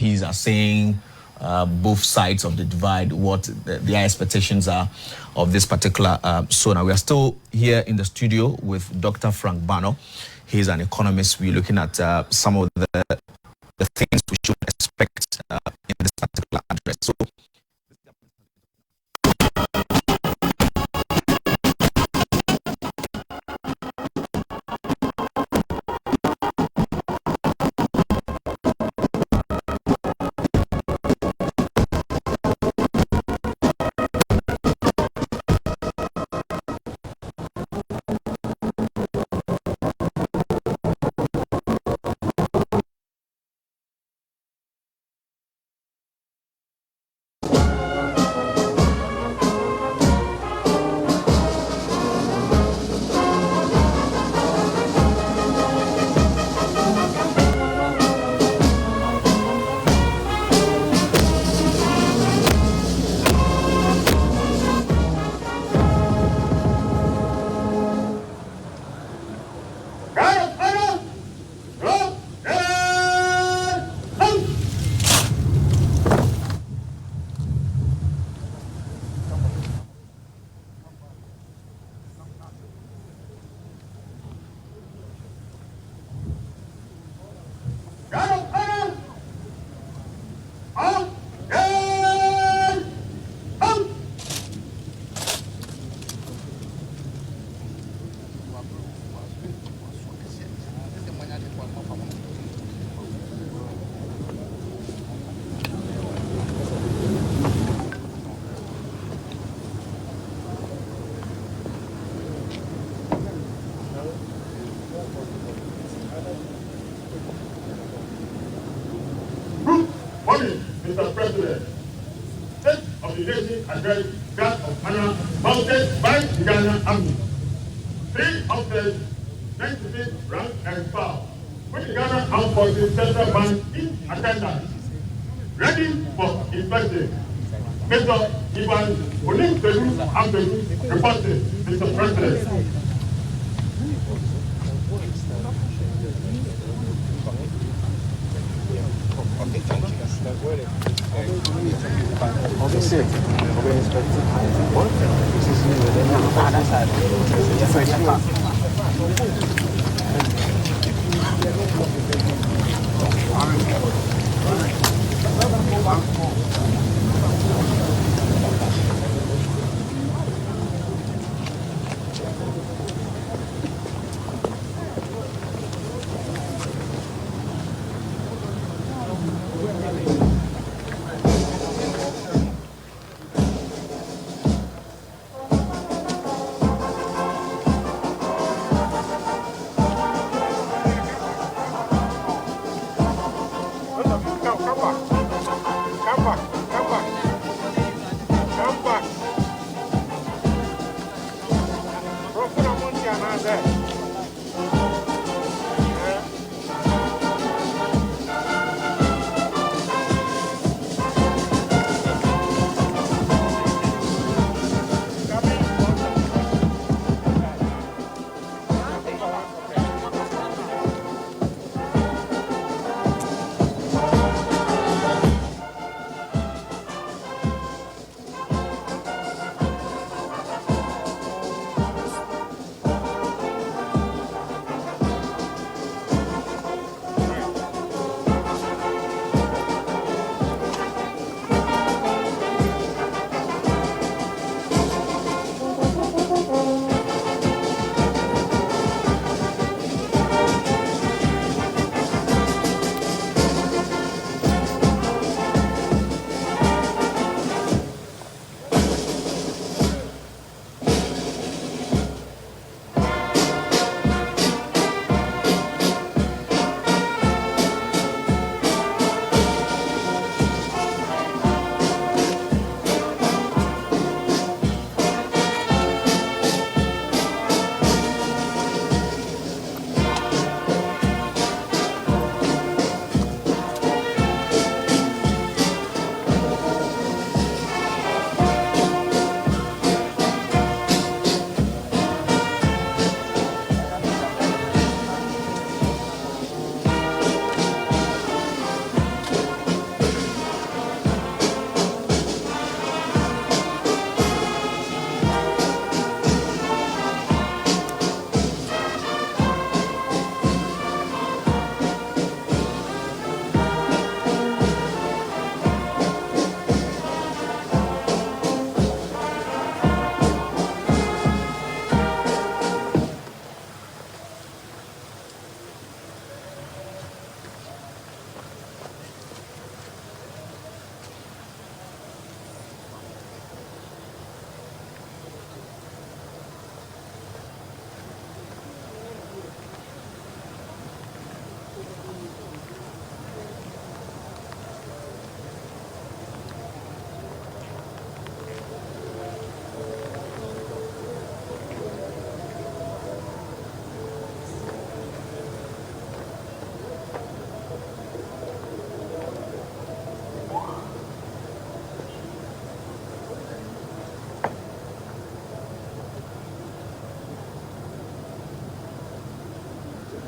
MPs are saying, both sides of the divide, what their expectations are of this particular zone. We are still here in the studio with Dr. Frank Bano. He's an economist. We're looking at some of the things we should expect in this particular address. So, Mr. President, State of the Nation address guard of honor mounted by the Ghana Army. 3 officers, 96 rank and file, with the Ghana Armed Forces Central Bank in attendance, ready for inspection. Mr. Ivan Onim Abdul reported, Mr. President.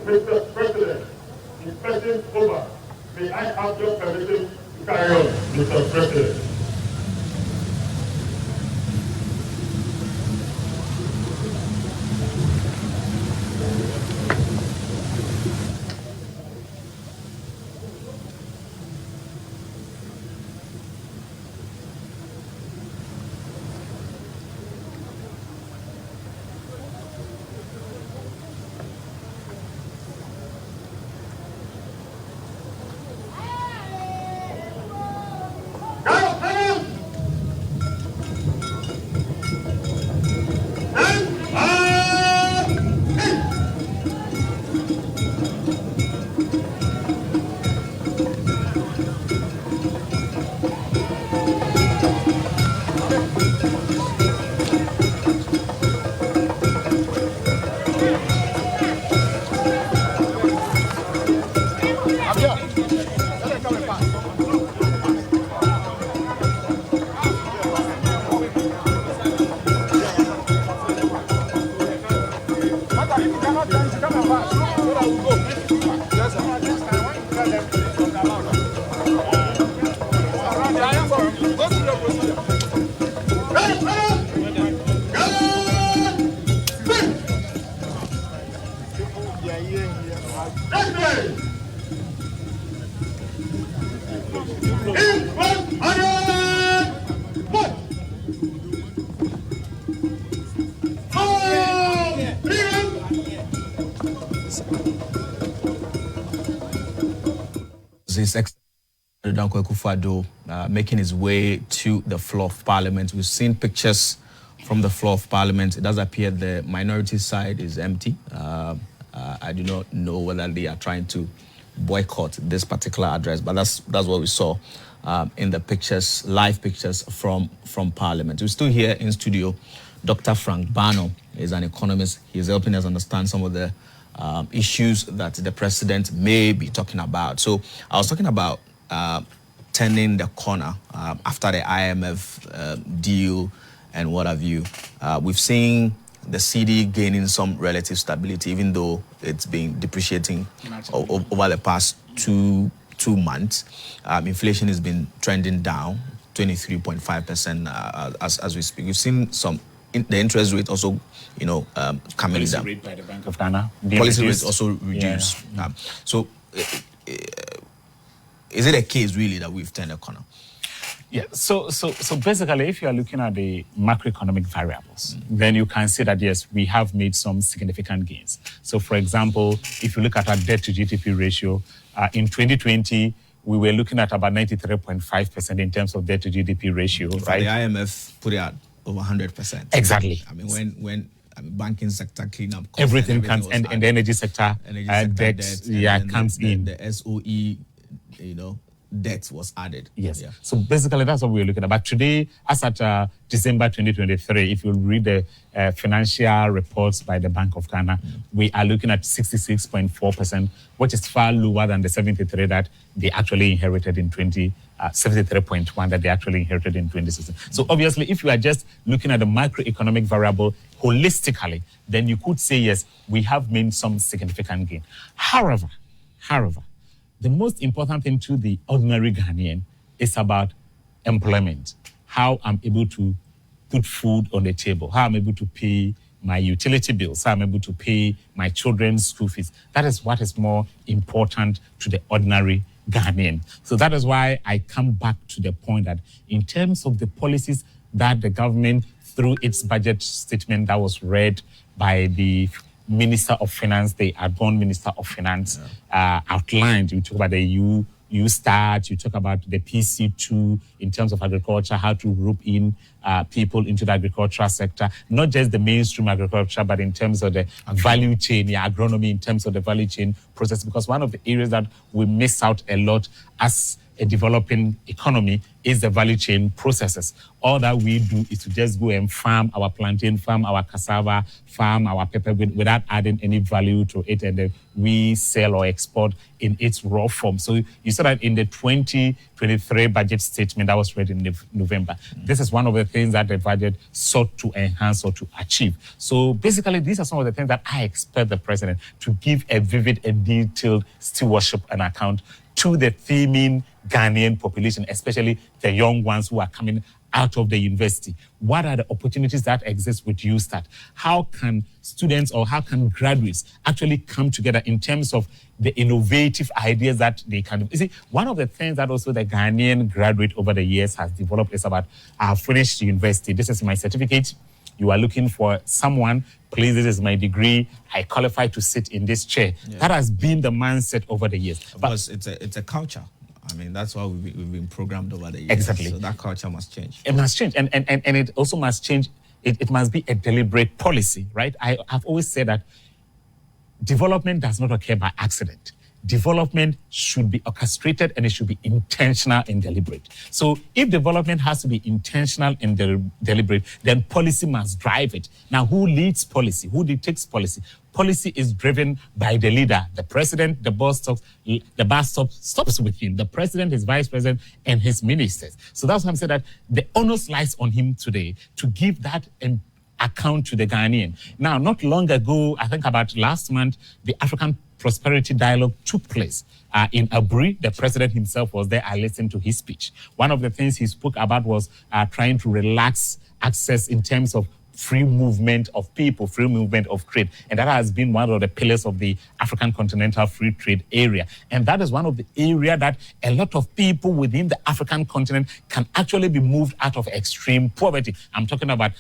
Mr. President, in pressing over, may I have your permission to carry on, Mr. President? His Excellency Addo Dankwa Akufo-Addo making his way to the floor of Parliament. We've seen pictures from the floor of Parliament. It does appear the minority side is empty. I do not know whether they are trying to boycott this particular address, but that's what we saw in the pictures, live pictures from Parliament. We're still here in studio. Dr. Frank Bano is an economist. He's helping us understand some of the issues that the president may be talking about. So I was talking about turning the corner after the IMF deal and what have you. We've seen the cedi gaining some relative stability, even though it's been depreciating over the past two months. Inflation has been trending down, 23.5% as we speak. We've seen the interest rate also, coming policy down. Rate by the Bank of Ghana. Policy rate also reduced. Yeah. So, is it a case really that we've turned a corner? Yeah. So basically, if you are looking at the macroeconomic variables, then you can see that yes, we have made some significant gains. So, for example, if you look at our debt to GDP ratio, in 2020. We were looking at about 93.5% in terms of debt to GDP ratio, right? The IMF put it at over 100%. Exactly. I mean, when banking sector cleanup costs, everything comes, and the energy sector, debt comes in. The SOE, debt was added. Yes. Yeah. So basically, that's what we're looking at. But today, as at December 2023, if you read the financial reports by the Bank of Ghana, we are looking at 66.4%, which is far lower than the 73 that they actually inherited in 73.1 that they actually inherited in 2016. So obviously, if you are just looking at the macroeconomic variable holistically, then you could say, yes, we have made some significant gain. However, the most important thing to the ordinary Ghanaian is about employment, how I'm able to put food on the table, how I'm able to pay my utility bills, how I'm able to pay my children's school fees. That is what is more important to the ordinary Ghanaian. So that is why I come back to the point that in terms of the policies that the government, through its budget statement that was read by the Minister of Finance, the outgoing Minister of Finance, outlined. You talk about the U-Start, you talk about the PC2 in terms of agriculture, how to rope in people into the agricultural sector, not just the mainstream agriculture, but in terms of the value chain, agronomy in terms of the value chain process, because one of the areas that we miss out a lot as a developing economy is the value chain processes. All that we do is to just go and farm our plantain, farm our cassava, farm our pepper without adding any value to it, and then we sell or export in its raw form. So you saw that in the 2023 budget statement that was read in November. This is one of the things that the budget sought to enhance or to achieve. So basically, these are some of the things that I expect the president to give a vivid and detailed stewardship and account to the theming Ghanaian population, especially the young ones who are coming out of the university. What are the opportunities that exist with USTART? How can students or how can graduates actually come together in terms of the innovative ideas that they can do? You see, one of the things that also the Ghanaian graduate over the years has developed is about, I have finished university, this is my certificate. You are looking for someone, please, this is my degree, I qualify to sit in this chair. Yeah. That has been the mindset over the years. But it's a culture. I mean, that's why we've been programmed over the years. Exactly. So that culture must change. It must change. And it also must change. It must be a deliberate policy, right? I've always said that development does not occur by accident. Development should be orchestrated and it should be intentional and deliberate. So if development has to be intentional and deliberate, then policy must drive it. Now, who leads policy? Who dictates policy? Policy is driven by the leader, the president. The bus stops with him. The president, his vice president, and his ministers. So that's why I'm saying that the onus lies on him today to give that account to the Ghanaian. Now, not long ago, I think about last month, the African Prosperity Dialogue took place in Aburi. The president himself was there. I listened to his speech. One of the things he spoke about was trying to relax access in terms of free movement of people, free movement of trade. And that has been one of the pillars of the African Continental Free Trade Area. And that is one of the areas that a lot of people within the African continent can actually be moved out of extreme poverty. I'm talking about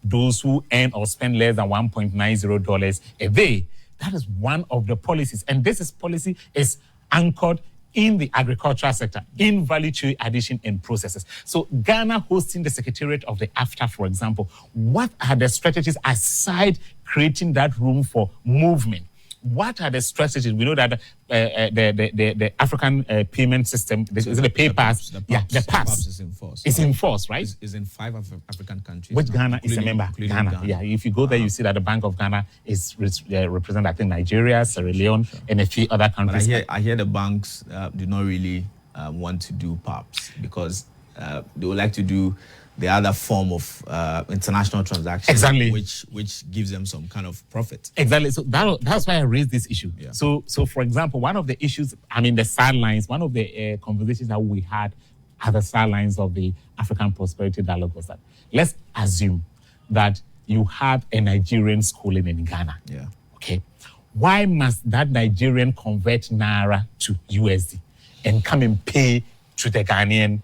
those who earn or spend less than $1.90 a day. That is one of the policies. And this policy is anchored in the agricultural sector, in value chain addition and processes. So Ghana hosting the Secretariat of the AFTA, for example, what are the strategies aside creating that room for movement? What are the strategies? We know that the African payment system, is it the PayPass? The PASS is in force. It's in force, right? It's in 5 African countries. Which Ghana is a member? Ghana. Yeah, if you go there, you see that the Bank of Ghana is represent, I think, Nigeria, Sierra Leone, and a few other countries. But I hear the banks do not really want to do PAPs because they would like to do the other form of international transactions, exactly, which gives them some kind of profit. Exactly. So that's why I raised this issue. Yeah. So for example, one of the issues, the sidelines, one of the conversations that we had at the sidelines of the African Prosperity Dialogue was that let's assume that you have a Nigerian schooling in Ghana. Yeah. Okay. Why must that Nigerian convert Naira to USD and come and pay to the Ghanaian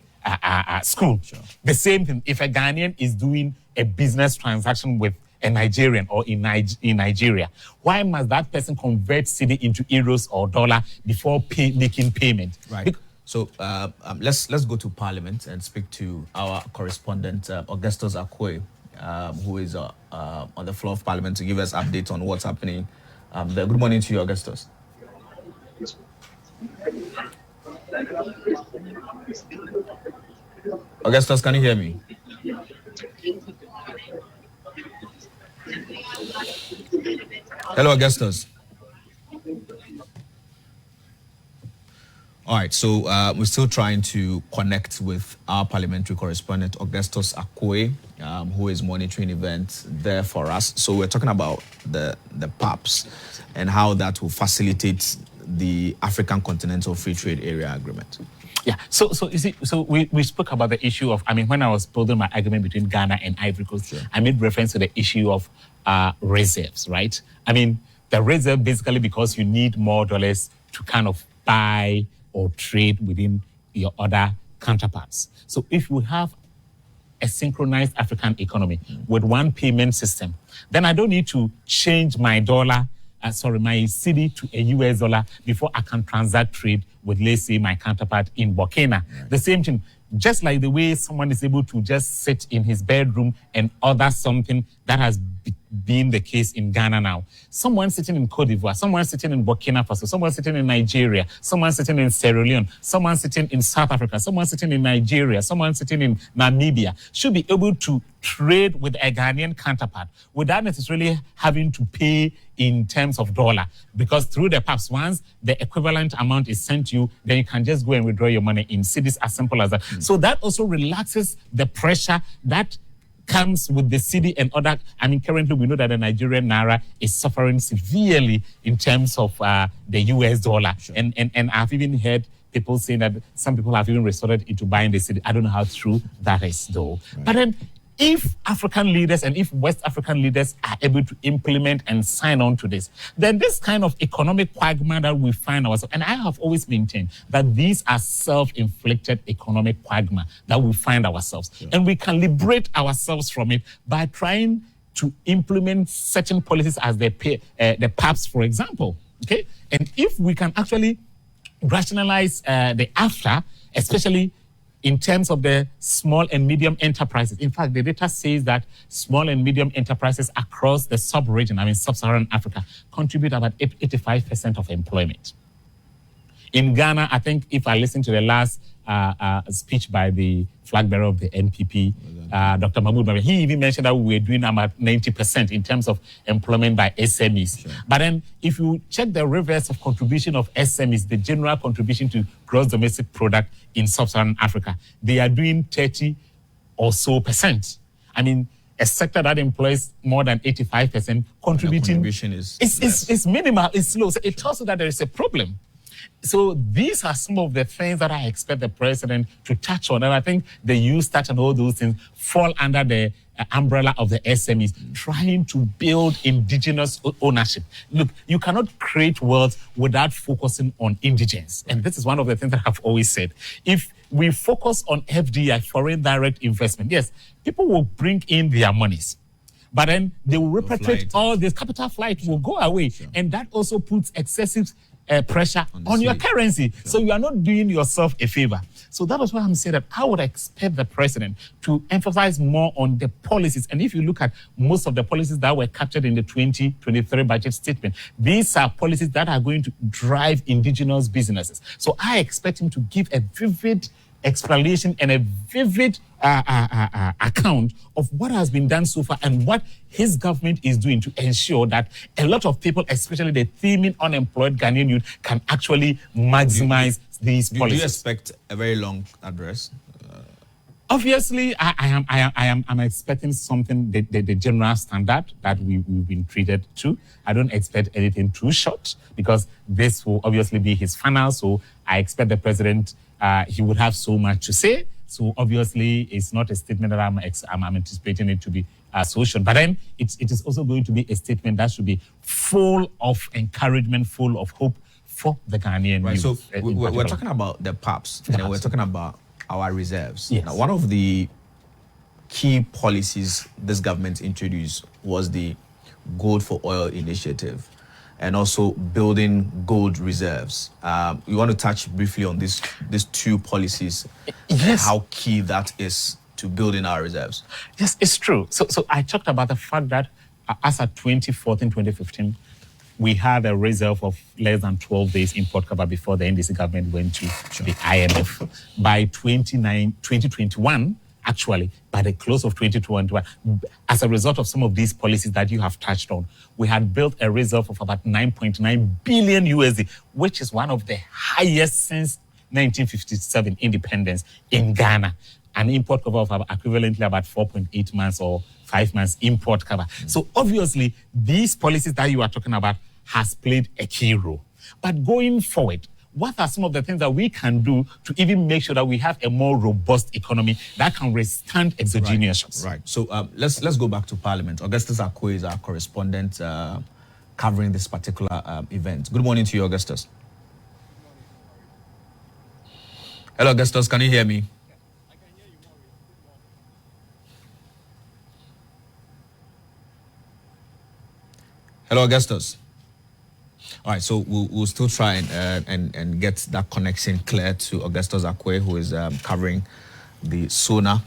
school? Sure. The same thing, if a Ghanaian is doing a business transaction with a Nigerian or in Nigeria, why must that person convert cedi into euros or dollar before making payment? Right. So let's go to Parliament and speak to our correspondent, Augustus Akwe, who is on the floor of Parliament to give us updates on what's happening there. Good morning to you, Augustus. Augustus, can you hear me? Hello, Augustus. All right, so we're still trying to connect with our parliamentary correspondent, Augustus Akwe, who is monitoring events there for us. So we're talking about the PAPs and how that will facilitate the African Continental Free Trade Area Agreement. Yeah, so you see, so we spoke about the issue of, when I was building my argument between Ghana and Ivory Coast, sure, I made reference to the issue of reserves, right? The reserve basically because you need more dollars to kind of buy or trade within your other counterparts. So if we have a synchronized African economy with one payment system, then I don't need to change my dollar, my cedi to a US dollar before I can transact trade with, let's say, my counterpart in Burkina. Right. The same thing, just like the way someone is able to just sit in his bedroom and order something that has being the case in Ghana now. Someone sitting in Cote d'Ivoire, someone sitting in Burkina Faso, someone sitting in Nigeria, someone sitting in Sierra Leone, someone sitting in South Africa, someone sitting in Nigeria, someone sitting in Namibia should be able to trade with a Ghanaian counterpart without necessarily having to pay in terms of dollar, because through the PAPs, once the equivalent amount is sent to you, then you can just go and withdraw your money in cedis, as simple as that. So that also relaxes the pressure that comes with the cedi and other. I mean, currently we know that the Nigerian naira is suffering severely in terms of the US dollar. Sure. And I've even heard people saying that some people have even resorted into buying the cedi. I don't know how true that is, though. Right. But then, if African leaders and if West African leaders are able to implement and sign on to this, then this kind of economic quagmire that we find ourselves, and I have always maintained that these are self-inflicted economic quagmire that we find ourselves. Sure. And we can liberate ourselves from it by trying to implement certain policies as the PAPs, for example. Okay? And if we can actually rationalize the after, especially in terms of the small and medium enterprises. In fact, the data says that small and medium enterprises across the sub-region, I mean sub-Saharan Africa, contribute about 85% of employment. In Ghana, I think if I listen to the last speech by the flag bearer of the NPP, Dr. Mahmoud Mabey, he even mentioned that we were doing about 90% in terms of employment by SMEs. Sure. But then if you check the reverse of contribution of SMEs, the general contribution to gross domestic product in sub-Saharan Africa, they are doing 30 or so percent. I mean, a sector that employs more than 85% contributing is minimal, it's low. So it tells you that there is a problem. So these are some of the things that I expect the president to touch on. And I think the youth touch and all those things fall under the umbrella of the SMEs, trying to build indigenous ownership. Look, you cannot create wealth without focusing on indigence. And this is one of the things that I've always said. If we focus on FDI, foreign direct investment, yes, people will bring in their monies. But then they will repatriate all this capital flight will go away. Sure. And that also puts excessive pressure on your currency. Sure. So you are not doing yourself a favor. So that was why I'm saying that I would expect the president to emphasize more on the policies. And if you look at most of the policies that were captured in the 2023 budget statement, these are policies that are going to drive indigenous businesses. So I expect him to give a vivid explanation and a vivid account of what has been done so far and what his government is doing to ensure that a lot of people, especially the teeming unemployed Ghanaian youth, can actually maximize these policies. Do you expect a very long address? Obviously, I'm expecting something, the general standard that we've been treated to. I don't expect anything too short because this will obviously be his final. So I expect the president, he would have so much to say. So obviously, it's not a statement that I'm anticipating it to be so short. But then it is also going to be a statement that should be full of encouragement, full of hope for the Ghanaian youth. So we're talking about the PAPs, and then we're talking about our reserves. Yes. Now, one of the key policies this government introduced was the Gold for Oil initiative and also building gold reserves. We want to touch briefly on these two policies, yes, how key that is to building our reserves. Yes, it's true. So I talked about the fact that as at 2014, 2015, we had a reserve of less than 12 days import cover before the NDC government went to the IMF. By 2021, actually, by the close of 2021, as a result of some of these policies that you have touched on, we had built a reserve of about 9.9 billion USD, which is one of the highest since 1957 independence in Ghana. An import cover of equivalently about 4.8 months or 5 months import cover. So obviously, these policies that you are talking about has played a key role. But going forward, what are some of the things that we can do to even make sure that we have a more robust economy that can withstand exogenous shocks? Right. So let's go back to Parliament. Augustus Akwe is our correspondent covering this particular event. Good morning to you, Augustus. Hello, Augustus. Can you hear me? Hello, Augustus. All right, so we'll still try and get that connection clear to Augustus Akwe, who is covering the SONA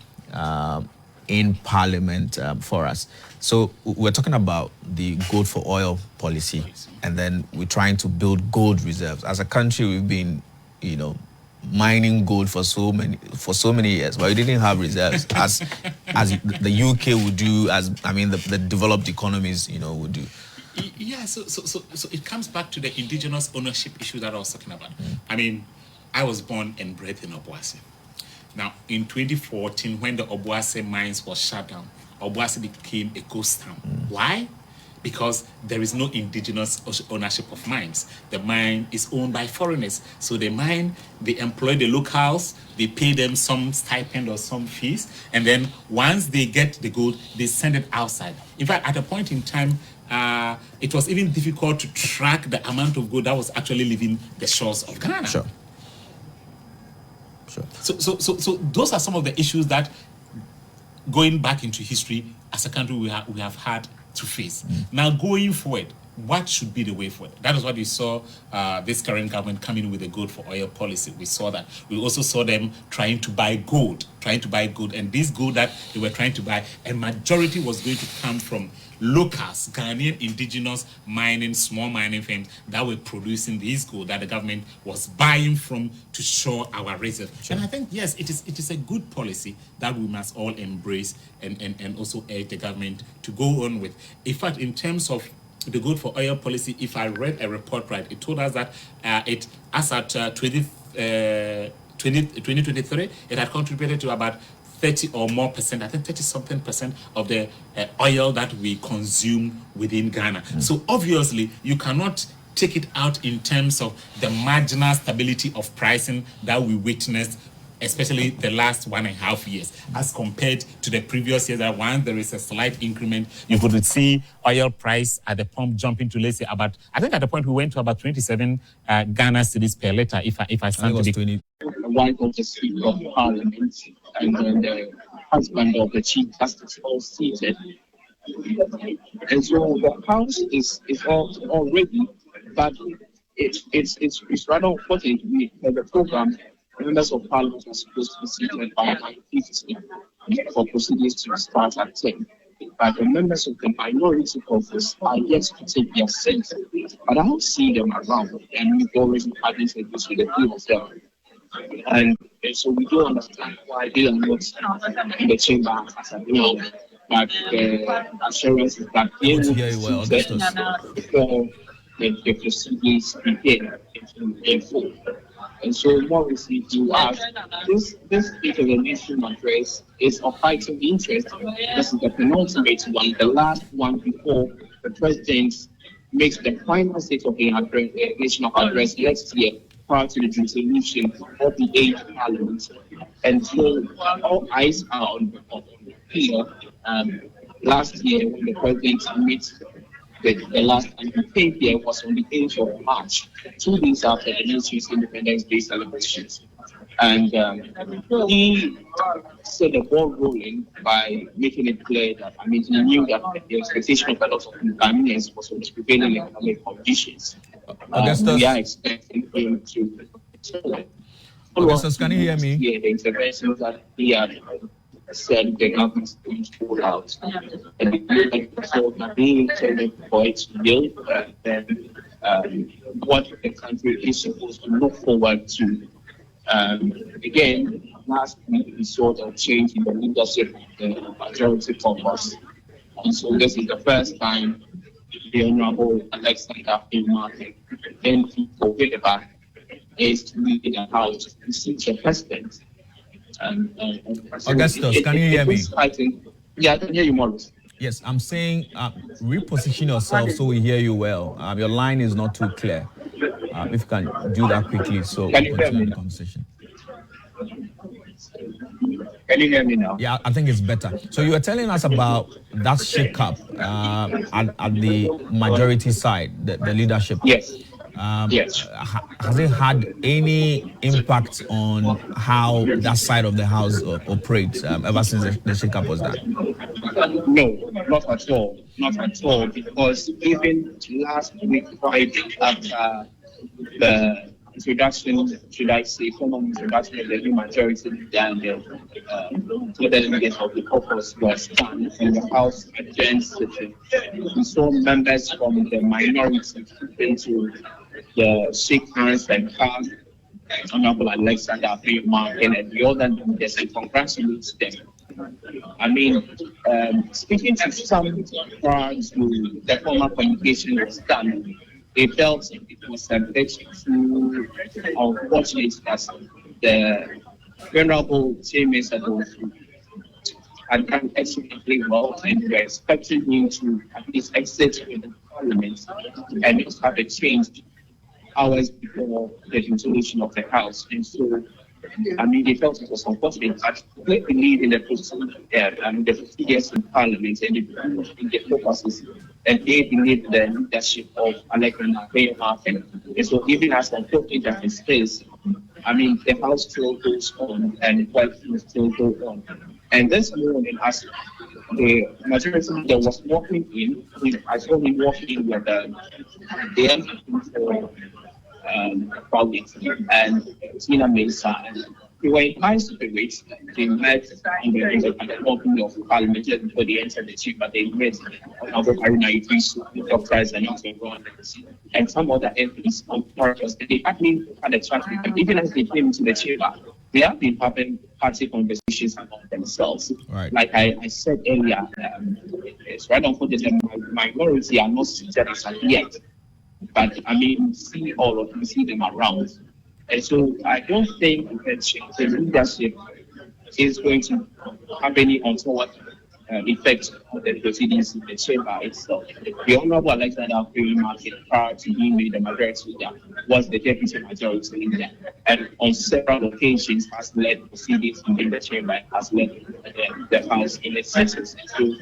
in Parliament for us. So we're talking about the gold for oil policy, and then we're trying to build gold reserves. As a country, we've been, mining gold for so many years, but we didn't have reserves as the UK would do, the developed economies, would do. Yeah, so it comes back to the indigenous ownership issue that I was talking about. I mean, I was born and bred in Obuasi. Now, in 2014, when the Obuasi mines was shut down, Obuasi became a ghost town. Why? Because there is no indigenous ownership of mines. The mine is owned by foreigners. So the mine, they employ the locals, they pay them some stipend or some fees, and then once they get the gold, they send it outside. In fact, at a point in time, it was even difficult to track the amount of gold that was actually leaving the shores of Ghana. Sure. So those are some of the issues that, going back into history, as a country, we have had to face. Now, going forward, what should be the way forward? That is what we saw this current government coming with a gold for oil policy. We saw that. We also saw them trying to buy gold. And this gold that they were trying to buy, a majority was going to come from locals, Ghanaian indigenous small mining firms that were producing this gold that the government was buying from to show our reserve. Sure. And I think, yes, it is a good policy that we must all embrace and also urge the government to go on with. In fact, in terms of the gold for oil policy, if I read a report right, it told us that as at 2023, it had contributed to about 30 or more percent, I think 30-something percent of the oil that we consume within Ghana. So obviously, you cannot take it out in terms of the marginal stability of pricing that we witnessed, especially the last 1.5 years, as compared to the previous year, that once there is a slight increment, you could see oil price at the pump jumping to, let's say, about, I think at the point we went to about 27 Ghana cedis per liter, if I stand to be... The wife of the Speaker of Parliament and then the husband of the Chief Justice all seated. And so the House is all ready, but it's rather important. We have a program. Members of Parliament are supposed to be seated by 9:50 for proceedings to start at 10. But the members of the minority caucus are yet to take their seats. But I don't see them around, and we've already had interviews with a few of them. And so we don't understand why they are not in the chamber as of now. But the assurance is that they will be seated before the proceedings begin in full. And so what we see to us, this intervention address is of heightened interest. This is the penultimate one, the last one before the president makes the final state of the nation of address next year, prior to the dissolution of the 8th Parliament. And so all eyes are on the here. Last year, when the president met the last time he came here was on the 8th of March, 2 days after the nation's Independence Day celebrations. And he set the ball rolling by making it clear that, he knew that the expectation of a lot of Ghanaians was on the prevailing economic conditions. We are expecting him to... Augustus, can you hear me? Yeah, the interventions that he had said the government is going to pull out. And so being intended for it to yield, then what the country is supposed to look forward to. Again, last week we saw the change in the leadership of the majority caucus. And so this is the first time the Honorable Alexander Martin, then for Winneba, is to lead the House to seat the president. Augustus, can you hear me? Yeah, I can hear you, Morris. Yes, I'm saying reposition yourself so we hear you well. Your line is not too clear. If you can do that quickly, so we continue the conversation. Can you hear me now? Yeah, I think it's better. So you were telling us about that shake-up at the majority side, the leadership. Yes. Yes. Has it had any impact on how that side of the house operates ever since the shake-up was done? No, not at all. Not at all, because even last week Friday, after the introduction, should I say, formal introduction of the new majority and the delegates of the caucus was done in the House adjourned session. We saw members from the minority into the shake hands and hug Honorable Alexander Akufo-Addo and the other delegates and congratulate them. I mean, speaking to some prior to the formal communication was done, they felt it was a bit too unfortunate that the Venerable James Addo had done excellently well, and we were expecting him to at least exit the Parliament and just have a change hours before the dissolution of the House. And so, I mean, they felt it was unfortunate, but they believe in the the 50 years in Parliament and in the purposes, and they believe in the leadership of Alexander Akufo-Addo. And so, even as unfortunate as it is, I mean, the House still goes on and work still goes on. And this morning, as the majority leader was walking in, I saw him walking with the MP for Province and Tina Mesa, and they were in high spirits. They met at the opening of Parliament before they entered the chamber. They met Honorable Haruna Idris, doctors, and some other MPs on purpose. They actually had a chat with them. Even as they came into the chamber, they have been having party conversations among themselves. Right. Like I said earlier, it's right unfortunate the minority are not seated as yet. But I mean, see all of them, see them around. And so I don't think that the leadership is going to have any untoward effect on the proceedings in the chamber itself. The Honorable Alexander Akufo-Addo, prior to being made the majority leader, was the deputy majority leader, and on several occasions has led proceedings in the chamber and has led the House in its sessions. So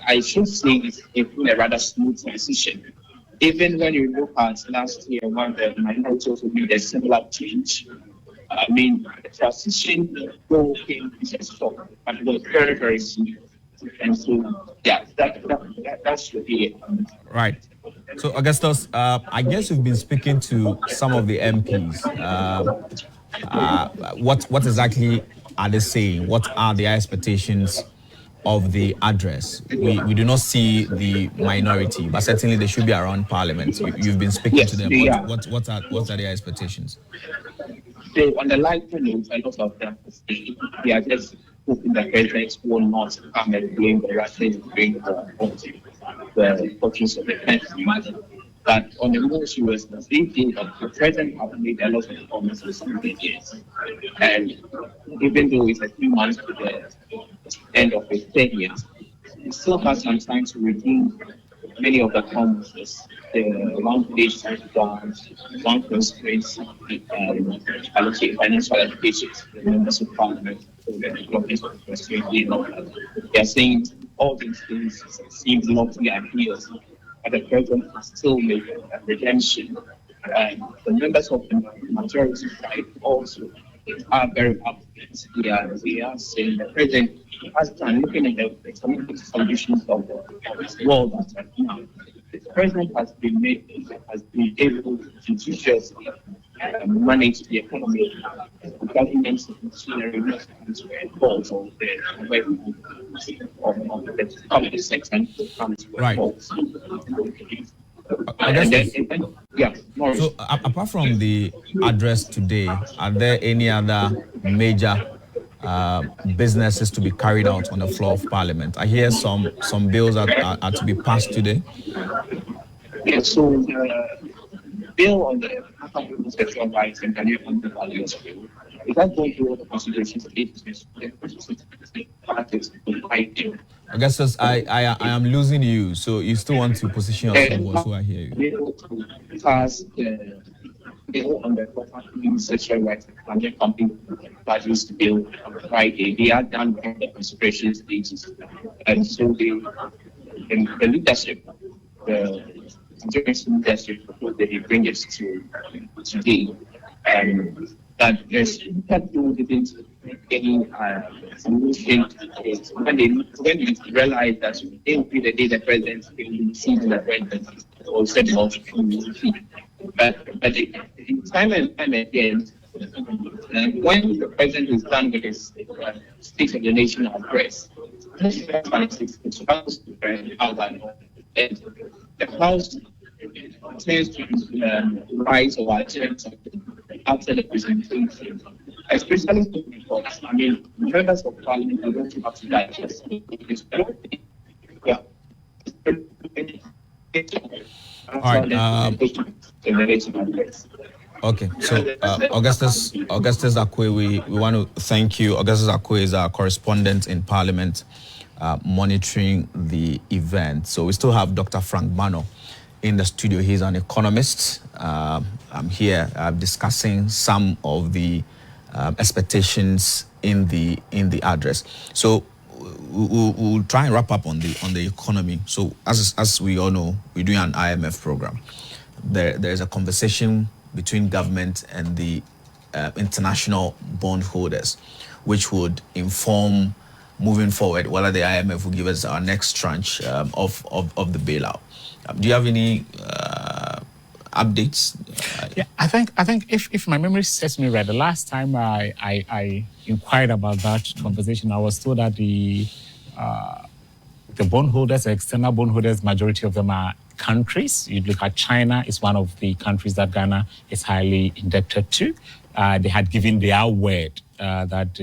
I should say it's been a rather smooth transition. Even when you look at last year, when the minority also made a similar change, I mean, the transition though came with a shock, but it was very, very smooth. And so, yeah, that should be it. Right. So, Augustus, I guess you've been speaking to some of the MPs. What exactly are they saying? What are their expectations of the address? We do not see the minority, but certainly they should be around Parliament. You've been speaking to them. What are their expectations? So on the lighter note, a lot of them they are just hoping that presidents will not come and blame the Russians, blame the fortunes of the country. But on the more serious note, they think that the president has made a lot of promises in the years. And even though it's a few months to the end of his tenure, he still has some time to redeem many of the promises. The one-page grants, one constraints, allocate financial allocations to the members of Parliament, so the development of the constraint. They are saying all these things seem lofty ideas, but the president has still made a redemption. And the members of the majority side also are very upbeat. They are saying the president has done, looking at the economic solutions of the world that now. The president has been able to judiciously manage the economy. The government's machinery must be involved on the public sector and right. So apart from the address today, are there any other major businesses to be carried out on the floor of Parliament? I hear some bills are to be passed today. Yeah, so the bill on the sexual rights and career funding values bill, is that going through all the considerations of agencies? Augustus, I am losing you, so you still want to position yourself so I hear you. Because the bill on the property sexual rights and career funding values bill on Friday, they are done by the consideration stages. And so the leadership, the generation leadership, that they bring it to today, that there's that didn't make any solution to it. When they realize that it will be the day the president will receive the president or set off, But time and time again, when the president is done with his State of the Nation address, it's supposed to be out and the House tends to rise or attend something after the presentation, especially for, I mean, members of parliament are going to have to digest it. Yeah. All right. Okay, so Augustus Akwe, we want to thank you. Augustus Akwe is our correspondent in Parliament, monitoring the event. So we still have Dr. Frank Bano in the studio. He's an economist. I'm here discussing some of the expectations in the address. So we'll try and wrap up on the economy. So as we all know, we're doing an IMF program. There's a conversation between government and the international bondholders, which would inform moving forward whether the IMF will give us our next tranche of the bailout. Do you have any updates? Yeah, I think if my memory serves me right, the last time I inquired about that conversation, I was told that the bondholders, the external bondholders, majority of them are countries. You look at China, it's one of the countries that Ghana is highly indebted to. They had given their word that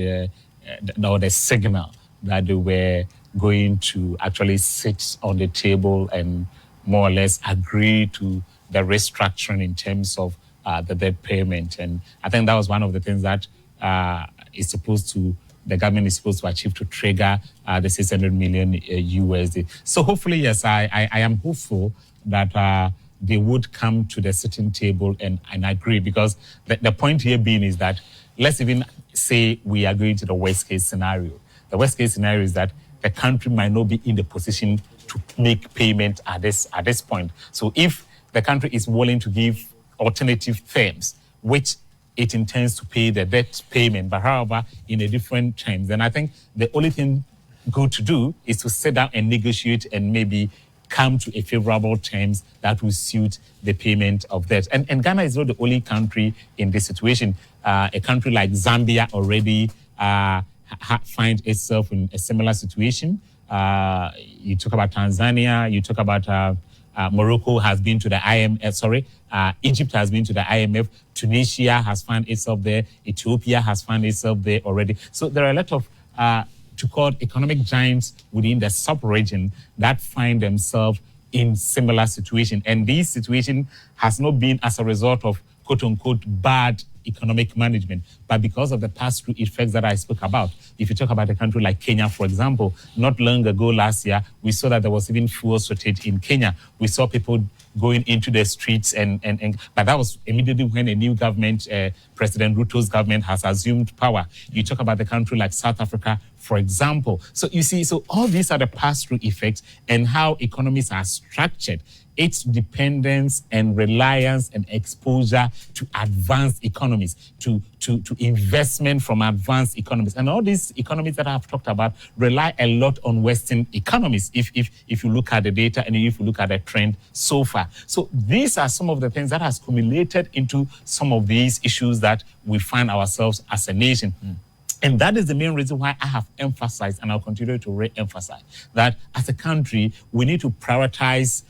or the signal that they were going to actually sit on the table and more or less agree to the restructuring in terms of the debt payment. And I think that was one of the things that the government is supposed to achieve to trigger the 600 million USD. So hopefully, yes, I am hopeful that they would come to the sitting table and agree, because the point here being is that let's even say we agree to the worst case scenario. The worst case scenario is that the country might not be in the position to make payment at this point. So if the country is willing to give alternative terms, which it intends to pay the debt payment, but however, in a different terms, then I think the only thing good to do is to sit down and negotiate and maybe come to a favorable terms that will suit the payment of debt. And Ghana is not the only country in this situation. A country like Zambia already finds itself in a similar situation. You talk about Tanzania, you talk about Morocco has been to the IMF, Egypt has been to the IMF, Tunisia has found itself there, Ethiopia has found itself there already. So there are a lot of so-called economic giants within the sub-region that find themselves in similar situation. And this situation has not been as a result of quote-unquote bad economic management, but because of the pass-through effects that I spoke about. If you talk about a country like Kenya, for example, not long ago last year, we saw that there was even fuel shortage in Kenya. We saw people going into the streets, but that was immediately when a new government, President Ruto's government, has assumed power. You talk about the country like South Africa, for example. So you see, so all these are the pass-through effects and how economies are structured. Its dependence and reliance and exposure to advanced economies, to investment from advanced economies. And all these economies that I've talked about rely a lot on Western economies, if you look at the data and if you look at the trend so far. So these are some of the things that has accumulated into some of these issues that we find ourselves as a nation. And that is the main reason why I have emphasized, and I'll continue to re-emphasize, that as a country, we need to prioritize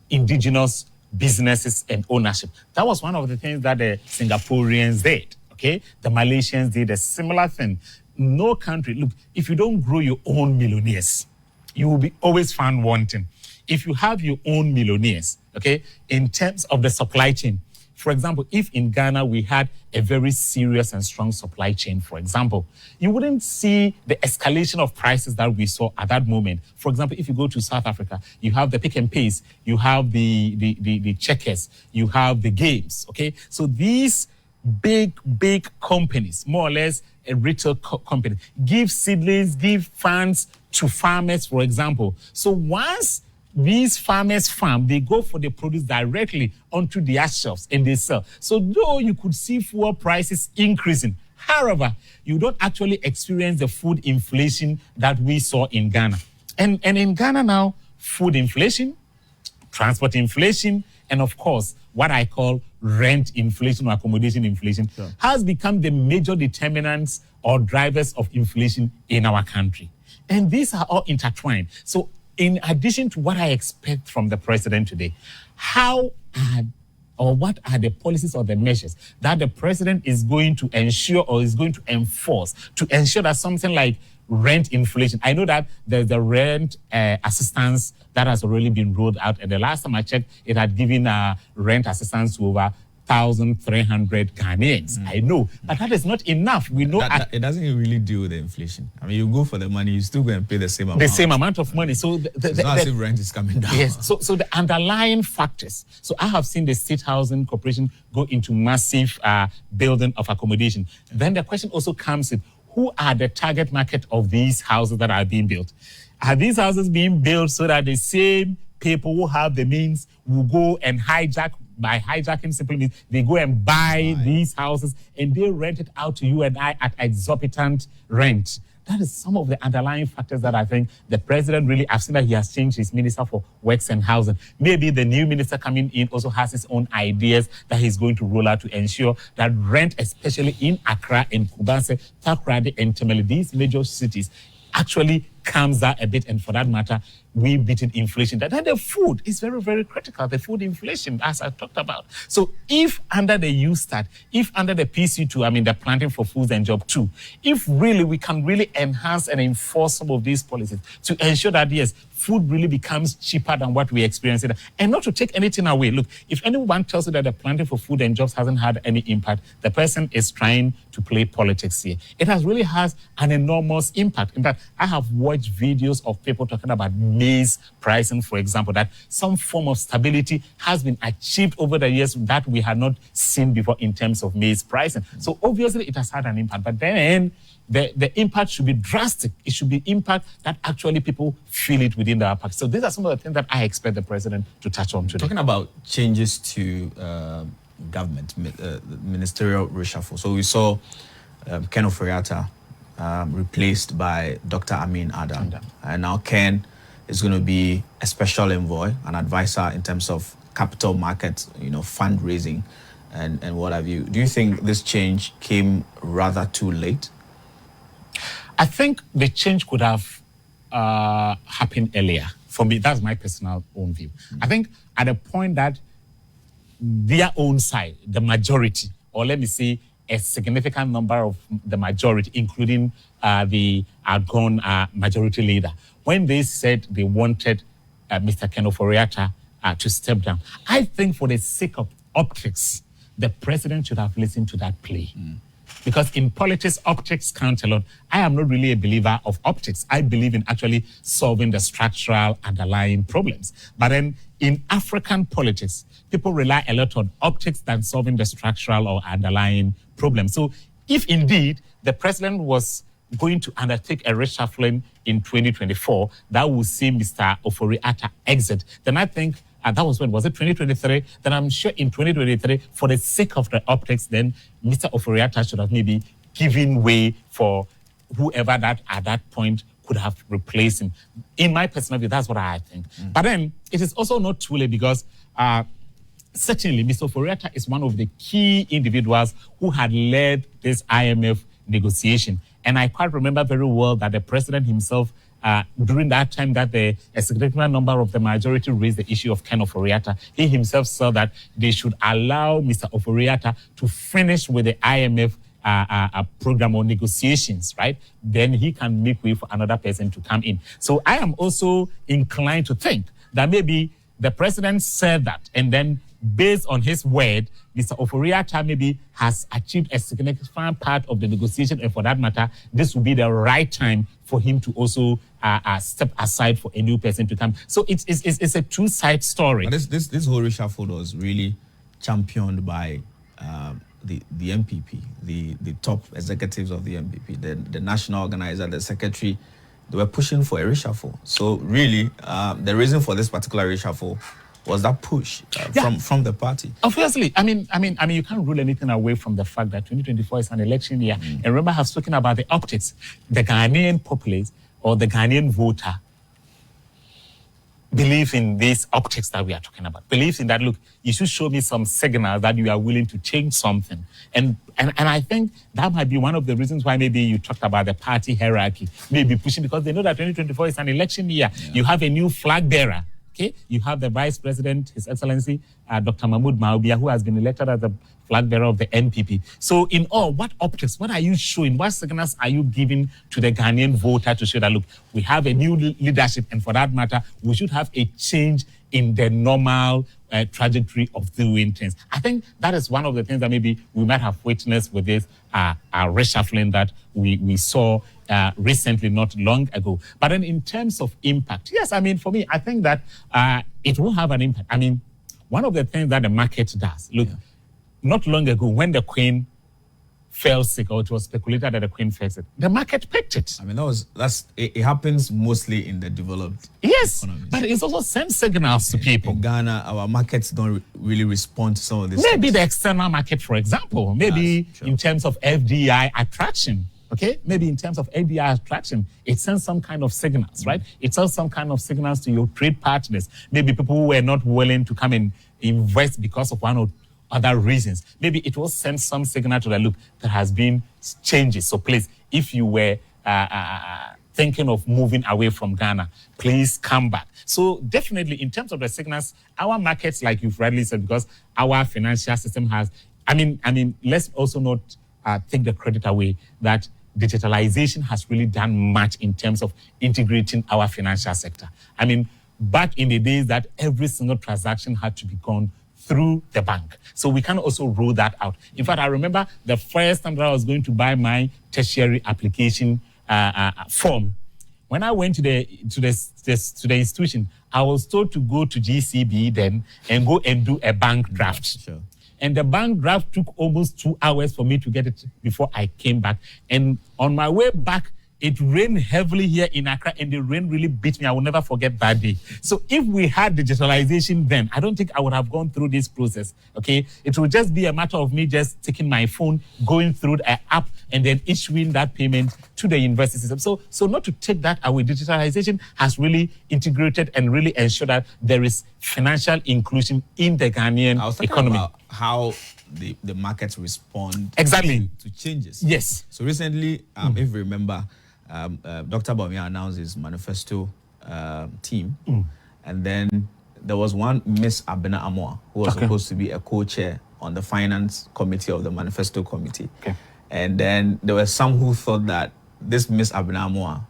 indigenous businesses and ownership. That was one of the things that the Singaporeans did, okay? The Malaysians did a similar thing. No country, look, if you don't grow your own millionaires, you will be always found wanting. If you have your own millionaires, okay, in terms of the supply chain, for example, if in Ghana we had a very serious and strong supply chain, for example, you wouldn't see the escalation of prices that we saw at that moment. For example, if you go to South Africa, you have the Pick and Pays, you have the Checkers, you have the Games, okay? So these big companies, more or less a retail company, give seedlings, give funds to farmers, for example. So once these farmers farm, they go for the produce directly onto their shelves and they sell. So though you could see fuel prices increasing, however, you don't actually experience the food inflation that we saw in Ghana. And in Ghana now, food inflation, transport inflation, and of course, what I call rent inflation or accommodation inflation, has become the major determinants or drivers of inflation in our country. And these are all intertwined. So in addition to what I expect from the president today, what are the policies or the measures that the president is going to ensure or is going to enforce to ensure that something like rent inflation? I know that there's the rent assistance that has already been rolled out. And the last time I checked, it had given rent assistance to over 1,300 Ghanaians. I know, but that is not enough. We know it doesn't really deal with the inflation. I mean, you go for the money, you still go and pay the same amount. The same amount of money. So it's not as if rent is coming down. Yes. So the underlying factors. So I have seen the State Housing Corporation go into massive building of accommodation. Then the question also comes in, who are the target market of these houses that are being built? Are these houses being built so that the same people who have the means will go and hijack? By hijacking simply means they go and buy these houses and they rent it out to you and I at exorbitant rent. That is some of the underlying factors that I think the president really, I've seen that he has changed his minister for works and housing. Maybe the new minister coming in also has his own ideas that he's going to roll out to ensure that rent, especially in Accra and Kumasi, Takoradi and Tamale, these major cities, actually comes down a bit, and for that matter, we beating inflation. That the food is very, very critical, the food inflation, as I talked about. So if under the USTAT, if under the PC2, I mean the Planting for Foods and Job 2, if really we can really enhance and enforce some of these policies to ensure that, yes, food really becomes cheaper than what we experience it, and not to take anything away. Look, if anyone tells you that the Planting for Food and Jobs hasn't had any impact, the person is trying to play politics here. It has an enormous impact. In fact, I have watched videos of people talking about maize pricing, for example, that some form of stability has been achieved over the years that we had not seen before in terms of maize pricing. So obviously it has had an impact, but then the impact should be drastic. It should be impact that actually people feel it within their package. So these are some of the things that I expect the president to touch on today. Talking about changes to government, ministerial reshuffle. So we saw Ken Ofori-Atta replaced by Dr. Amin Adam. And now Ken is going to be a special envoy, an advisor in terms of capital markets, fundraising and what have you. Do you think this change came rather too late? I think the change could have happened earlier. For me, that's my personal own view. I think at a point that their own side, the majority, or let me say a significant number of the majority, including the outgone majority leader, when they said they wanted Mr. Ken Ofori-Atta to step down, I think for the sake of optics, the president should have listened to that plea. Because in politics, optics count a lot. I am not really a believer of optics. I believe in actually solving the structural underlying problems. But then in African politics, people rely a lot on optics than solving the structural or underlying problems. So if indeed the president was going to undertake a reshuffling in 2024, that will see Mr. Ofori-Atta exit, then I think that was when, was it 2023? Then I'm sure in 2023, for the sake of the optics, then Mr. Ofori-Atta should have maybe given way for whoever that at that point could have replaced him. In my personal view, that's what I think. But then it is also not too late because certainly Mr. Ofori-Atta is one of the key individuals who had led this IMF negotiation. And I quite remember very well that the president himself, during that time that a significant number of the majority raised the issue of Ken Ofori-Atta, he himself said that they should allow Mr. Ofori-Atta to finish with the IMF program or negotiations, right? Then he can make way for another person to come in. So I am also inclined to think that maybe the president said that, and then based on his word, Mr. Ofori-Atta maybe has achieved a significant part of the negotiation, and for that matter, this will be the right time for him to also step aside for a new person to come. So it's a two-side story. But this whole reshuffle was really championed by the MPP, the top executives of the MPP, the national organizer, the secretary. They were pushing for a reshuffle. So really, the reason for this particular reshuffle was that push from the party. Obviously, I mean, you can't rule anything away from the fact that 2024 is an election year. And remember, I have spoken about the optics. The Ghanaian populace or the Ghanaian voter believe in these optics that we are talking about. Believes in that, look, you should show me some signal that you are willing to change something. And I think that might be one of the reasons why maybe you talked about the party hierarchy, maybe pushing, because they know that 2024 is an election year. Yeah. You have a new flag bearer. Okay, you have the Vice President, His Excellency, Dr. Mahmoud Maubia, who has been elected as the flag bearer of the NPP. So in all, what optics, what are you showing? What signals are you giving to the Ghanaian voter to show that, look, we have a new leadership, and for that matter, we should have a change in the normal trajectory of doing things. I think that is one of the things that maybe we might have witnessed with this reshuffling that we saw recently, not long ago. But then in terms of impact, yes, I mean, for me, I think that it will have an impact. I mean, one of the things that the market does, look, not long ago when the Queen fell sick, or it was speculated that the Queen fell sick, the market picked it. I mean, it happens mostly in the developed economies. But it's also sent signals to people. In Ghana, our markets don't really respond to some of this. Maybe the external market, for example, maybe in terms of FDI attraction. Okay, maybe in terms of FDI attraction, it sends some kind of signals, right? It sends some kind of signals to your trade partners. Maybe people who were not willing to come and invest because of one or other reasons. Maybe it will send some signal to them, look, there has been changes. So please, if you were thinking of moving away from Ghana, please come back. So definitely, in terms of the signals, our markets, like you've rightly said, because our financial system has, I mean, let's also not take the credit away that digitalization has really done much in terms of integrating our financial sector. I mean, back in the days that every single transaction had to be gone through the bank. So we can also roll that out. In fact, I remember the first time that I was going to buy my tertiary application form. When I went to the institution, I was told to go to GCB then and go and do a bank draft. Sure. And the bank draft took almost 2 hours for me to get it before I came back. And on my way back, it rained heavily here in Accra, and the rain really beat me. I will never forget that day. So if we had digitalization then, I don't think I would have gone through this process, okay? It would just be a matter of me just taking my phone, going through the app, and then issuing that payment to the university system. So not to take that away, digitalization has really integrated and really ensured that there is financial inclusion in the Ghanaian economy. About how the markets respond exactly to changes. Yes. So recently, if you remember, Dr. Bawumia announced his manifesto team, and then there was one Miss Abena Amoa who was supposed to be a co-chair on the finance committee of the manifesto committee. Okay. And then there were some who thought that this Miss Abena Amoa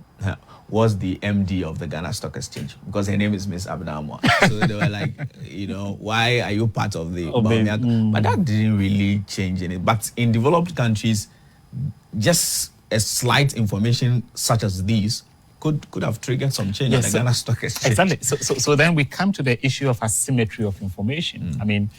was the MD of the Ghana Stock Exchange because her name is Miss Abena Amoa. So they were like, why are you part of the Bawumia? But that didn't really change anything. But in developed countries, just a slight information such as these could have triggered some change in the Ghana Stock Exchange. Exactly. So then we come to the issue of asymmetry of information. I mean,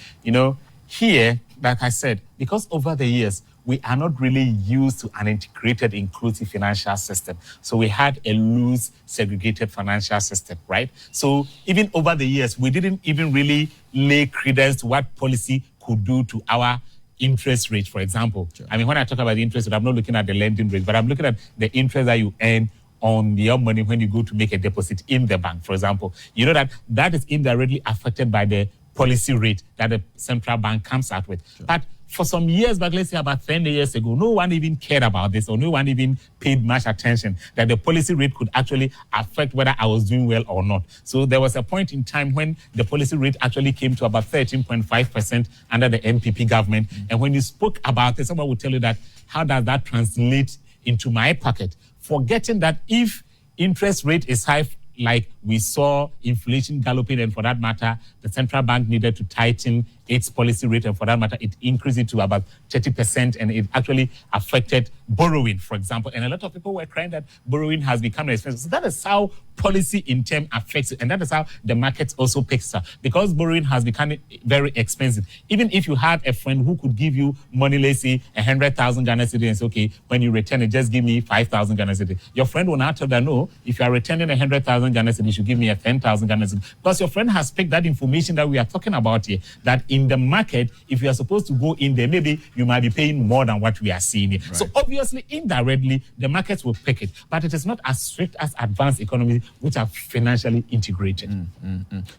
here, like I said, because over the years, we are not really used to an integrated, inclusive financial system. So we had a loose, segregated financial system, right? So even over the years, we didn't even really lay credence to what policy could do to our interest rate, for example. Sure. I mean, when I talk about the interest rate, I'm not looking at the lending rate, but I'm looking at the interest that you earn on your money when you go to make a deposit in the bank, for example. You know that is indirectly affected by the policy rate that the central bank comes out with. Sure. But for some years back, let's say about 10 years ago, no one even cared about this, or no one even paid much attention that the policy rate could actually affect whether I was doing well or not. So there was a point in time when the policy rate actually came to about 13.5% under the NPP government. And when you spoke about it, someone would tell you that, how does that translate into my pocket? Forgetting that if interest rate is high, like we saw inflation galloping, and for that matter, the central bank needed to tighten its policy rate, and for that matter, it increased it to about 30%, and it actually affected borrowing, for example. And a lot of people were crying that borrowing has become expensive. So that is how policy in term affects it, and that is how the market also picks up. Because borrowing has become very expensive. Even if you had a friend who could give you money, let's say 100,000 Ghana cedis, and say, okay, when you return it, just give me 5,000 Ghana cedis. Your friend will now tell them, no, if you are returning 100,000 Ghana cedis, you you should give me a 10,000 Ghana cedis. Because your friend has picked that information that we are talking about here, that in the market, if you are supposed to go in there, maybe you might be paying more than what we are seeing here. Right. So obviously, indirectly, the markets will pick it. But it is not as strict as advanced economies, which are financially integrated.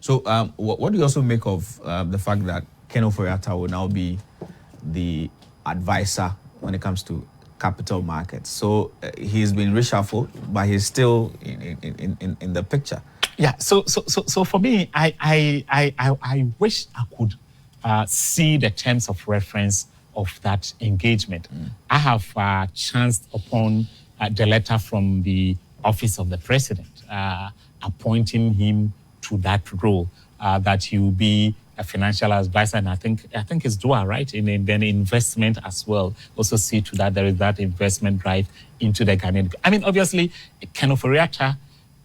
So what do you also make of the fact that Ken Ofori-Atta will now be the advisor when it comes to capital markets? So he's been reshuffled, but he's still in the picture. Yeah. So for me, I wish I could see the terms of reference of that engagement. I have chanced upon the letter from the office of the president appointing him to that role, that he will be a financial advisor, and I think it's dual, right? And then investment as well. Also see to that there is that investment drive into the Ghanaian. I mean, obviously, Ken Ofori-Atta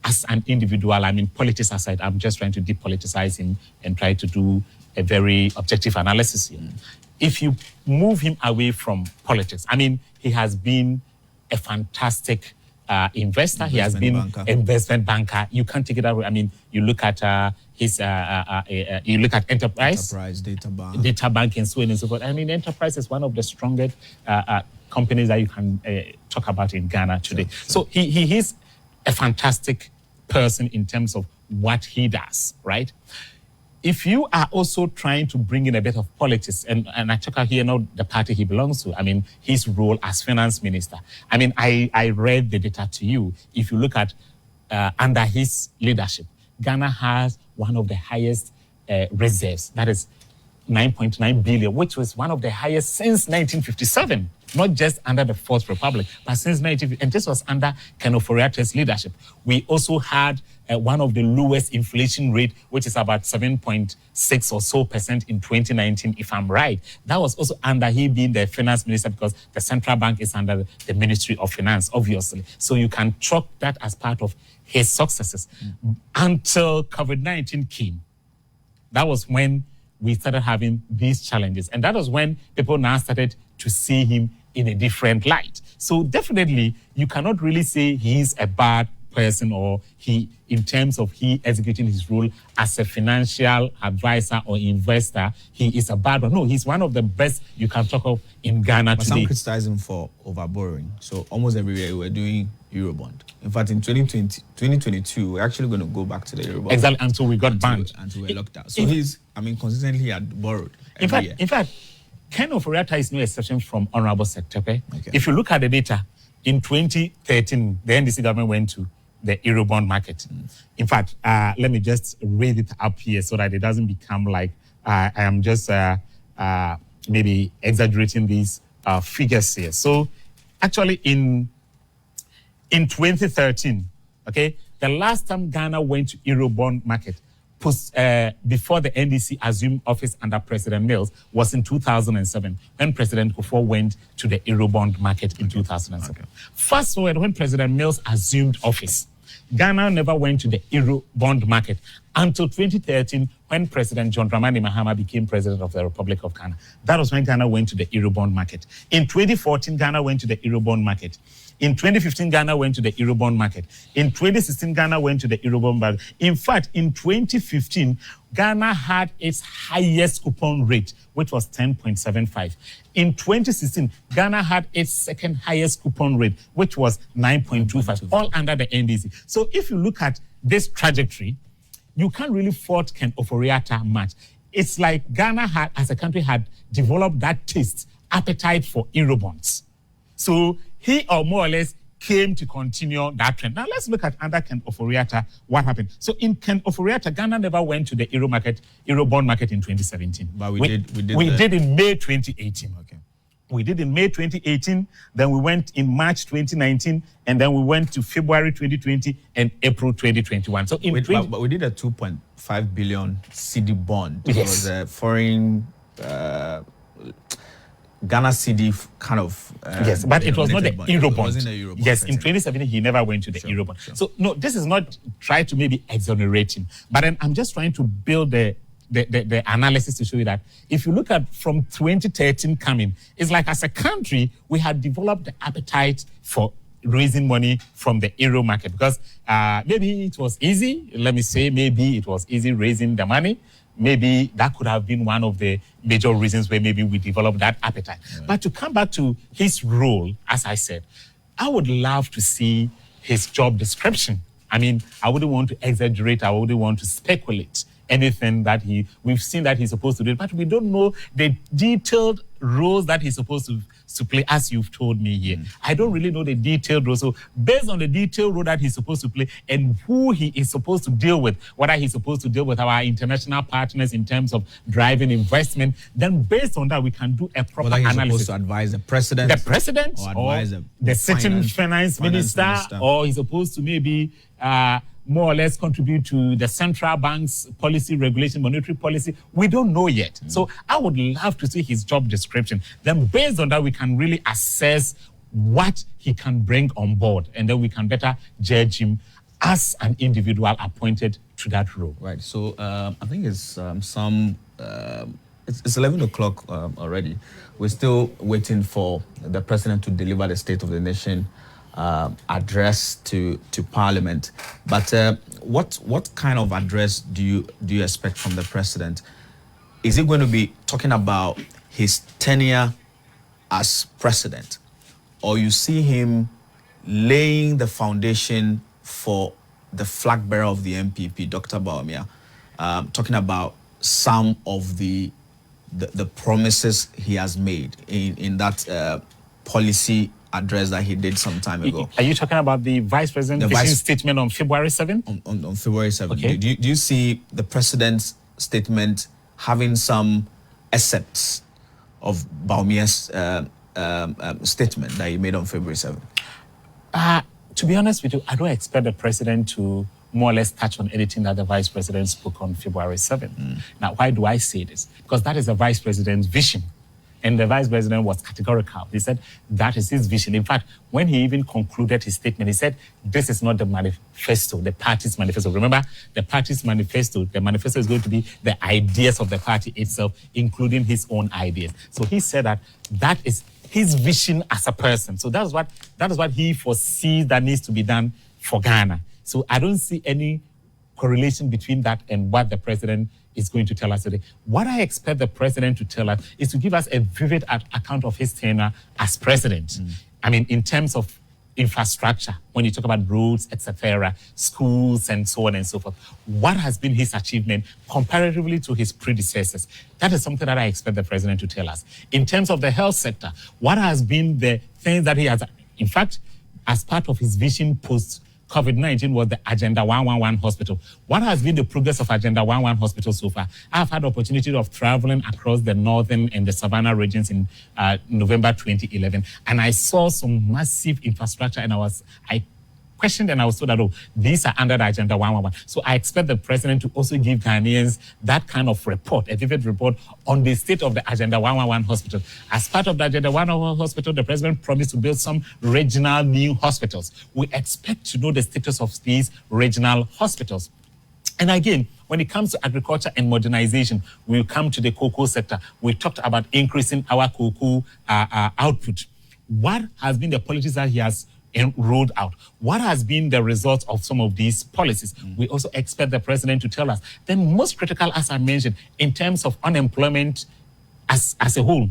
as an individual, I mean, politics aside, I'm just trying to depoliticize him and try to do a very objective analysis here. If you move him away from politics, I mean, he has been a fantastic investor. He has been an investment banker. You can't take it away. I mean, you look at you look at Enterprise data bank, and so on and so forth. I mean, Enterprise is one of the strongest companies that you can talk about in Ghana today. So he is a fantastic person in terms of what he does, right? If you are also trying to bring in a bit of politics, and I talk out here now the party he belongs to, I mean, his role as finance minister. I mean, I read the data to you. If you look at under his leadership, Ghana has one of the highest reserves, that is 9.9 billion, which was one of the highest since 1957, not just under the Fourth Republic, but since 1950, and this was under Ken Ofori-Atta's leadership. We also had one of the lowest inflation rate, which is about 7.6 or so % in 2019, if I'm right. That was also under he being the finance minister, because the central bank is under the Ministry of Finance, obviously. So you can chalk that as part of his successes until COVID-19 came. That was when we started having these challenges. And that was when people now started to see him in a different light. So definitely, you cannot really say he's a bad person, or he, in terms of he executing his role as a financial advisor or investor, he is a bad one. No, he's one of the best you can talk of in Ghana but today. Some criticize him for overborrowing. So almost everywhere we're doing Eurobond. In fact, in 2022, we're actually going to go back to the Eurobond. Exactly, until we got banned. Until we were locked out. So consistently he had borrowed every year. In fact, Ken Ofori-Atta is no exception from Honorable Sektepe. Okay. If you look at the data, in 2013, the NDC government went to the Eurobond market. In fact, let me just read it up here so that it doesn't become like I am just maybe exaggerating these figures here. So actually in 2013, okay, the last time Ghana went to Eurobond market before the NDC assumed office under President Mills was in 2007, when President Kufuor went to the Eurobond market in 2007. Fast forward, when President Mills assumed office, Ghana never went to the Eurobond market until 2013, when President John Dramani Mahama became president of the Republic of Ghana. That was when Ghana went to the Eurobond market. In 2014, Ghana went to the Eurobond market. In 2015, Ghana went to the Eurobond market. In 2016, Ghana went to the Eurobond market. In fact, in 2015, Ghana had its highest coupon rate, which was 10.75. In 2016, Ghana had its second highest coupon rate, which was 9.25, all under the NDC. So if you look at this trajectory, you can't really fault Ken Ofori-Atta much. It's like Ghana had, as a country, had developed that taste, appetite for Eurobonds. So he, or more or less, came to continue that trend. Now let's look at under Ken Ofori-Atta what happened. So in Ken Ofori-Atta, Ghana never went to the Eurobond market in 2017. But we did in May 2018. Okay. We did in May 2018, then we went in March 2019, and then we went to February 2020 and April 2021. So but we did a 2.5 billion CD bond. Yes. It was a foreign Ghana CD kind of... yes, but it was not the Eurobond. It wasn't a Eurobond. Yes, in 2017, he never went to the Eurobond. Sure. So, no, this is not trying to maybe exonerate him, but then I'm just trying to build the analysis to show you that if you look at from 2013 coming, it's like as a country, we had developed the appetite for raising money from the euro market, because maybe it was easy. Let me say, maybe it was easy raising the money. Maybe that could have been one of the major reasons where maybe we developed that appetite. Yeah. But to come back to his role, as I said, I would love to see his job description. I mean, I wouldn't want to exaggerate. I wouldn't want to speculate anything that we've seen that he's supposed to do, but we don't know the detailed roles that he's supposed to play, as you've told me here. I don't really know the detailed role. So based on the detailed role that he's supposed to play and who he is supposed to deal with, whether he's supposed to deal with our international partners in terms of driving investment, then based on that, we can do a proper analysis. Whether he's supposed to advise the president? The president or the sitting finance minister, or he's supposed to maybe more or less contribute to the central bank's policy, regulation, monetary policy. We don't know yet. So I would love to see his job description. Then based on that, we can really assess what he can bring on board. And then we can better judge him as an individual appointed to that role. Right. So I think it's it's 11 o'clock already. We're still waiting for the president to deliver the State of the Nation address to Parliament. But what kind of address do you expect from the president? Is he going to be talking about his tenure as president, or you see him laying the foundation for the flag bearer of the MPP, Dr. Bawumia, talking about some of the promises he has made in that policy address that he did some time ago? Are you talking about the vice president's statement on February 7th? On February 7th. Okay. Do you see the president's statement having some excerpts of Bawumia's statement that he made on February 7th? To be honest with you, I don't expect the president to more or less touch on anything that the vice president spoke on February 7th. Now, why do I say this? Because that is the vice president's vision. And the vice president was categorical. He said that is his vision. In fact, when he even concluded his statement, he said, this is not the manifesto, the party's manifesto. Remember, the party's manifesto, the manifesto is going to be the ideas of the party itself, including his own ideas. So he said that is his vision as a person. So that is what he foresees that needs to be done for Ghana. So I don't see any correlation between that and what the president is going to tell us today. What I expect the president to tell us is to give us a vivid account of his tenure as president. I mean, in terms of infrastructure, when you talk about roads, etc., schools, and so on and so forth, what has been his achievement comparatively to his predecessors? That is something that I expect the president to tell us. In terms of the health sector, what has been the things that he has, in fact, as part of his vision post COVID-19 was the Agenda 111 hospital. What has been the progress of Agenda 111 hospital so far? I've had the opportunity of traveling across the northern and the Savannah regions in November 2011, and I saw some massive infrastructure, and I questioned and I was told that, these are under the Agenda 111. So I expect the president to also give Ghanaians that kind of report, a vivid report on the state of the Agenda 111 hospital. As part of the Agenda 111 hospital, the president promised to build some regional new hospitals. We expect to know the status of these regional hospitals. And again, when it comes to agriculture and modernization, we'll come to the cocoa sector. We talked about increasing our cocoa output. What has been the policies that he has rolled out? What has been the result of some of these policies? We also expect the president to tell us. Then most critical, as I mentioned, in terms of unemployment as a whole,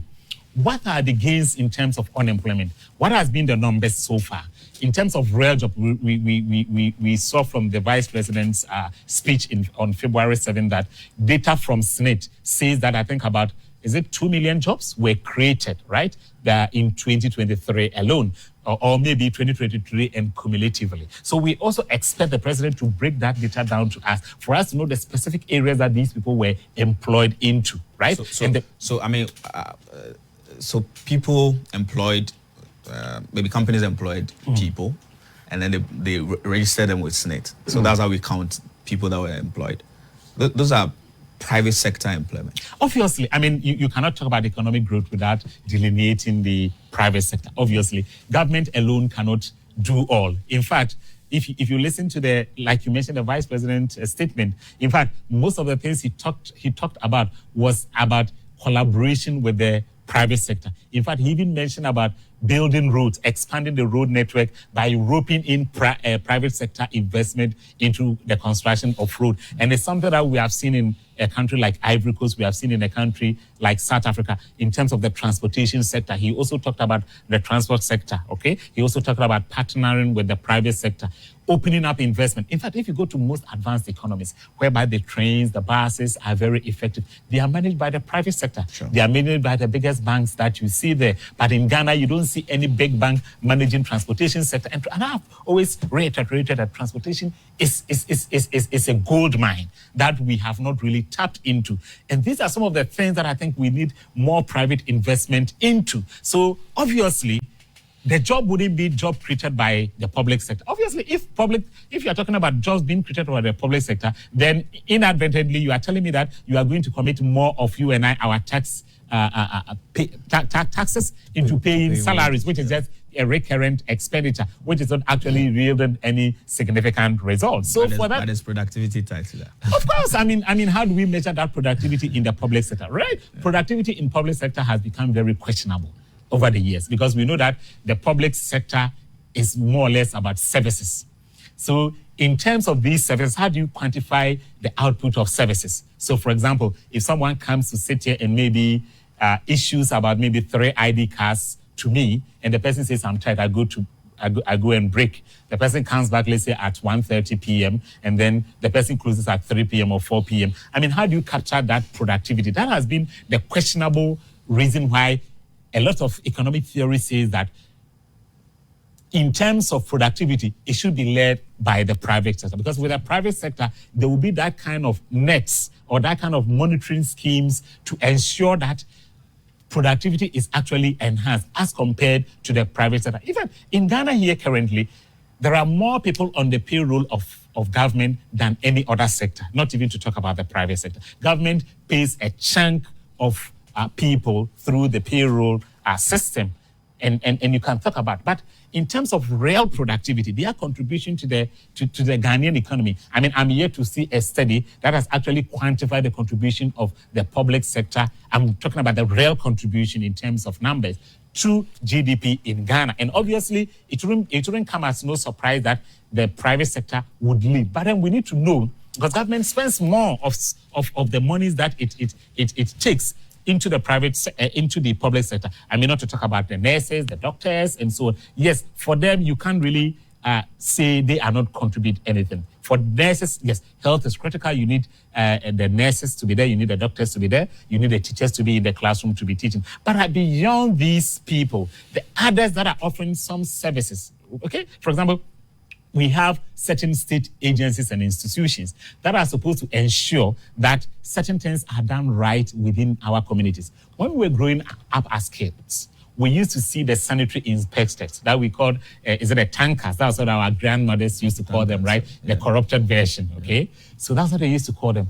what are the gains in terms of unemployment? What has been the numbers so far? In terms of real job, we saw from the vice president's speech on February 7th that data from SNIT says that I think about 2 million jobs were created, right? In 2023 alone, or maybe 2023 and cumulatively. So we also expect the president to break that data down to us, for us to know the specific areas that these people were employed into, right? So people employed, maybe companies employed people, and then they register them with SNIT. So that's how we count people that were employed. Those are private sector employment. Obviously, I mean, you cannot talk about economic growth without delineating the private sector. Obviously, government alone cannot do all. In fact, if you listen to like you mentioned, the vice president's statement, in fact, most of the things he talked about was about collaboration with the private sector. In fact, he even mentioned about building roads, expanding the road network by roping in private sector investment into the construction of road. And it's something that we have seen in a country like Ivory Coast, we have seen in a country like South Africa in terms of the transportation sector. He also talked about the transport sector, okay? He also talked about partnering with the private sector, opening up investment. In fact, if you go to most advanced economies, whereby the trains, the buses are very effective, they are managed by the private sector. Sure. They are managed by the biggest banks that you see there. But in Ghana, you don't see any big bank managing transportation sector. And I've always reiterated that transportation is a gold mine that we have not really tapped into. And these are some of the things that I think we need more private investment into. So obviously, the job wouldn't be job created by the public sector. Obviously, if you are talking about jobs being created by the public sector, then inadvertently you are telling me that you are going to commit more of you and I, our taxes into paying salaries, which is just a recurrent expenditure, which is not actually yielding any significant results. So for that, is productivity tied to that. Of course, I mean, how do we measure that productivity in the public sector, right? Yeah. Productivity in public sector has become very questionable over the years, because we know that the public sector is more or less about services. So in terms of these services, how do you quantify the output of services? So for example, if someone comes to sit here and maybe issues about maybe 3 ID cards to me, and the person says, I'm tired, I go and break. The person comes back, let's say at 1:30 p.m., and then the person closes at 3 p.m. or 4 p.m. I mean, how do you capture that productivity? That has been the questionable reason why a lot of economic theory says that in terms of productivity, it should be led by the private sector. Because with the private sector, there will be that kind of nets or that kind of monitoring schemes to ensure that productivity is actually enhanced as compared to the private sector. Even in Ghana here currently, there are more people on the payroll of government than any other sector, not even to talk about the private sector. Government pays a chunk of people through the payroll system, and you can talk about. But in terms of real productivity, their contribution to the Ghanaian economy, I mean, I'm yet to see a study that has actually quantified the contribution of the public sector. I'm talking about the real contribution in terms of numbers to GDP in Ghana. And obviously, it wouldn't come as no surprise that the private sector would lead. But then we need to know, because government spends more of the monies that it takes into the into the public sector. I mean, not to talk about the nurses, the doctors, and so on. Yes, for them, you can't really say they are not contribute anything. For nurses, yes, health is critical. You need the nurses to be there. You need the doctors to be there. You need the teachers to be in the classroom to be teaching. But beyond these people, the others that are offering some services, okay? For example, we have certain state agencies and institutions that are supposed to ensure that certain things are done right within our communities. When we were growing up as kids, we used to see the sanitary inspectors that we called, is it a tankers? That's what our grandmothers used to call them, right? Yeah. The corrupted version, okay? So that's what they used to call them.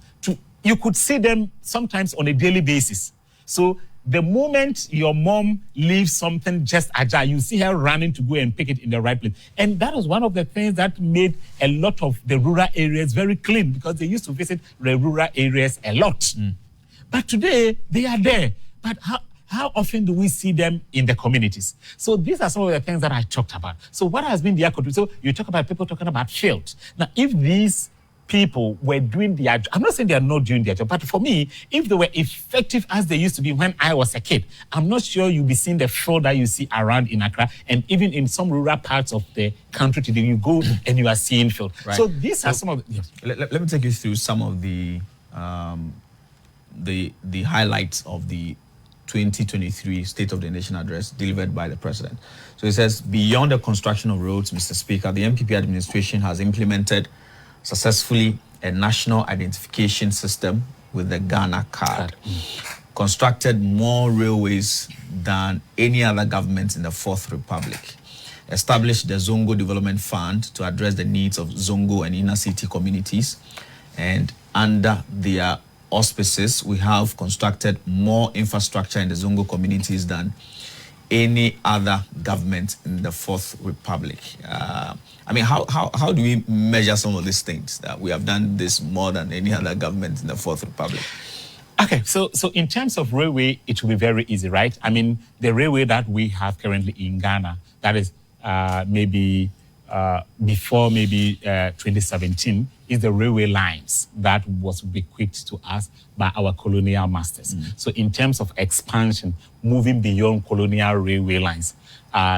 You could see them sometimes on a daily basis. So the moment your mom leaves something just ajar, you see her running to go and pick it in the right place. And that was one of the things that made a lot of the rural areas very clean, because they used to visit the rural areas a lot. Mm. But today, they are there. But how often do we see them in the communities? So these are some of the things that I talked about. So what has been their contribution? So you talk about people talking about field. Now, if these people were doing their job, I'm not saying they are not doing their job, but for me, if they were effective as they used to be when I was a kid, I'm not sure you'll be seeing the fraud that you see around in Accra, and even in some rural parts of the country today, you go and you are seeing fraud. Right. So these are some of the... Yes. Let me take you through some of the highlights of the 2023 State of the Nation address delivered by the President. So it says, beyond the construction of roads, Mr. Speaker, the MPP administration has implemented successfully a national identification system with the Ghana card, constructed more railways than any other government in the Fourth Republic, established the Zongo Development Fund to address the needs of Zongo and inner city communities, and under their auspices, we have constructed more infrastructure in the Zongo communities than any other government in the Fourth Republic. I mean, how do we measure some of these things, that we have done this more than any other government in the Fourth Republic? Okay, so in terms of railway, it will be very easy, right? I mean, the railway that we have currently in Ghana, that is maybe before 2017, is the railway lines that was bequeathed to us by our colonial masters. So in terms of expansion, moving beyond colonial railway lines,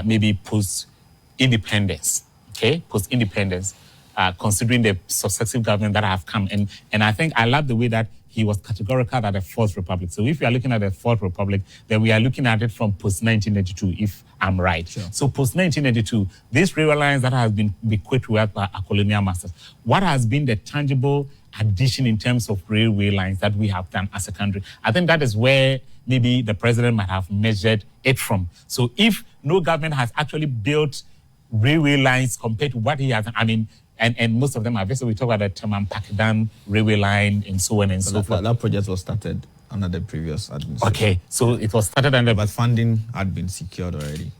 maybe post-independence, okay? Post-independence, considering the successive government that have come. And I think I love the way that he was categorical at the Fourth Republic. So if we are looking at the Fourth Republic, then we are looking at it from post-1992, if I'm right. Sure. So post-1992, these railway lines that has been bequeathed to us by our colonial masters, what has been the tangible addition in terms of railway lines that we have done as a country? I think that is where maybe the president might have measured it from. So if no government has actually built railway lines compared to what he has, I mean, and most of them are basically, we talk about the Taman-Pakidan railway line and so on and so forth. That project was started under the previous administration. Okay, so it was started under... But funding had been secured already.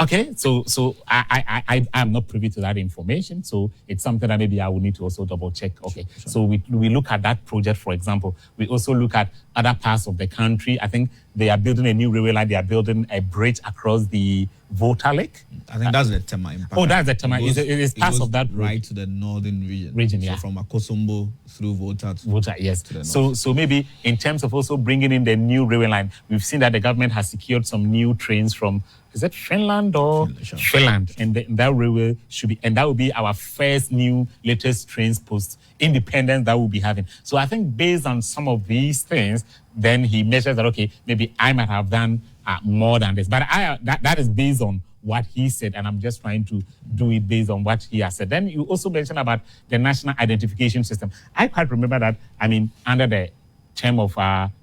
Okay, so I'm not privy to that information, so it's something that maybe I will need to also double check. Okay, sure. So we look at that project, for example. We also look at other parts of the country. I think they are building a new railway line. They are building a bridge across the Volta Lake. I think that's the Tema Impact. Oh, that's the Tema. It is part of that right to the northern region. Yeah. So from Akosombo through Volta. Yes. To the north. So maybe in terms of also bringing in the new railway line, we've seen that the government has secured some new trains from, is it Finland or Finland? And that railway should be, and that will be our first new latest trains post independence that we'll be having. So I think based on some of these things, then he measures that, okay, maybe I might have done more than this. But that is based on what he said, and I'm just trying to do it based on what he has said. Then you also mentioned about the national identification system. I quite remember that, I mean, under the term of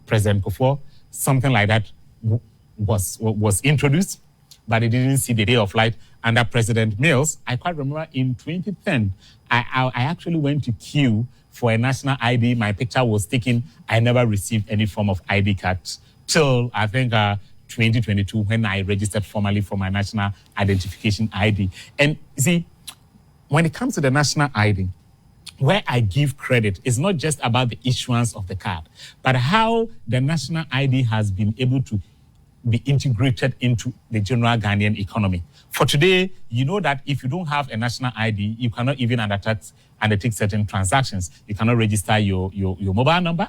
President Kufuor, something like that was introduced, but it didn't see the day of light under President Mills. I quite remember in 2010, I actually went to queue for a national ID. My picture was taken. I never received any form of ID card till, I think, 2022, when I registered formally for my national identification ID. And you see, when it comes to the national ID, where I give credit is not just about the issuance of the card, but how the national ID has been able to be integrated into the general Ghanaian economy. For today, you know that if you don't have a national ID, you cannot even undertake certain transactions. You cannot register your mobile number.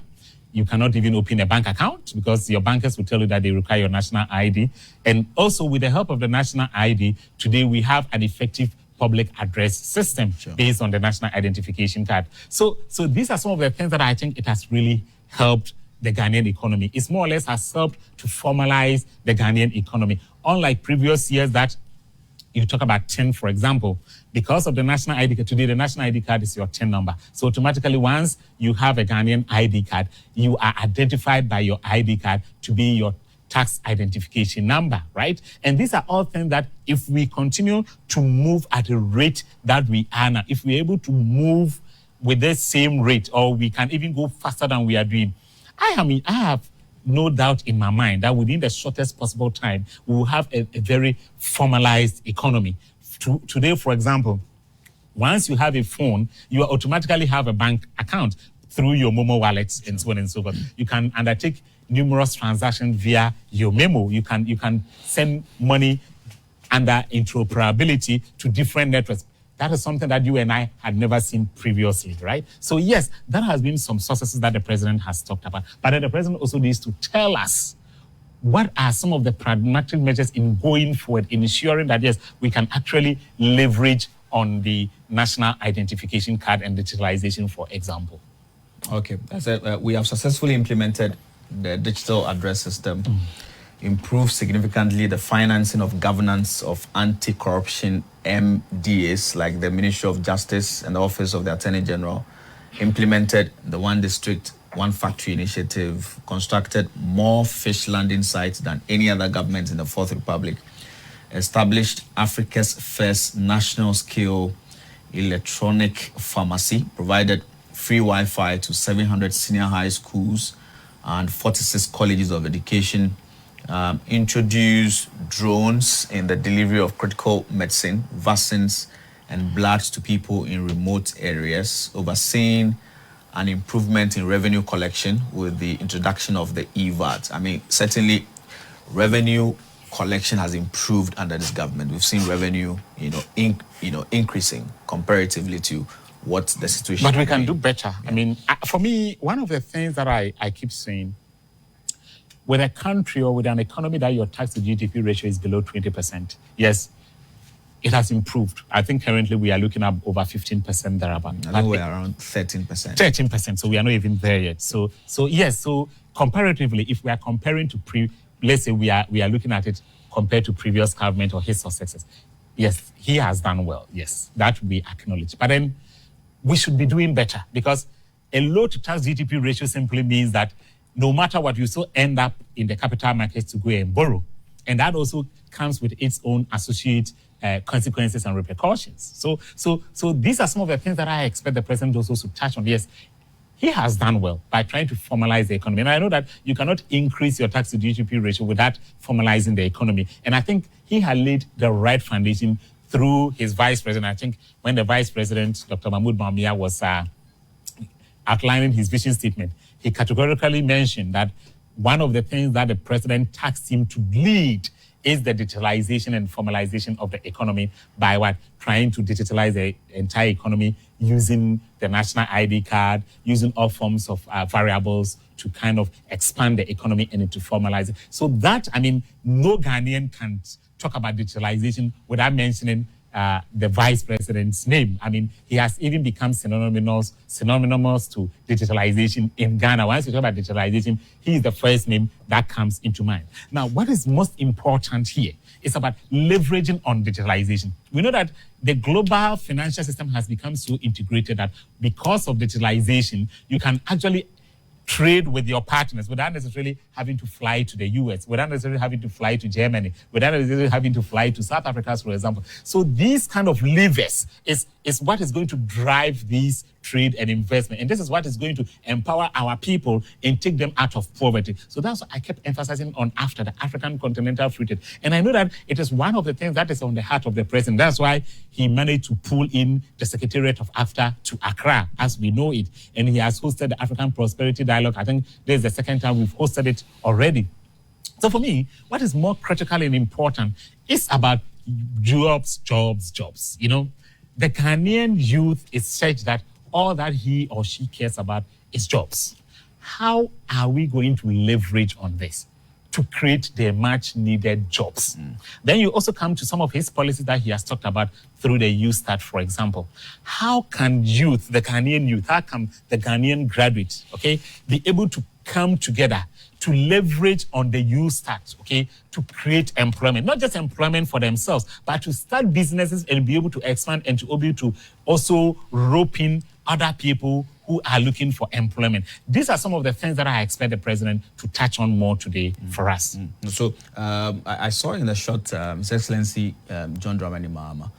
You cannot even open a bank account because your bankers will tell you that they require your national ID. And also with the help of the national ID, today we have an effective public address system based on the national identification card. So these are some of the things that I think it has really helped the Ghanaian economy. It's more or less has helped to formalize the Ghanaian economy. Unlike previous years that you talk about 10, for example, because of the national ID card, today the national ID card is your 10 number. So automatically once you have a Ghanaian ID card, you are identified by your ID card to be your tax identification number, right? And these are all things that if we continue to move at a rate that we are now, if we're able to move with the same rate, or we can even go faster than we are doing, I have no doubt in my mind that within the shortest possible time, we will have a very formalized economy. Today, for example, once you have a phone, you automatically have a bank account through your Momo wallets and so on and so forth. You can undertake numerous transactions via your memo. You can send money under interoperability to different networks. That is something that you and I had never seen previously, right? So yes, that has been some successes that the president has talked about. But then the president also needs to tell us what are some of the pragmatic measures in going forward, in ensuring that, yes, we can actually leverage on the national identification card and digitalization, for example. Okay, that's it. We have successfully implemented the digital address system, improved significantly the financing of governance of anti-corruption MDAs, like the Ministry of Justice and the Office of the Attorney General, implemented the One District, One Factory initiative, constructed more fish landing sites than any other government in the Fourth Republic, established Africa's first national-scale electronic pharmacy, provided free Wi-Fi to 700 senior high schools and 46 colleges of education, introduced drones in the delivery of critical medicine, vaccines, and blood to people in remote areas, overseeing an improvement in revenue collection with the introduction of the EVAT. I mean, certainly revenue collection has improved under this government. We've seen revenue, increasing comparatively to what the situation. But we can do better. Yeah. I mean, for me, one of the things that I keep saying, with a country or with an economy that your tax to GDP ratio is below 20%, yes, it has improved. I think currently we are looking at over 15% thereabout. I think we're around 13%. 13%, so we are not even there yet. So yes, so comparatively, if we are comparing to let's say we are looking at it compared to previous government or his successes, yes, he has done well. Yes, that we acknowledge. But then we should be doing better, because a low to tax GDP ratio simply means that no matter what, you still end up in the capital markets to go and borrow. And that also comes with its own associated consequences and repercussions. So these are some of the things that I expect the president also to touch on. Yes, he has done well by trying to formalize the economy. And I know that you cannot increase your tax to GDP ratio without formalizing the economy. And I think he had laid the right foundation through his vice president. I think when the vice president, Dr. Mahmoud Bawumia, was outlining his vision statement, he categorically mentioned that one of the things that the president tasked him to lead is the digitalization and formalization of the economy by what? Trying to digitalize the entire economy using the national ID card, using all forms of variables to kind of expand the economy and to formalize it. So that, I mean, no Ghanaian can talk about digitalization without mentioning the vice president's name. I mean, he has even become synonymous to digitalization in Ghana. Once you talk about digitalization, he is the first name that comes into mind. Now, what is most important here is about leveraging on digitalization. We know that the global financial system has become so integrated that because of digitalization, you can actually trade with your partners without necessarily having to fly to the US, without necessarily having to fly to Germany, without necessarily having to fly to South Africa, for example. So these kind of levers is what is going to drive these trade and investment. And this is what is going to empower our people and take them out of poverty. So that's what I kept emphasizing on after the African Continental Free Trade. And I know that it is one of the things that is on the heart of the president. That's why he managed to pull in the Secretariat of AFTA to Accra, as we know it. And he has hosted the African Prosperity Dialogue. I think this is the second time we've hosted it already. So for me, what is more critical and important is about jobs. You know, the Ghanaian youth is such that all that he or she cares about is jobs. How are we going to leverage on this to create the much needed jobs? Then you also come to some of his policies that he has talked about through the Youth Start, for example. How can youth, the Ghanaian youth, how can the Ghanaian graduates, be able to come together to leverage on the Youth Start, to create employment, not just employment for themselves, but to start businesses and be able to expand and to be able to also rope in other people who are looking for employment. These are some of the things that I expect the president to touch on more today for us. So I saw in the short, His Excellency John Dramani Mahama.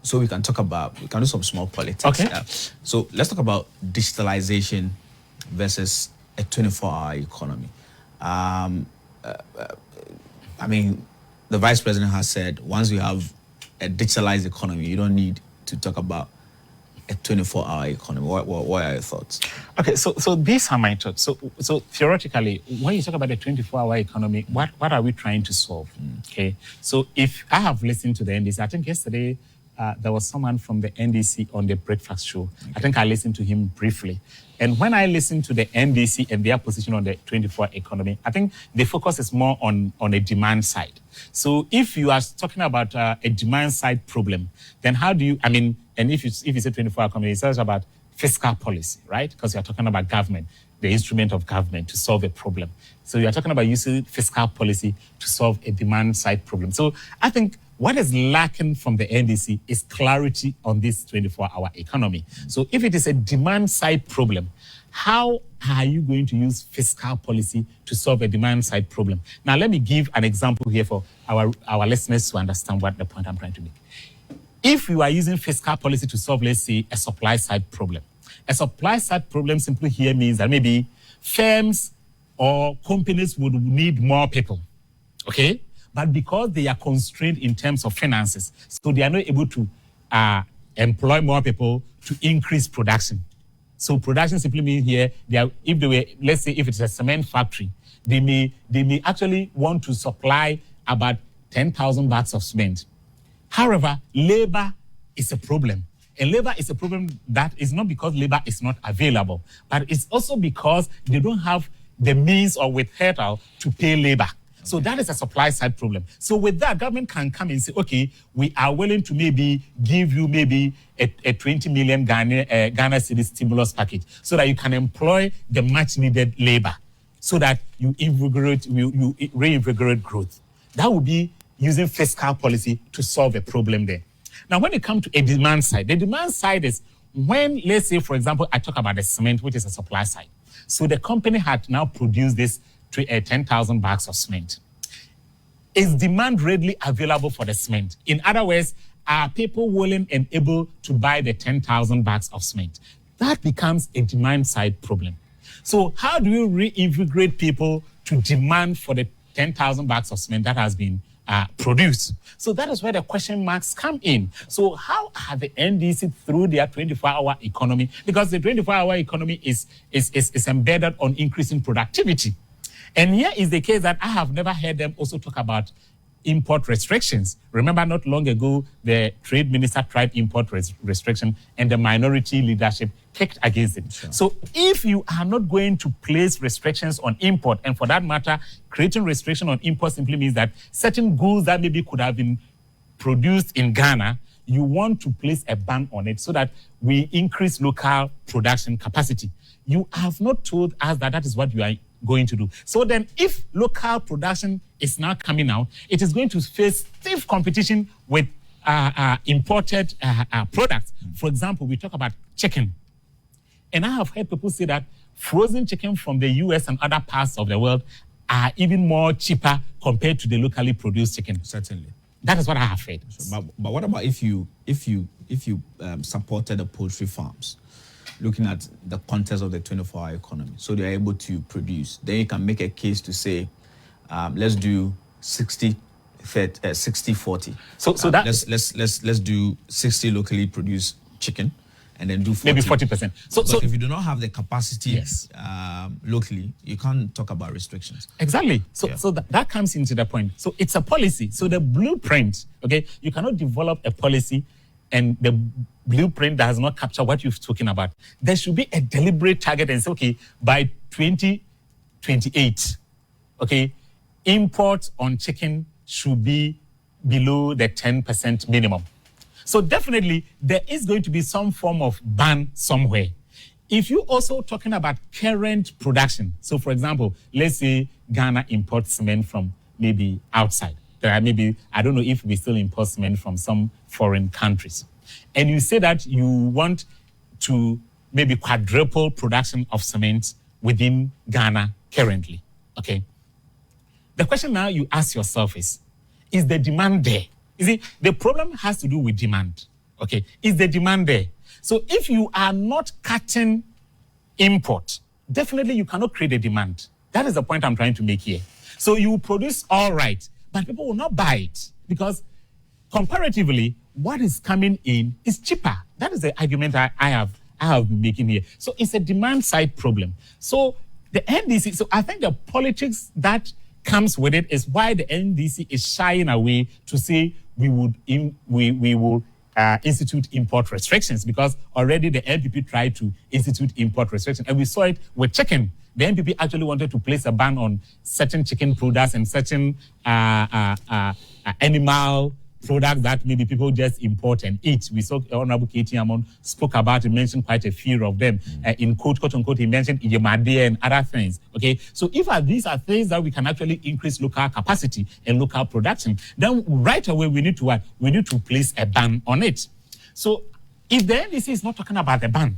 So we can do some small politics. Okay. So let's talk about digitalization versus a 24-hour economy. I mean, the vice president has said once you have a digitalized economy, you don't need to talk about a 24-hour economy. What are your thoughts? Okay, so these are my thoughts. So theoretically, when you talk about a 24-hour economy, what are we trying to solve? Okay, so if I have listened to the NDC, I think yesterday there was someone from the NDC on the breakfast show. Okay. I think I listened to him briefly. And when I listen to the NDC and their position on the 24-hour economy, I think the focus is more on a demand side. So if you are talking about a demand side problem, then how do you, and if you say 24-hour economy, it's also about fiscal policy, right? Because you're talking about government, the instrument of government to solve a problem. So you're talking about using fiscal policy to solve a demand side problem. So I think what is lacking from the NDC is clarity on this 24-hour economy. So if it is a demand side problem, how are you going to use fiscal policy to solve a demand side problem? Now, let me give an example here for our listeners to understand what the point I'm trying to make. If you are using fiscal policy to solve, let's say, a supply side problem, a supply side problem simply here means that maybe firms or companies would need more people, okay? But because they are constrained in terms of finances, so they are not able to employ more people to increase production. So production simply means here, if they were, let's say if it's a cement factory, they may actually want to supply about 10,000 bags of cement. However, labor is a problem. And labor is a problem that is not because labor is not available, but it's also because they don't have the means or wherewithal to pay labor. So that is a supply side problem. So with that, government can come and say, okay, we are willing to maybe give you maybe a 20 million Ghana city stimulus package so that you can employ the much needed labor so that you reinvigorate growth. That would be using fiscal policy to solve a problem there. Now, when it comes to a demand side, the demand side is when, let's say, for example, I talk about the cement, which is a supply side. So the company had now produced this to 10,000 bags of cement. Is demand readily available for the cement? In other words, are people willing and able to buy the 10,000 bags of cement? That becomes a demand side problem. So how do you reinvigorate people to demand for the 10,000 bags of cement that has been produced? So that is where the question marks come in. So how are the NDC through their 24-hour economy? Because the 24-hour economy is embedded on increasing productivity. And here is the case that I have never heard them also talk about import restrictions. Remember, not long ago, the trade minister tried import restriction and the minority leadership kicked against it. Sure. So if you are not going to place restrictions on import, and for that matter, creating restriction on import simply means that certain goods that maybe could have been produced in Ghana, you want to place a ban on it so that we increase local production capacity. You have not told us that that is what you are going to do. So then if local production is now coming out, it is going to face stiff competition with imported products. For example, we talk about chicken. And I have heard people say that frozen chicken from the US and other parts of the world are even more cheaper compared to the locally produced chicken. Certainly. That is what I have heard. So, but what about if you supported the poultry farms? Looking at the context of the 24-hour economy, so they are able to produce. Then you can make a case to say, let's do 60-40. So that let's do 60 locally produced chicken, and then do 40. Maybe 40%. So if you do not have the capacity, yes, locally, you can't talk about restrictions. Exactly. So that comes into the point. So it's a policy. So the blueprint, okay, you cannot develop a policy and the blueprint does not capture what you've spoken about. There should be a deliberate target and say, okay, by 2028, okay, imports on chicken should be below the 10% minimum. So definitely there is going to be some form of ban somewhere. If you're also talking about current production, so for example, let's say Ghana imports cement from maybe outside. Maybe, I don't know if we still import cement from some foreign countries. And you say that you want to maybe quadruple production of cement within Ghana currently, okay? The question now you ask yourself is the demand there? You see, the problem has to do with demand, okay? Is the demand there? So if you are not cutting import, definitely you cannot create a demand. That is the point I'm trying to make here. So you produce all right, but people will not buy it because comparatively, what is coming in is cheaper. That is the argument I have been making here. So it's a demand side problem. So the NDC, so I think the politics that comes with it is why the NDC is shying away to say we will institute import restrictions, because already the NPP tried to institute import restrictions, and we saw it with chicken. The NPP actually wanted to place a ban on certain chicken products and certain animal products that maybe people just import and eat. We saw Honorable K.T. Amon spoke about and mentioned quite a few of them. In quote unquote, he mentioned Ijemade and other things. Okay, so if these are things that we can actually increase local capacity and local production, then right away we need to what? We need to place a ban on it. So if the NDC is not talking about the ban,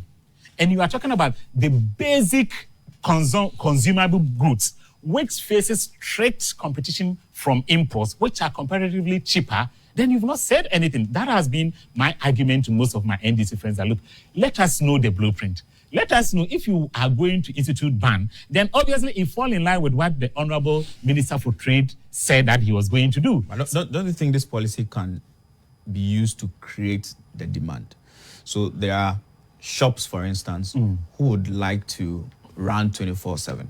and you are talking about the basic consumable goods, which faces strict competition from imports, which are comparatively cheaper, then you've not said anything. That has been my argument to most of my NDC friends that, look, let us know the blueprint. Let us know if you are going to institute ban, then obviously it falls in line with what the Honorable Minister for Trade said that he was going to do. Don't you think this policy can be used to create the demand? So there are shops, for instance, who would like to run 24/7,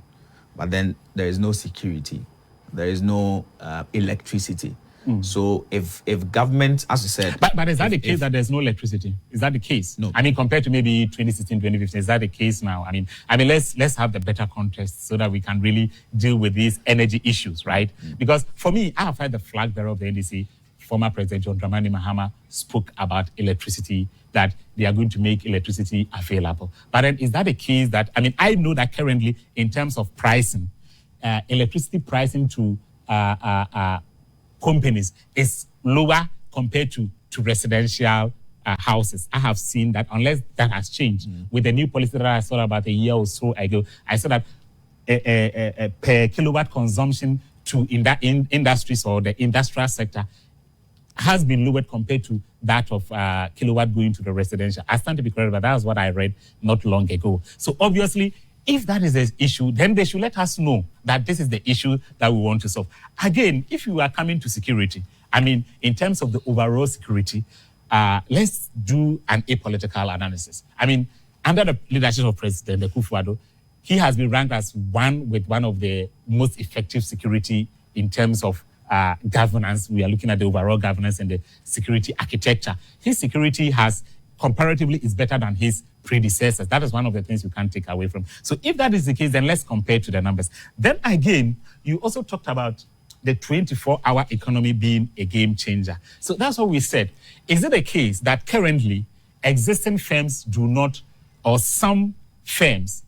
but then there is no security, there is no electricity. So if government, as you said... But is that the case that there's no electricity? Is that the case? No. I mean, compared to maybe 2016, 2015, is that the case now? I mean, let's have the better context so that we can really deal with these energy issues, right? Because for me, I have heard the flag bearer of the NDC, former President John Dramani Mahama, spoke about electricity, that they are going to make electricity available. But then is that the case that, I mean, I know that currently in terms of pricing, electricity pricing to companies is lower compared to residential houses. I have seen that, unless that has changed. With the new policy that I saw about a year or so ago, I saw that per kilowatt consumption to industries or the industrial sector has been lowered compared to that of kilowatt going to the residential. I stand to be corrected, but that was what I read not long ago. So obviously, if that is an issue, then they should let us know that this is the issue that we want to solve. Again, if you are coming to security, I mean, in terms of the overall security, let's do an apolitical analysis. I mean, under the leadership of President Akufo-Addo, he has been ranked as one of the most effective security in terms of governance. We are looking at the overall governance and the security architecture. His security comparatively is better than his predecessors. That is one of the things you can't take away from. So if that is the case, then let's compare to the numbers. Then again, you also talked about the 24-hour economy being a game changer. So that's what we said. Is it a case that currently existing firms do not, or some firms,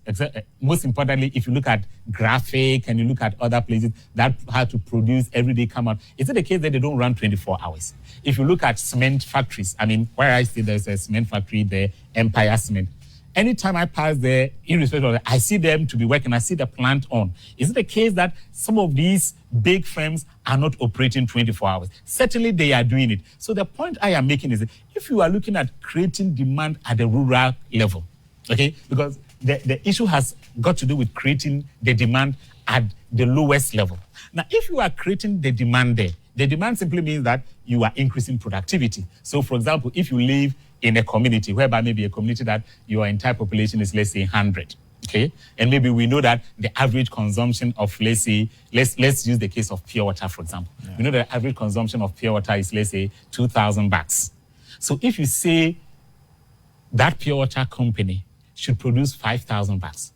most importantly, if you look at graphic and you look at other places that have to produce everyday come out, is it the case that they don't run 24 hours? If you look at cement factories, I mean, where I see there's a cement factory there, Empire Cement. Anytime I pass there, irrespective of that, I see them to be working, I see the plant on. Is it the case that some of these big firms are not operating 24 hours? Certainly they are doing it. So the point I am making is that if you are looking at creating demand at the rural level, okay, because the issue has got to do with creating the demand at the lowest level. Now, if you are creating the demand there, the demand simply means that you are increasing productivity. So, for example, if you live in a community, whereby maybe a community that your entire population is, let's say, 100, okay? And maybe we know that the average consumption of, let's say, let's use the case of pure water, for example. Yeah. We know the average consumption of pure water is, let's say, 2,000 bucks. So if you say that pure water company should produce 5,000 bucks,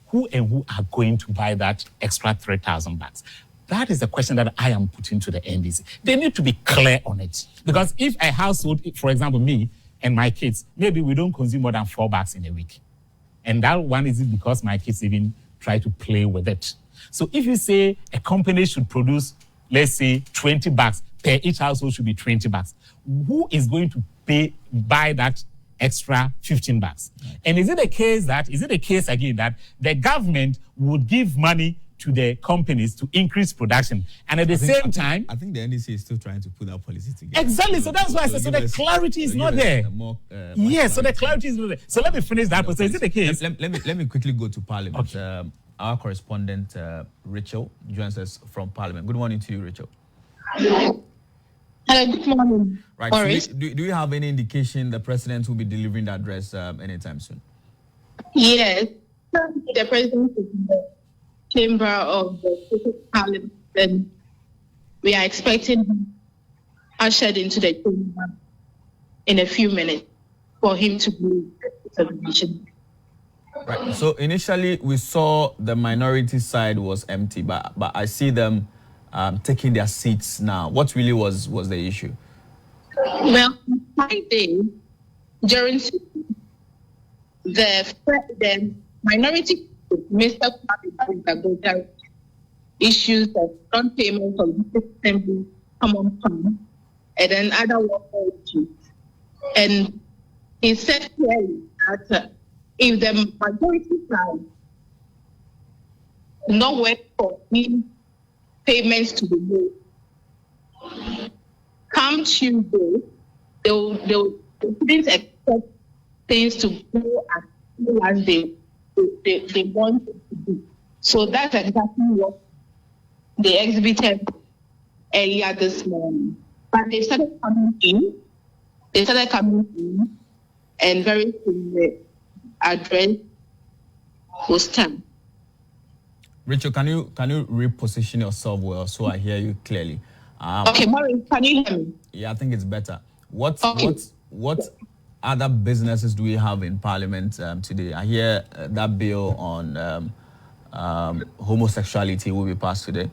who are going to buy that extra 3,000 bucks? That is the question that I am putting to the NDC. They need to be clear on it. Because if a household, for example, me and my kids, maybe we don't consume more than 4 bucks in a week. And that one is because my kids even try to play with it. So if you say a company should produce, let's say, 20 bucks per each household should be 20 bucks, who is going to buy that extra 15 bucks? Right. And is it a case again that the government would give money to the companies to increase production, and at the same time, I think the NDC is still trying to put that policy together. Exactly. So that's why I said, so the clarity is not there. Yes, so the clarity is not there. So let me finish that. So is it the case? Let me quickly go to Parliament. Okay. Our correspondent Rachel joins us from Parliament. Good morning to you, Rachel. Hello, good morning. Right. So do you have any indication the president will be delivering the address anytime soon? Yes. The president is in the chamber of the Parliament, and we are expecting him ushered into the chamber in a few minutes for him to do the presentation. Right. So initially we saw the minority side was empty, but I see them taking their seats now. What really was the issue? Well, Friday, during the minority, Mr. Kwame issues of non-payment of the assembly common fund and then other welfare issues. And he said clearly that if the majority side do not work for any payments to the made, come Tuesday, they couldn't expect things to go as they want it to do. So that's exactly what they exhibited earlier this morning. But they started coming in, and very soon the address will stand. Rachel, can you reposition yourself well so I hear you clearly? Okay, Maureen, can you hear me? Yeah, I think it's better. What other businesses do we have in Parliament today? I hear that bill on homosexuality will be passed today.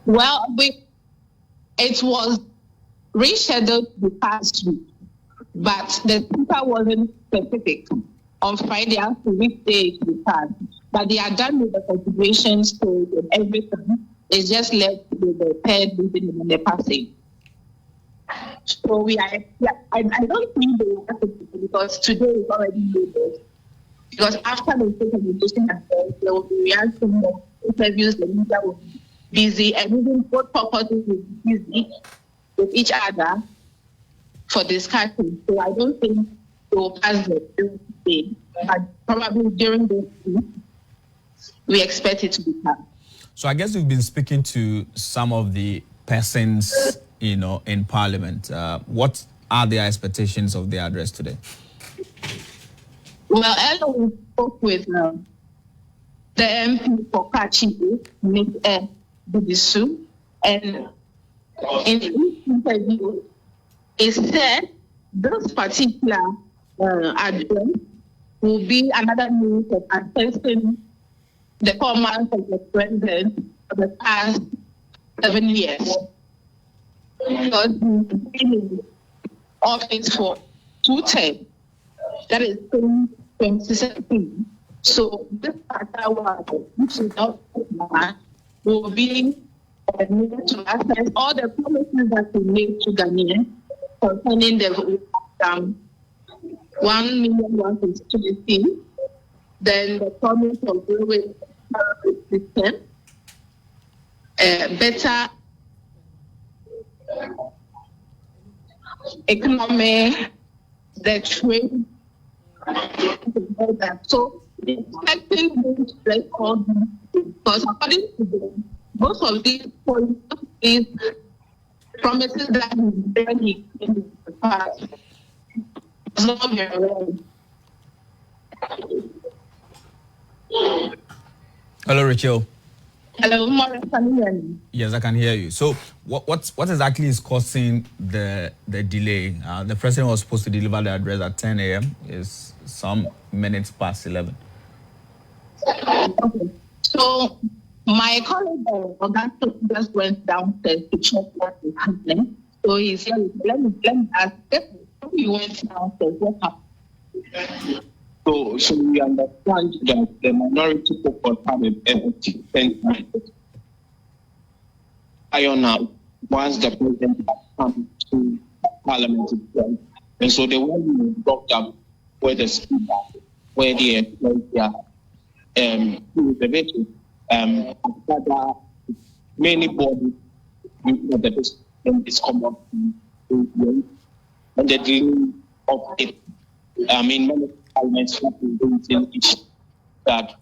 Well, it was rescheduled the past week, but the speaker wasn't specific on Friday as to which day it will pass. But they are done with the configurations code and everything. It's just left with the third reading and the passing. So I don't think they will have to, because today is already loaded. Because after the state communication has done, there will be reaction of interviews, the media will be busy, and even both purposes will be busy with each other for discussion. So I don't think they will pass the bill today, but probably during this week, we expect it to be passed. So I guess we've been speaking to some of the persons, in Parliament. What are their expectations of the address today? Well, earlier we spoke with the MP for Kachi, Ms. Bidisu, and in his interview, he said this particular address will be another means of assessing the performance of the president for the past 7 years. Because he's been in office for 2 terms, that is 2017. So this particular one, which is not will be needed to assess all the promises that we made to Ghanaians concerning the 1 million to the sea, then the promise of railway system, better economy, the trade, all that. So expecting this record, because according to them, most of these points is promises that we barely in the past. It's not very well. Hello, Rachel. Hello, Maureen, can you hear me? Yes, I can hear you. So what exactly is causing the delay? The president was supposed to deliver the address at 10 a.m. It's some minutes past 11. Okay. So my colleague Augusto just went downstairs to check what is happening. So he said, let me ask if he went downstairs, what happened? So we understand that the minority people have a better iron out once the president has come to Parliament itself. And so they want to block up where the speaker, where they employ their reservation. Many bodies that the president is common to and the delay of it. Many parliaments have been doing each that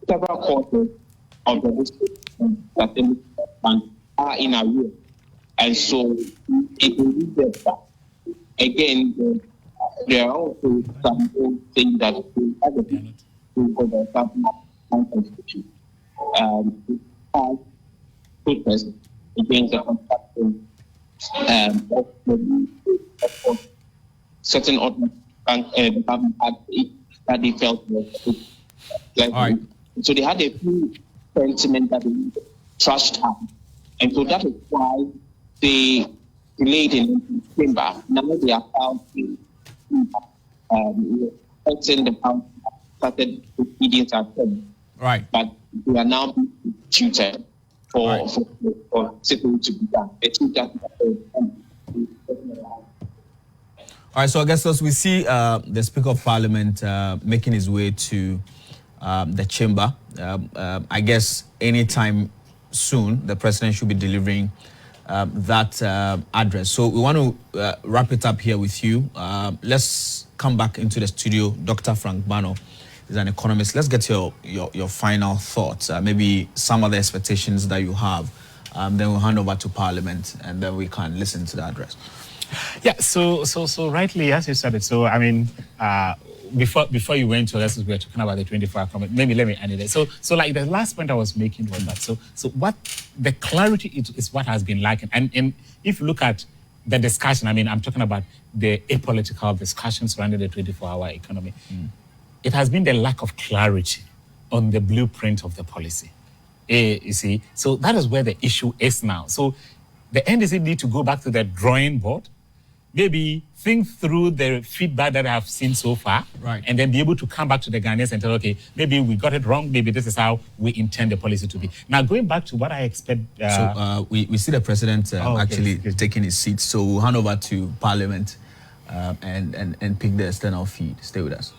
several quarters of the district that are in arrear. And so it will be better. Again, there are also some things that we have to go to the constitution. Protest against the construction of certain ordinance that they felt was like. Right. So they had a few sentiment that they trashed out. And so that is why they delayed in December. Now they are found in the house started proceedings at them. Right. But they are now tutored for civil to be done. All right, so I guess as we see the Speaker of Parliament making his way to the chamber, I guess anytime soon the President should be delivering that address. So we want to wrap it up here with you. Let's come back into the studio. Dr. Frank Bano is an economist. Let's get your final thoughts, maybe some of the expectations that you have. Then we'll hand over to Parliament and then we can listen to the address. Yeah, so rightly, as you said it. So I mean, before you went to this, we were talking about the 24-hour comment. Maybe let me add it. So like the last point I was making was that. So what the clarity is what has been lacking, and if you look at the discussion, I mean, I'm talking about the apolitical discussions surrounding the 24-hour economy. It has been the lack of clarity on the blueprint of the policy. You see, so that is where the issue is now. So the NDC need to go back to the drawing board, maybe think through the feedback that I have seen so far, right, and then be able to come back to the Ghanaians and tell, okay, maybe we got it wrong, maybe this is how we intend the policy to be. Now, going back to what I expect... we see the president actually taking his seat, so we'll hand over to Parliament and pick the external feed. Stay with us.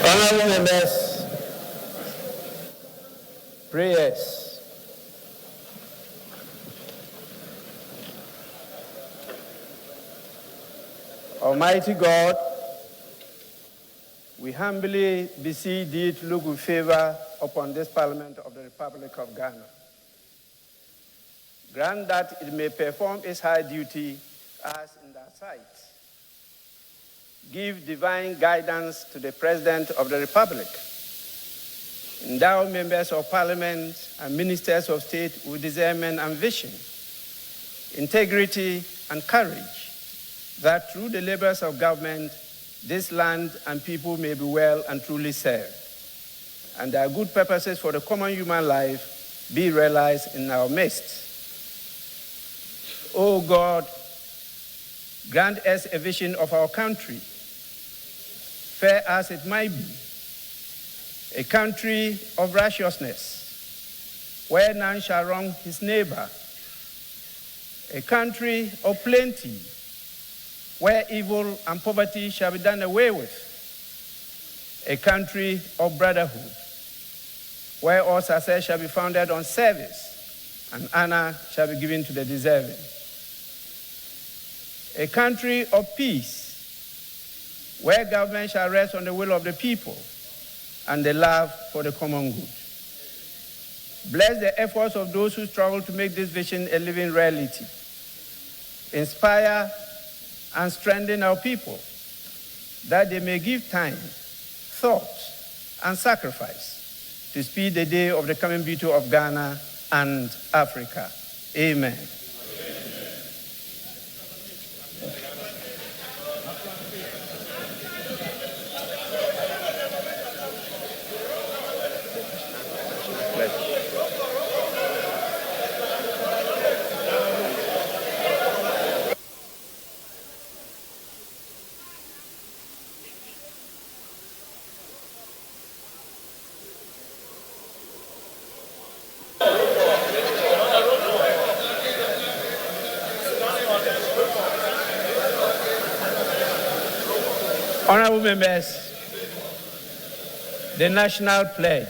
Honorable members, prayers. Almighty God, we humbly beseech thee to look with favor upon this Parliament of the Republic of Ghana. Grant that it may perform its high duty as in thy sight. Give divine guidance to the President of the Republic. Endow members of Parliament and ministers of state with discernment and vision, integrity and courage, that through the labors of government, this land and people may be well and truly served, and their good purposes for the common human life be realized in our midst. O God, grant us a vision of our country, fair as it might be, a country of righteousness, where none shall wrong his neighbor, a country of plenty, where evil and poverty shall be done away with, a country of brotherhood, where all success shall be founded on service and honor shall be given to the deserving, a country of peace, where government shall rest on the will of the people and the love for the common good, Bless the efforts of those who struggle to make this vision a living reality. Inspire and strengthen our people that they may give time, thought, and sacrifice to speed the day of the coming beauty of Ghana and Africa. Amen. Honorable members, the National Pledge.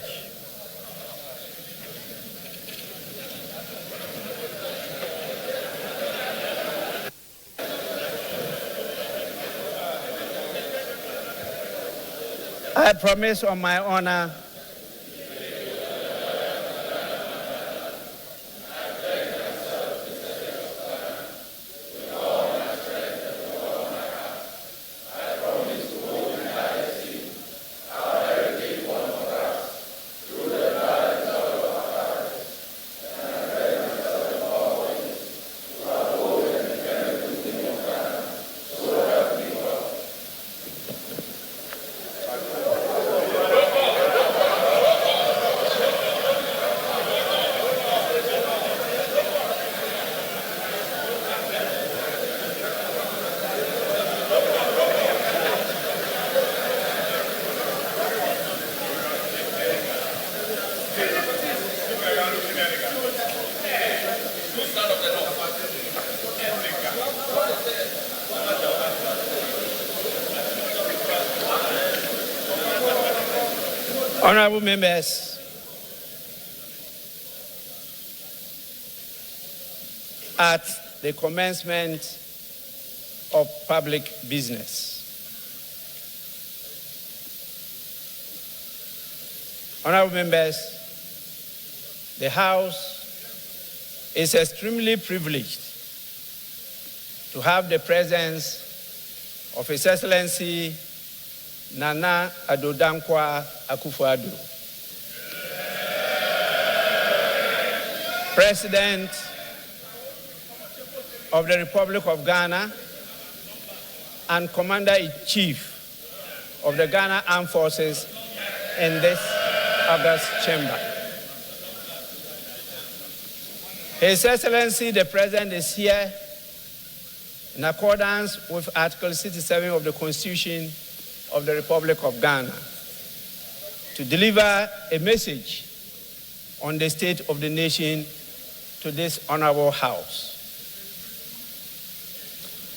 I promise on my honor Honorable members, at the commencement of public business, honorable members, the House is extremely privileged to have the presence of His Excellency Nana Addo Dankwa Akufo-Addo, President of the Republic of Ghana and Commander-in-Chief of the Ghana Armed Forces in this August chamber. His Excellency the President is here in accordance with Article 67 of the Constitution of the Republic of Ghana to deliver a message on the state of the nation to this honorable House.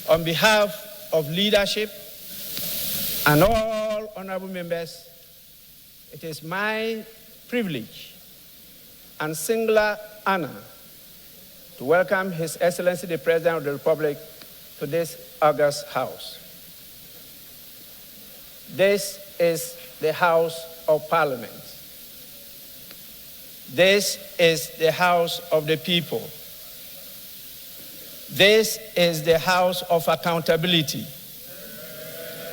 On behalf of leadership and all honorable members, it is my privilege and singular honor to welcome His Excellency the President of the Republic to this august House. This is the House of Parliament. This is the House of the people. This is the House of accountability.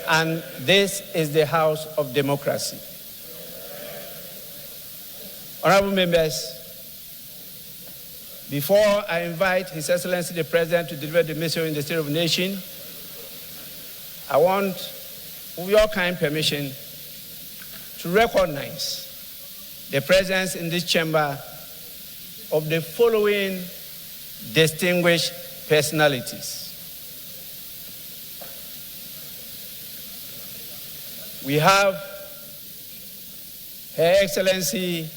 And this is the House of democracy. Honorable members, before I invite His Excellency the President to deliver the message in the State of the Nation, I want, with your kind permission, to recognize the presence in this chamber of the following distinguished personalities. We have Her Excellency,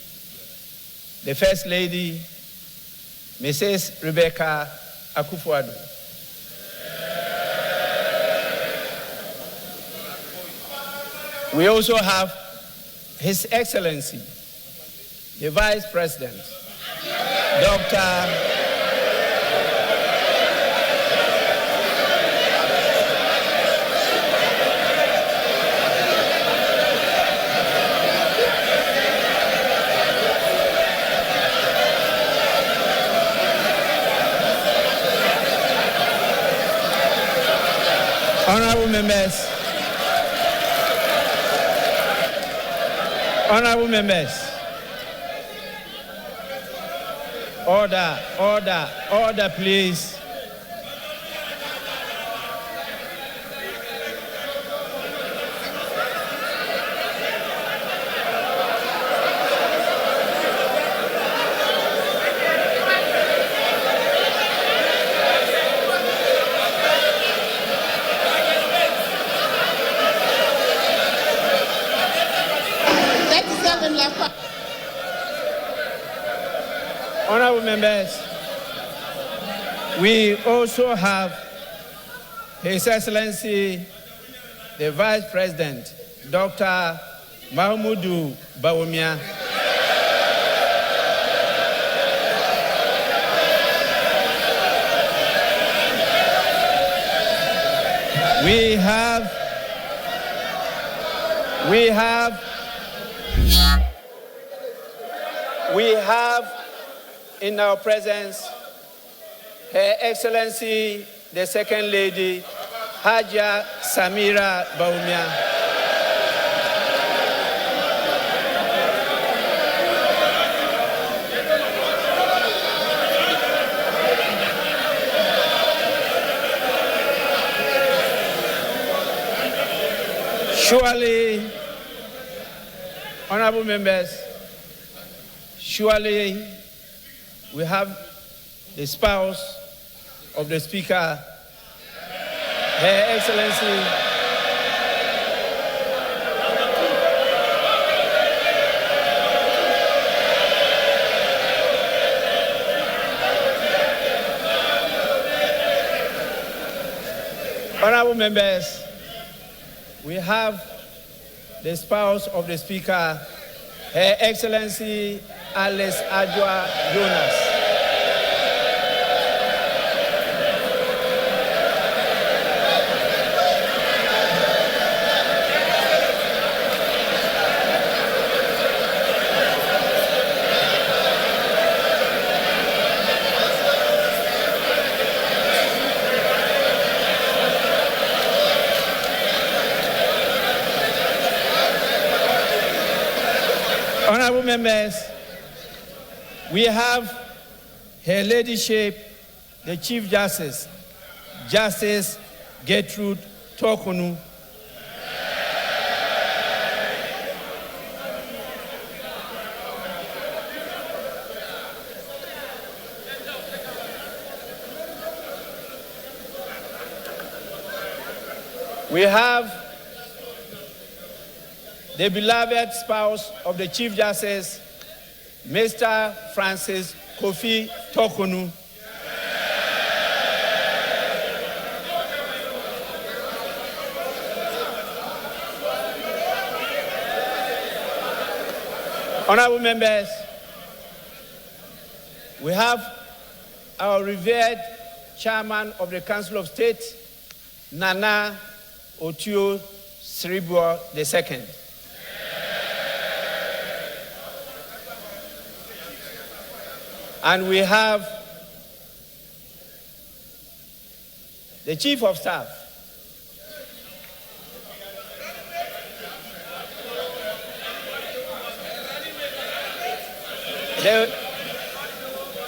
the First Lady, Mrs. Rebecca Akufo-Addo. We also have His Excellency, the Vice President, Dr. Honorable members, order, please. Honorable members, we also have His Excellency, the Vice President, Dr. Mahmoudou Bawumia. We have in our presence Her Excellency, the Second Lady, Haja Samira Bawumia. Surely, honorable members, surely we have the spouse of the Speaker, Her Excellency, honorable members, we have the spouse of the Speaker, Her Excellency Alice Adwa Jonas. Honorable members, we have Her Ladyship, the Chief Justice, Justice Gertrude Tokunu. We have the beloved spouse of the Chief Justice, Mr. Francis Kofi Tokunu. Honorable members, we have our revered Chairman of the Council of State, Nana Otio Sribo II. And we have the Chief of Staff, the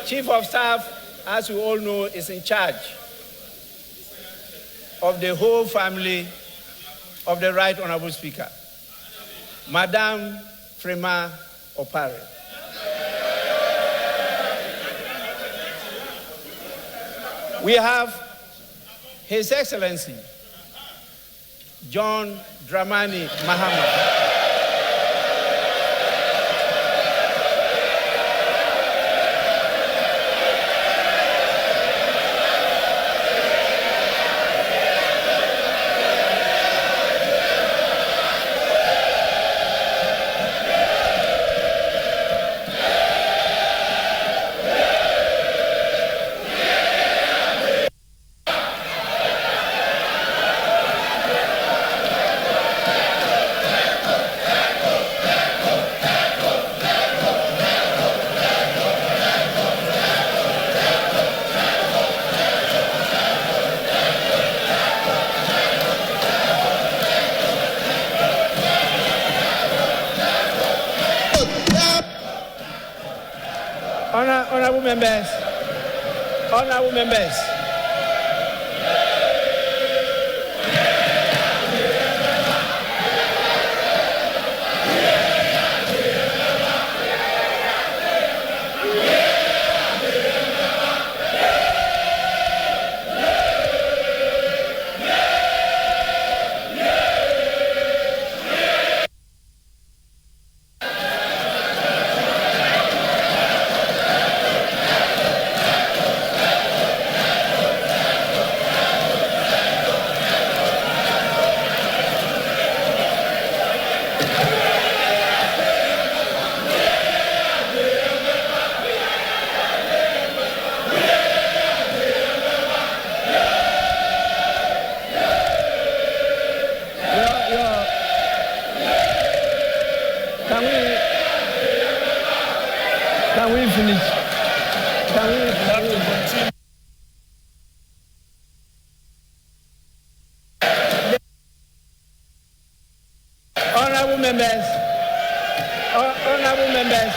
Chief of Staff, as we all know, is in charge of the whole family of the Right Honorable Speaker, Madame Frema Opare. We have His Excellency, John Dramani Mahama. Honorable members, honorable members. Can we finish? Can we continue? Honorable members, honorable members.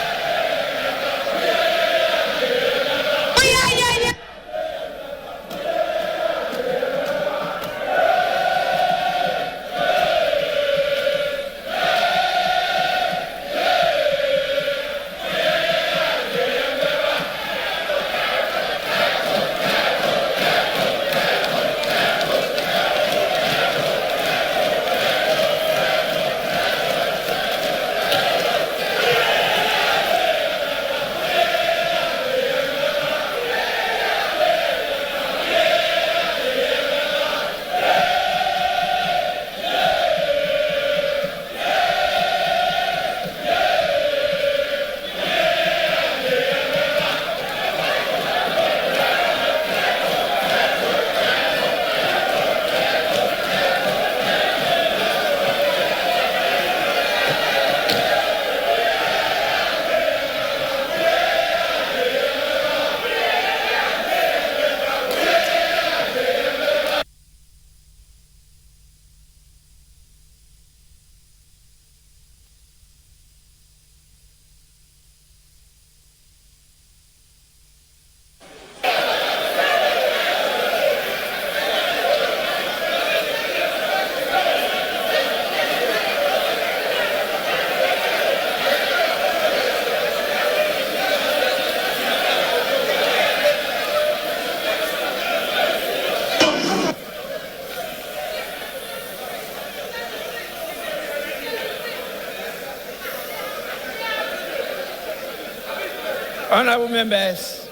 Honorable members,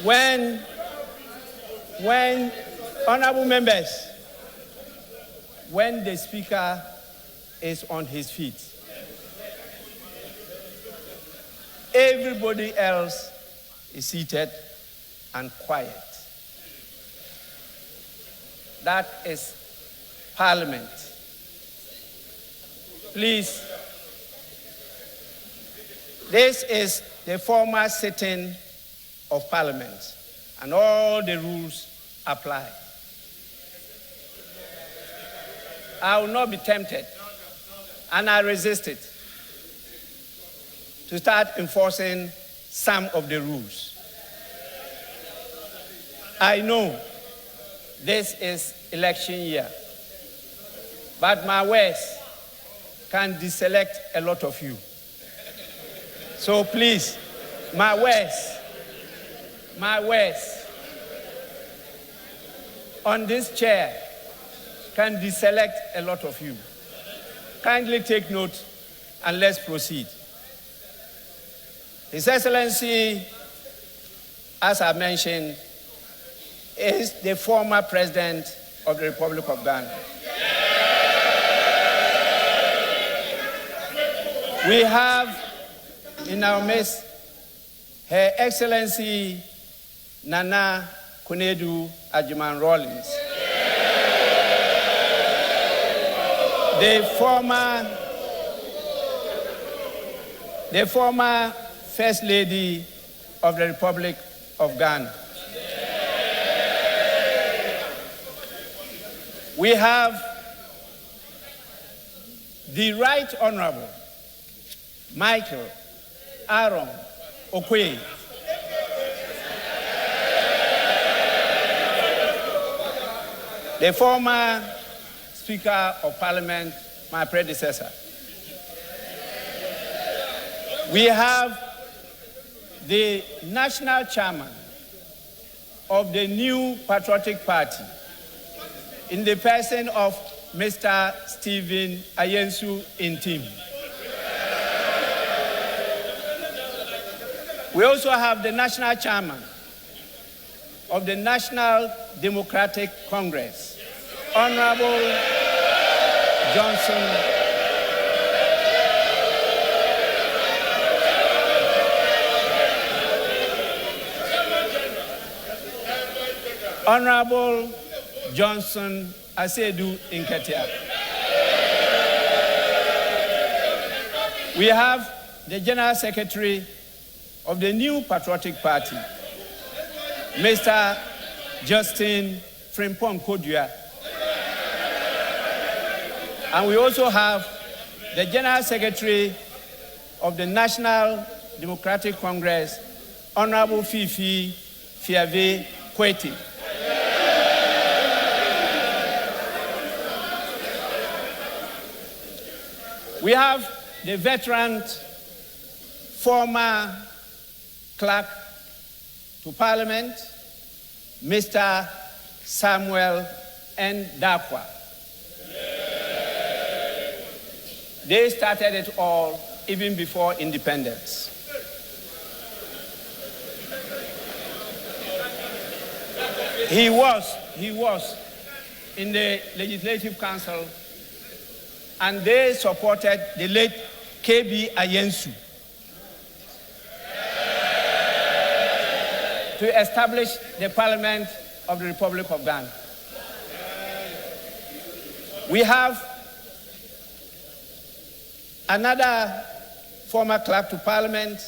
when honorable members, when the speaker is on his feet, everybody else is seated and quiet. That is Parliament. Please. This is the formal sitting of Parliament, and all the rules apply. I will not be tempted, and I resist it, to start enforcing some of the rules. I know this is election year, but my words can deselect a lot of you. So please, my words on this chair can deselect a lot of you. Kindly take note and let's proceed. His Excellency, as I mentioned, is the former President of the Republic of Ghana. We have in our midst Her Excellency Nana Konadu Agyeman-Rawlings, the former First Lady of the Republic of Ghana. We have the Right Honorable Michael Aaron Okoye. The former Speaker of Parliament, my predecessor. We have the national chairman of the new Patriotic Party in the person of Mr. Stephen Ayensu Intim. We also have the national chairman of the National Democratic Congress, Honorable Johnson Honorable Johnson Asedu Nketia. We have the General Secretary of the new Patriotic Party, Mr. Justin Frimpong Kodua. And we also have the General Secretary of the National Democratic Congress, Honorable Fifi Fiave Kweti. We have the veteran former clerk to Parliament, Mr. Samuel N. Dankwa. They started it all even before independence. He was in the Legislative Council, and they supported the late KB Ayensu to establish the Parliament of the Republic of Ghana. We have another former clerk to Parliament,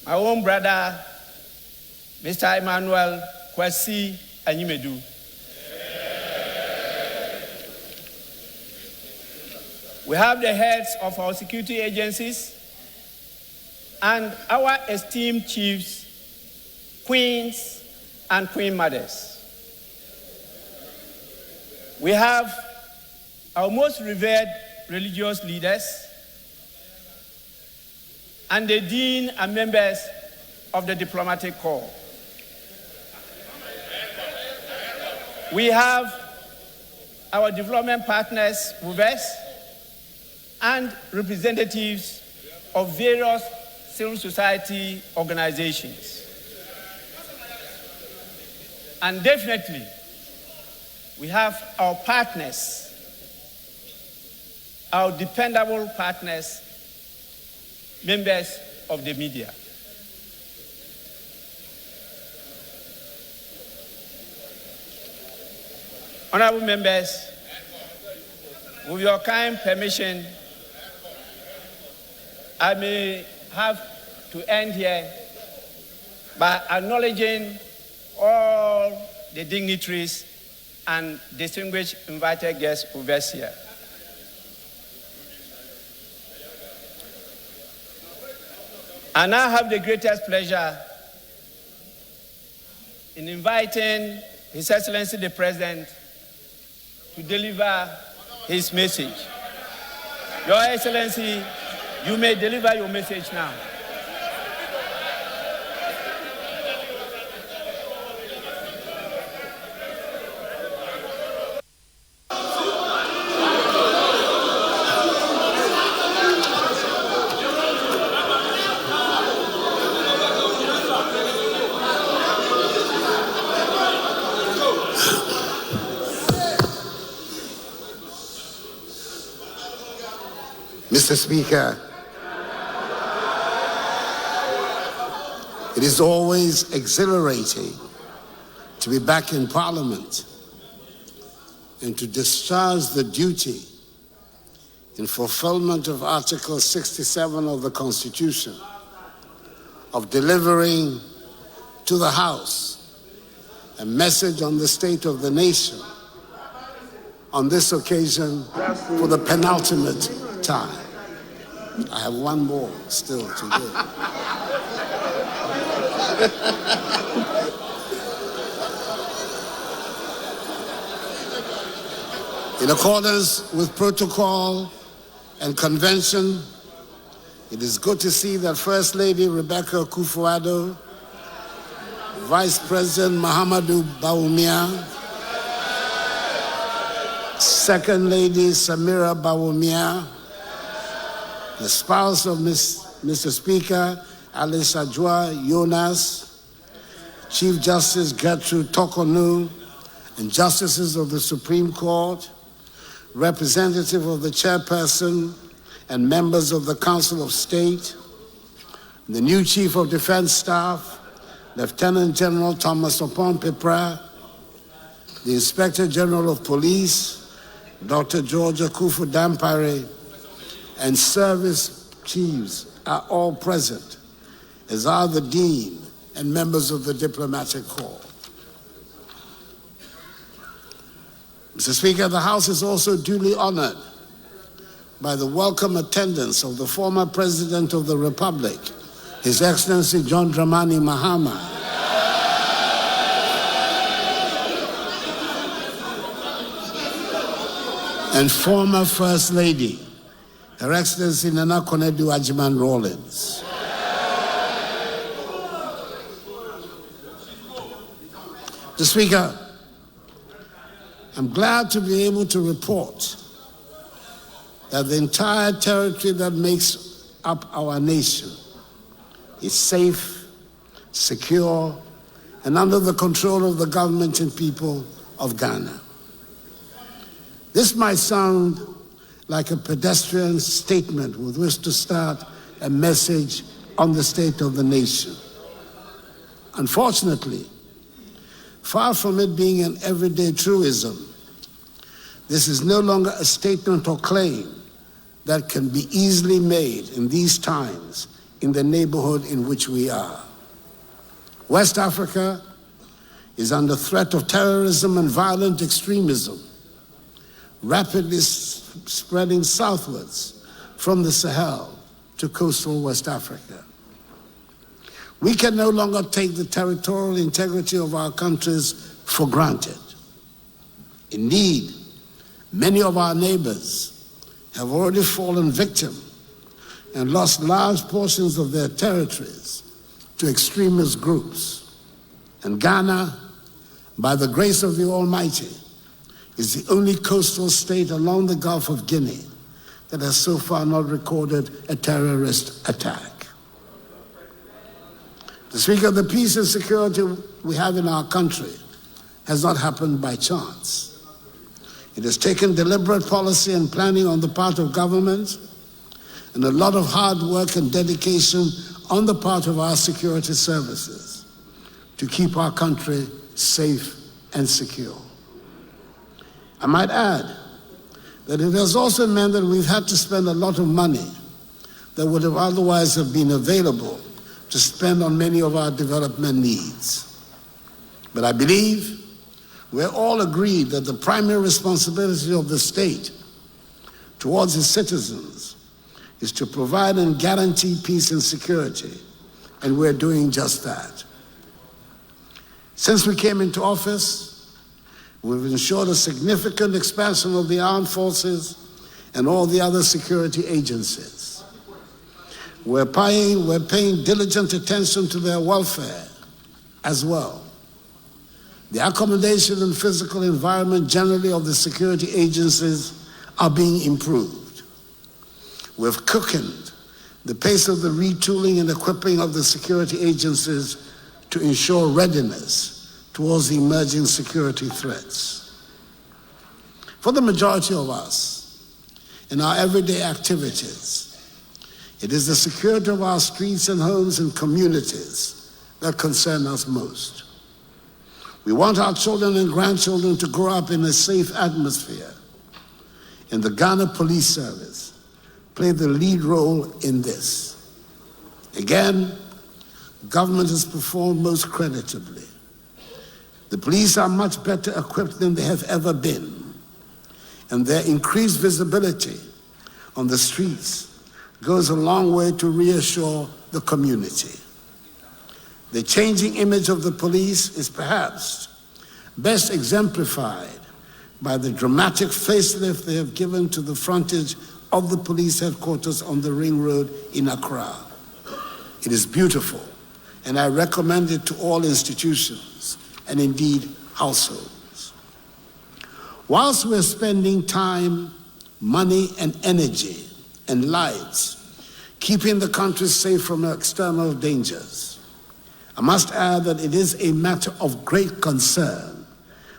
my own brother, Mr. Emmanuel Kwasi Anyimedu. We have the heads of our security agencies and our esteemed chiefs, queens, and queen mothers. We have our most revered religious leaders and the dean and members of the diplomatic corps. We have our development partners with us and representatives of various civil society organizations. And definitely, we have our partners, our dependable partners, members of the media. Honorable members, with your kind permission, I may have to end here by acknowledging all the dignitaries and distinguished invited guests with us here. I now have the greatest pleasure in inviting His Excellency the President to deliver his message. Your Excellency, you may deliver your message now. Mr. Speaker, it is always exhilarating to be back in Parliament and to discharge the duty in fulfillment of Article 67 of the Constitution of delivering to the House a message on the state of the nation on this occasion for the penultimate time. I have one more still to go. In accordance with protocol and convention, it is good to see that First Lady Rebecca Akufo-Addo, Vice President Mahamadou Bawumia, Second Lady Samira Bawumia, the spouse of Mr. Speaker Alice Adjoa Jonas, Chief Justice Gertrude Tokonu, and Justices of the Supreme Court, representative of the chairperson and members of the Council of State, the new Chief of Defense Staff, Lieutenant General Thomas Opon-Pepra, the Inspector General of Police, Dr. George Akuffo-Dampare, and service chiefs are all present, as are the Dean and members of the Diplomatic Corps. Mr. Speaker, the House is also duly honored by the welcome attendance of the former President of the Republic, His Excellency John Dramani Mahama, and former First Lady, Her Excellency Nana Konadu Agyemang Rawlings. Mr. Speaker, I'm glad to be able to report that the entire territory that makes up our nation is safe, secure, and under the control of the government and people of Ghana. This might sound like a pedestrian statement with which to start a message on the state of the nation. Unfortunately, far from it being an everyday truism, this is no longer a statement or claim that can be easily made in these times in the neighborhood in which we are. West Africa is under threat of terrorism and violent extremism, rapidly spreading southwards from the Sahel to coastal West Africa. We can no longer take the territorial integrity of our countries for granted. Indeed, many of our neighbors have already fallen victim and lost large portions of their territories to extremist groups. And Ghana, by the grace of the Almighty, is the only coastal state along the Gulf of Guinea that has so far not recorded a terrorist attack. The Speaker, the peace and security we have in our country has not happened by chance. It has taken deliberate policy and planning on the part of government and a lot of hard work and dedication on the part of our security services to keep our country safe and secure. I might add that it has also meant that we've had to spend a lot of money that would have otherwise have been available to spend on many of our development needs. But I believe we're all agreed that the primary responsibility of the state towards its citizens is to provide and guarantee peace and security, and we're doing just that. Since we came into office, we've ensured a significant expansion of the armed forces and all the other security agencies. We're paying diligent attention to their welfare as well. The accommodation and physical environment generally of the security agencies are being improved. We've quickened the pace of the retooling and equipping of the security agencies to ensure readiness towards the emerging security threats. For the majority of us, in our everyday activities, it is the security of our streets and homes and communities that concern us most. We want our children and grandchildren to grow up in a safe atmosphere, and the Ghana Police Service played the lead role in this. Again, government has performed most creditably. The police are much better equipped than they have ever been, and their increased visibility on the streets goes a long way to reassure the community. The changing image of the police is perhaps best exemplified by the dramatic facelift they have given to the frontage of the police headquarters on the Ring Road in Accra. It is beautiful, and I recommend it to all institutions and indeed households. Whilst we're spending time, money, and energy and lives keeping the country safe from external dangers, I must add that it is a matter of great concern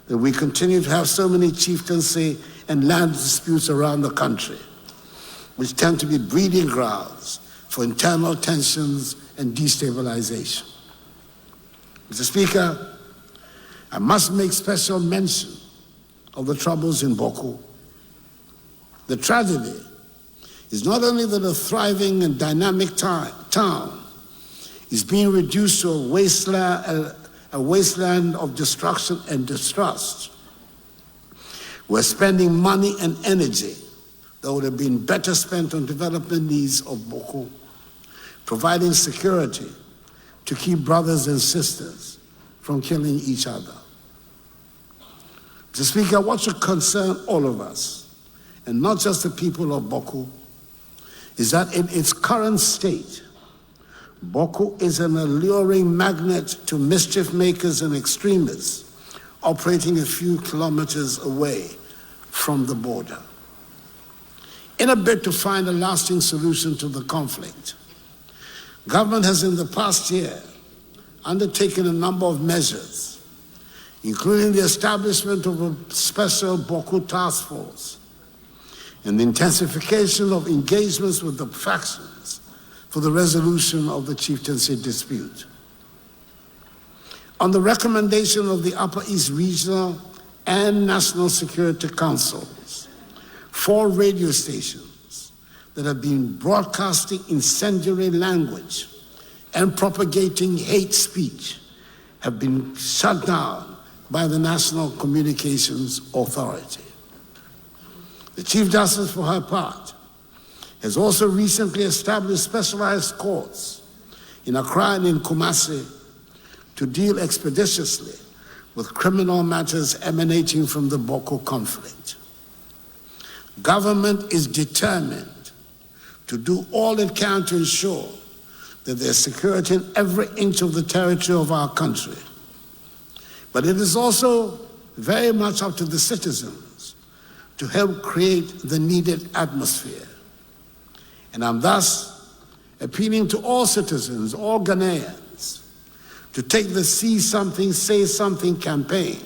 that we continue to have so many chieftaincy and land disputes around the country, which tend to be breeding grounds for internal tensions and destabilization. Mr. Speaker, I must make special mention of the troubles in Boko. The tragedy is not only that a thriving and dynamic town is being reduced to a wasteland of destruction and distrust. We're spending money and energy that would have been better spent on development needs of Boko, providing security to keep brothers and sisters from killing each other. Mr. Speaker, what should concern all of us, and not just the people of Boko, is that in its current state, Boko is an alluring magnet to mischief makers and extremists operating a few kilometers away from the border. In a bid to find a lasting solution to the conflict, government has in the past year undertaken a number of measures, including the establishment of a special Boko task force and the intensification of engagements with the factions for the resolution of the chieftaincy dispute. On the recommendation of the Upper East Regional and National Security Councils, 4 radio stations that have been broadcasting incendiary language and propagating hate speech have been shut down by the National Communications Authority. The Chief Justice, for her part, has also recently established specialized courts in Accra and in Kumasi to deal expeditiously with criminal matters emanating from the Boko conflict. Government is determined to do all it can to ensure that there's security in every inch of the territory of our country. But it is also very much up to the citizens to help create the needed atmosphere. And I'm thus appealing to all citizens, all Ghanaians, to take the See Something, Say Something campaign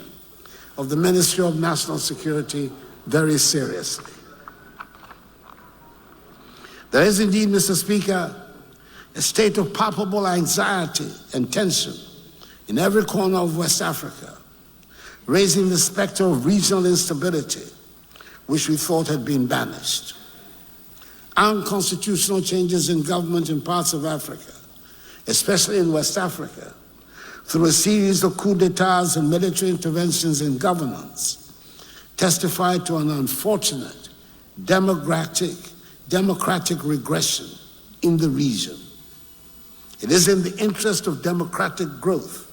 of the Ministry of National Security very seriously. There is indeed, Mr. Speaker, a state of palpable anxiety and tension in every corner of West Africa, raising the specter of regional instability, which we thought had been banished. Unconstitutional changes in government in parts of Africa, especially in West Africa, through a series of coups d'etats and military interventions in governance, testify to an unfortunate democratic regression in the region. It is in the interest of democratic growth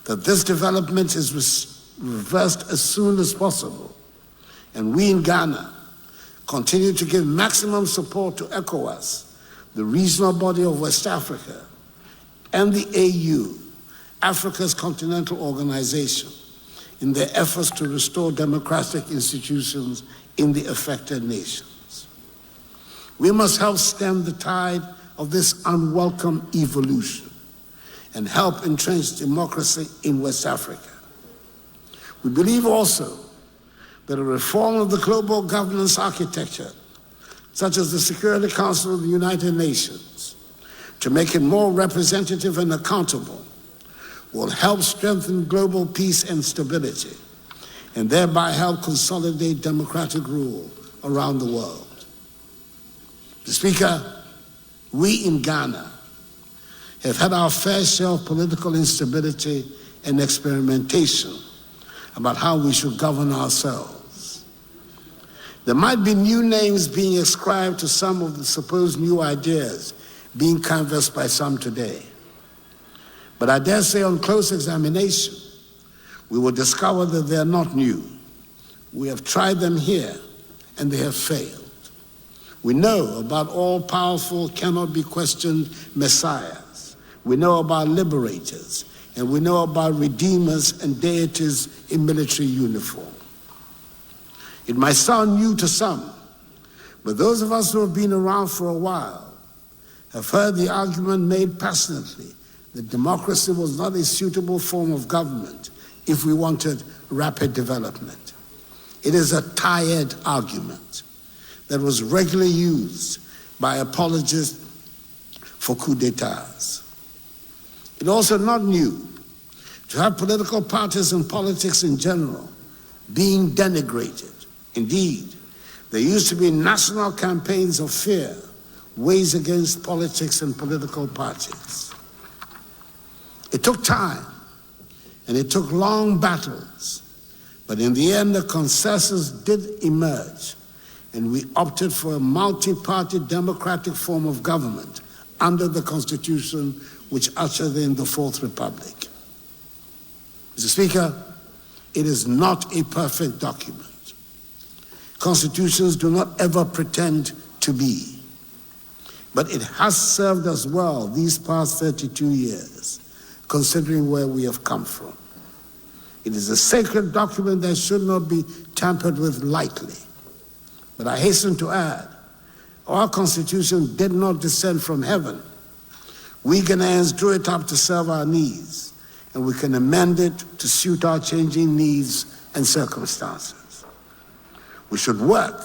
that this development is reversed as soon as possible, and we in Ghana continue to give maximum support to ECOWAS, the regional body of West Africa, and the AU, Africa's continental organization, in their efforts to restore democratic institutions in the affected nations. We must help stem the tide of this unwelcome evolution and help entrench democracy in West Africa. We believe also that a reform of the global governance architecture, such as the Security Council of the United Nations, to make it more representative and accountable, will help strengthen global peace and stability, and thereby help consolidate democratic rule around the world. Mr. Speaker, we in Ghana have had our fair share of political instability and experimentation about how we should govern ourselves. There might be new names being ascribed to some of the supposed new ideas being canvassed by some today. But I dare say on close examination, we will discover that they are not new. We have tried them here, and they have failed. We know about all-powerful, cannot-be-questioned messiahs. We know about liberators, and we know about redeemers and deities in military uniform. It might sound new to some, but those of us who have been around for a while have heard the argument made passionately that democracy was not a suitable form of government if we wanted rapid development. It is a tired argument that was regularly used by apologists for coups d'etats. It's also not new to have political parties and politics in general being denigrated. Indeed, there used to be national campaigns of fear waged against politics and political parties. It took time, and it took long battles, but in the end, a consensus did emerge, and we opted for a multi-party democratic form of government under the Constitution which ushered in the Fourth Republic. Mr. Speaker, it is not a perfect document. Constitutions do not ever pretend to be, but it has served us well these past 32 years, considering where we have come from. It is a sacred document that should not be tampered with lightly. But I hasten to add, our Constitution did not descend from heaven. We Ghanaians drew it up to serve our needs, and we can amend it to suit our changing needs and circumstances. We should work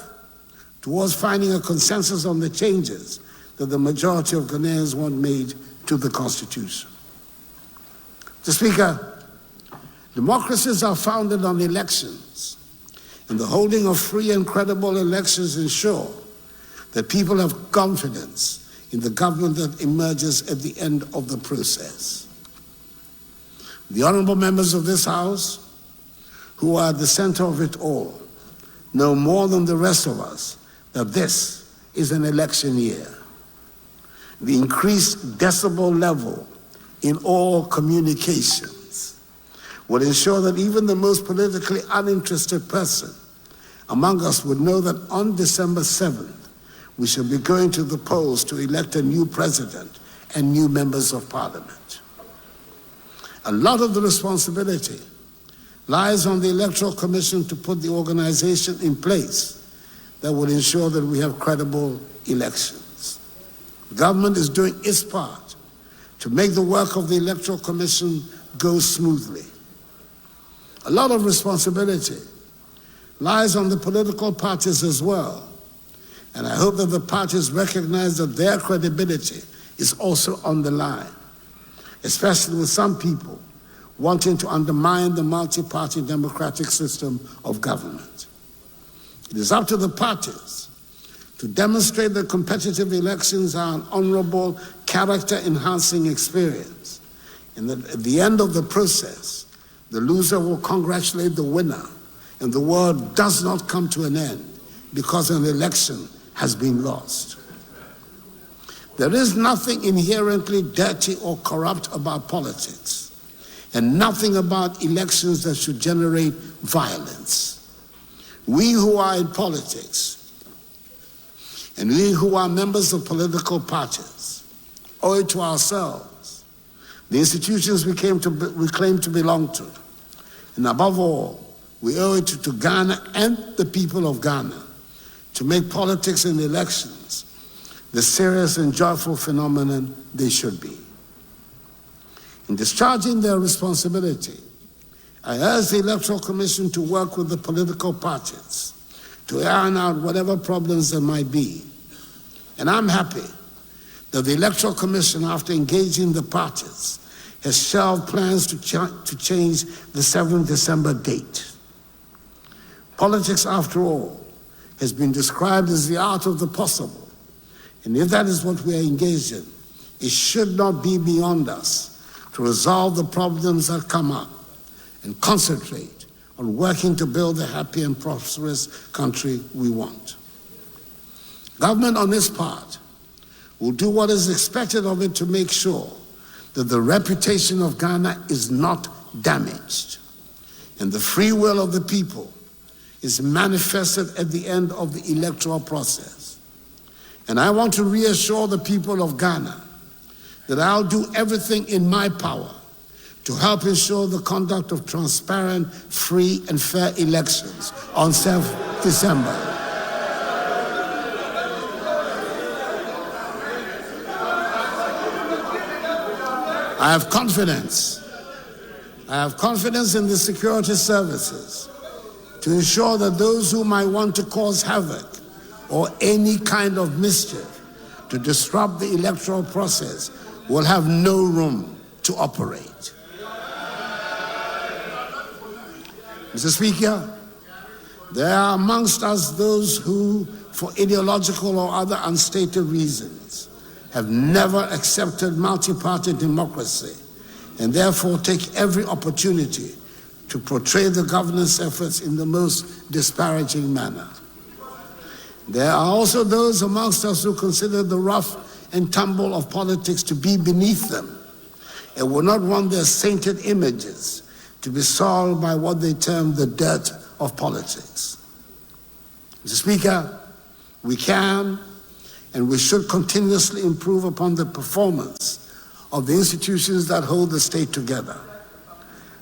towards finding a consensus on the changes that the majority of Ghanaians want made to the Constitution. Mr. Speaker, democracies are founded on elections, and the holding of free and credible elections ensure that people have confidence in the government that emerges at the end of the process. The honorable members of this House, who are at the center of it all, know more than the rest of us that this is an election year. The increased decibel level in all communications will ensure that even the most politically uninterested person among us would know that on December 7th, we shall be going to the polls to elect a new president and new members of parliament. A lot of the responsibility lies on the Electoral Commission to put the organization in place that will ensure that we have credible elections. The government is doing its part to make the work of the Electoral Commission go smoothly. A lot of responsibility lies on the political parties as well, and I hope that the parties recognize that their credibility is also on the line, especially with some people wanting to undermine the multi-party democratic system of government. It is up to the parties to demonstrate that competitive elections are an honorable, character-enhancing experience, and that at the end of the process, the loser will congratulate the winner, and the world does not come to an end because an election has been lost. There is nothing inherently dirty or corrupt about politics, and nothing about elections that should generate violence. We who are in politics, and we who are members of political parties, owe it to ourselves, the institutions we claim to belong to, and above all, we owe it to Ghana and the people of Ghana to make politics and elections the serious and joyful phenomenon they should be. In discharging their responsibility, I urge the Electoral Commission to work with the political parties to iron out whatever problems there might be. And I'm happy that the Electoral Commission, after engaging the parties, has shelved plans to change the 7th December date. Politics, after all, has been described as the art of the possible. And if that is what we are engaged in, it should not be beyond us to resolve the problems that come up and concentrate on working to build the happy and prosperous country we want. Government on its part will do what is expected of it to make sure that the reputation of Ghana is not damaged and the free will of the people is manifested at the end of the electoral process. And I want to reassure the people of Ghana that I'll do everything in my power to help ensure the conduct of transparent, free, and fair elections on 7th December. I have confidence in the security services to ensure that those who might want to cause havoc or any kind of mischief to disrupt the electoral process will have no room to operate. Mr. Speaker, there are amongst us those who, for ideological or other unstated reasons, have never accepted multi-party democracy and therefore take every opportunity to portray the governance efforts in the most disparaging manner. There are also those amongst us who consider the rough and tumble of politics to be beneath them and will not want their sainted images to be soiled by what they term the dirt of politics. Mr. Speaker, we can and we should continuously improve upon the performance of the institutions that hold the state together.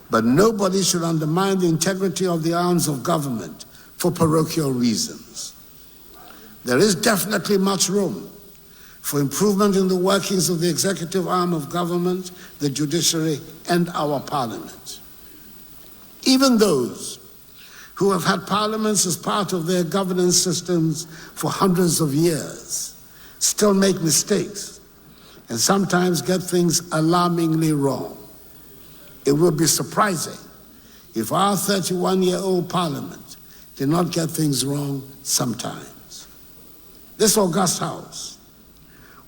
But nobody should undermine the integrity of the arms of government for parochial reasons. There is definitely much room for improvement in the workings of the executive arm of government, the judiciary, and our parliament. Even those who have had parliaments as part of their governance systems for hundreds of years still make mistakes and sometimes get things alarmingly wrong. It would be surprising if our 31-year-old parliament did not get things wrong sometimes. This august house,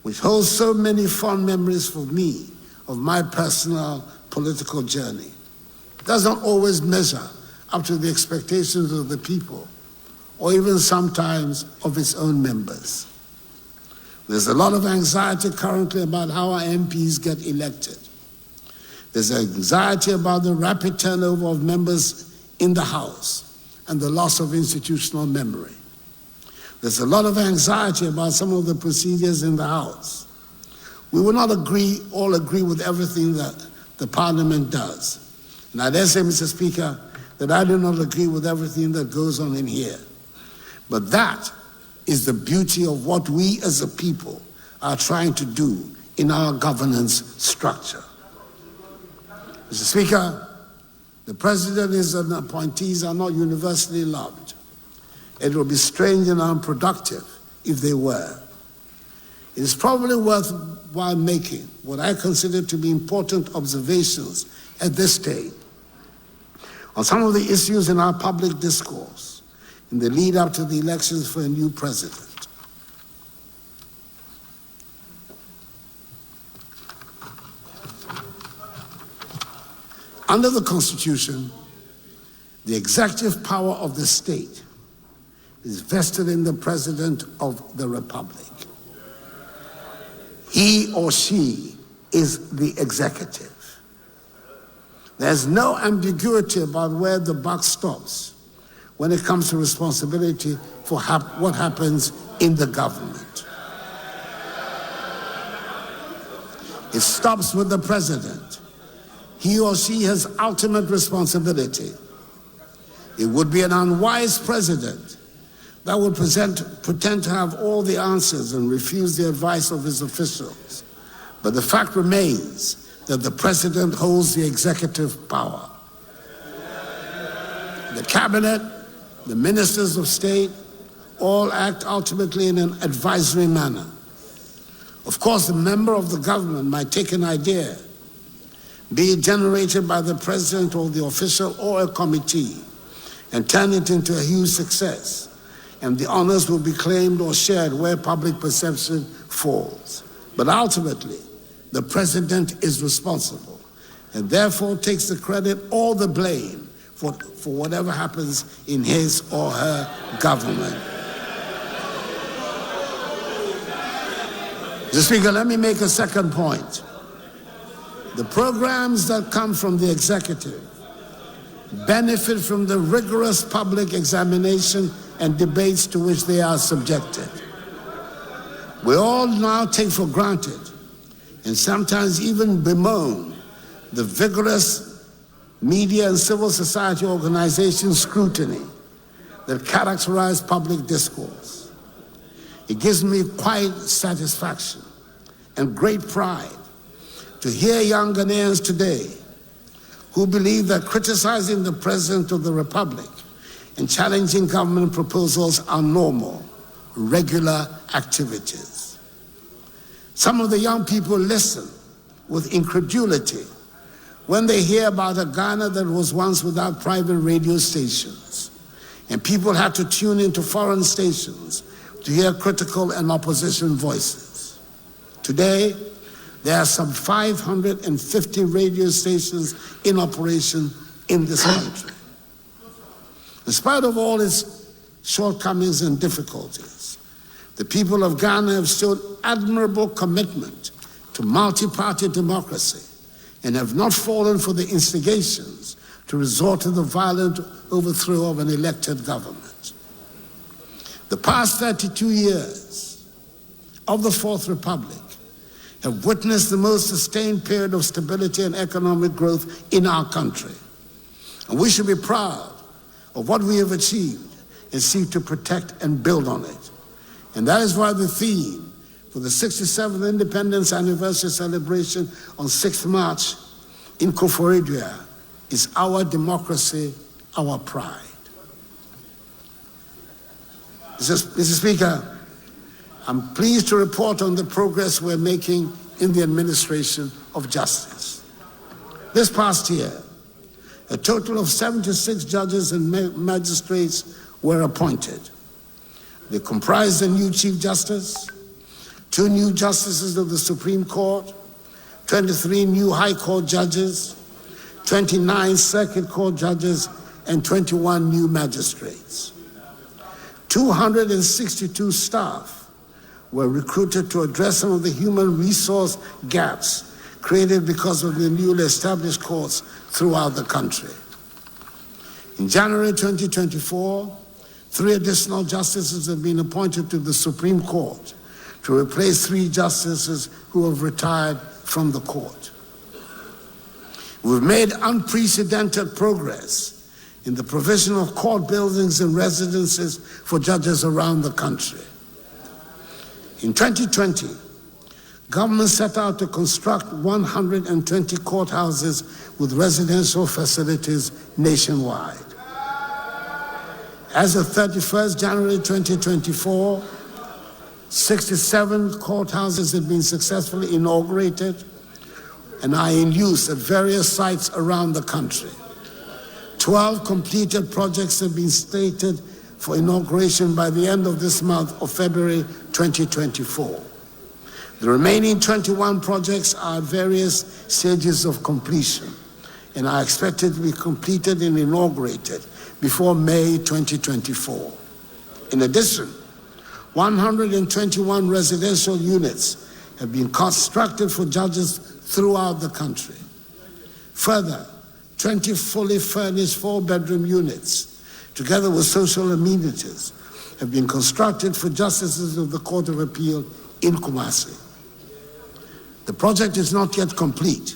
which holds so many fond memories for me of my personal political journey, doesn't always measure up to the expectations of the people, or even sometimes of its own members. There's a lot of anxiety currently about how our MPs get elected. There's anxiety about the rapid turnover of members in the House and the loss of institutional memory. There's a lot of anxiety about some of the procedures in the House. We will not all agree with everything that the Parliament does. And I dare say, Mr. Speaker, that I do not agree with everything that goes on in here. But that is the beauty of what we as a people are trying to do in our governance structure. Mr. Speaker, the President and his appointees are not universally loved. It would be strange and unproductive if they were. It is probably worthwhile making what I consider to be important observations at this stage on some of the issues in our public discourse in the lead up to the elections for a new president. Under the Constitution, the executive power of the state is vested in the President of the Republic. He or she is the executive. There's no ambiguity about where the buck stops when it comes to responsibility for what happens in the government. It stops with the President. He or she has ultimate responsibility. It would be an unwise president that would pretend to have all the answers and refuse the advice of his officials. But the fact remains that the president holds the executive power. The cabinet, the ministers of state, all act ultimately in an advisory manner. Of course, a member of the government might take an idea, be it generated by the president or the official or a committee, and turn it into a huge success, and the honors will be claimed or shared where public perception falls. But ultimately, the president is responsible and therefore takes the credit or the blame for whatever happens in his or her government. Mr. Speaker, let me make a second point. The programs that come from the executive benefit from the rigorous public examination and debates to which they are subjected. We all now take for granted and sometimes even bemoan the vigorous media and civil society organization scrutiny that characterize public discourse. It gives me quite satisfaction and great pride to hear young Ghanaians today who believe that criticizing the President of the Republic and challenging government proposals are normal, regular activities. Some of the young people listen with incredulity when they hear about a Ghana that was once without private radio stations, and people had to tune into foreign stations to hear critical and opposition voices. Today, there are some 550 radio stations in operation in this country. In spite of all its shortcomings and difficulties, the people of Ghana have shown admirable commitment to multi-party democracy and have not fallen for the instigations to resort to the violent overthrow of an elected government. The past 32 years of the Fourth Republic have witnessed the most sustained period of stability and economic growth in our country. And we should be proud of what we have achieved and seek to protect and build on it. And that is why the theme for the 67th Independence Anniversary celebration on 6th March in Akufo-Addo is Our Democracy, Our Pride. Mr. Speaker, I'm pleased to report on the progress we're making in the administration of justice. This past year, a total of 76 judges and magistrates were appointed. They comprise the new Chief Justice, 2 new Justices of the Supreme Court, 23 new High Court judges, 29 Circuit Court judges, and 21 new magistrates. 262 staff were recruited to address some of the human resource gaps created because of the newly established courts throughout the country. In January 2024, 3 additional justices have been appointed to the Supreme Court to replace 3 justices who have retired from the court. We've made unprecedented progress in the provision of court buildings and residences for judges around the country. In 2020, government set out to construct 120 courthouses with residential facilities nationwide. As of 31st January 2024, 67 courthouses have been successfully inaugurated and are in use at various sites around the country. 12 completed projects have been slated for inauguration by the end of this month of February 2024. The remaining 21 projects are at various stages of completion and are expected to be completed and inaugurated before May 2024. In addition, 121 residential units have been constructed for judges throughout the country. Further, 20 fully furnished 4-bedroom units, together with social amenities, have been constructed for justices of the Court of Appeal in Kumasi. The project is not yet complete,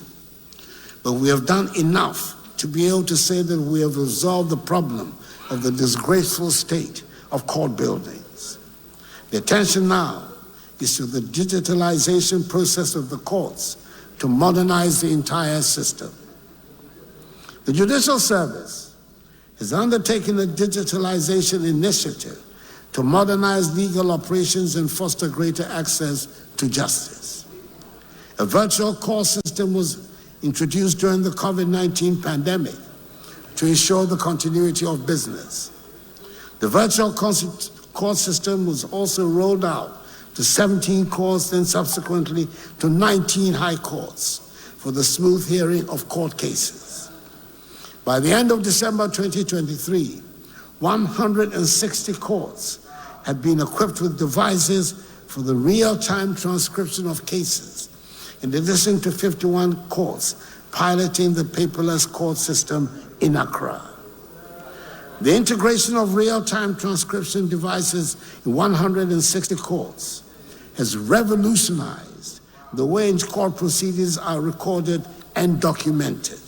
but we have done enough to be able to say that we have resolved the problem of the disgraceful state of court buildings. The attention now is to the digitalization process of the courts to modernize the entire system. The Judicial Service has undertaken a digitalization initiative to modernize legal operations and foster greater access to justice. A virtual court system was introduced during the COVID-19 pandemic to ensure the continuity of business. The virtual court system was also rolled out to 17 courts, then subsequently to 19 high courts for the smooth hearing of court cases. By the end of December 2023, 160 courts had been equipped with devices for the real-time transcription of cases, in addition to 51 courts piloting the paperless court system in Accra. The integration of real-time transcription devices in 160 courts has revolutionized the way in which court proceedings are recorded and documented.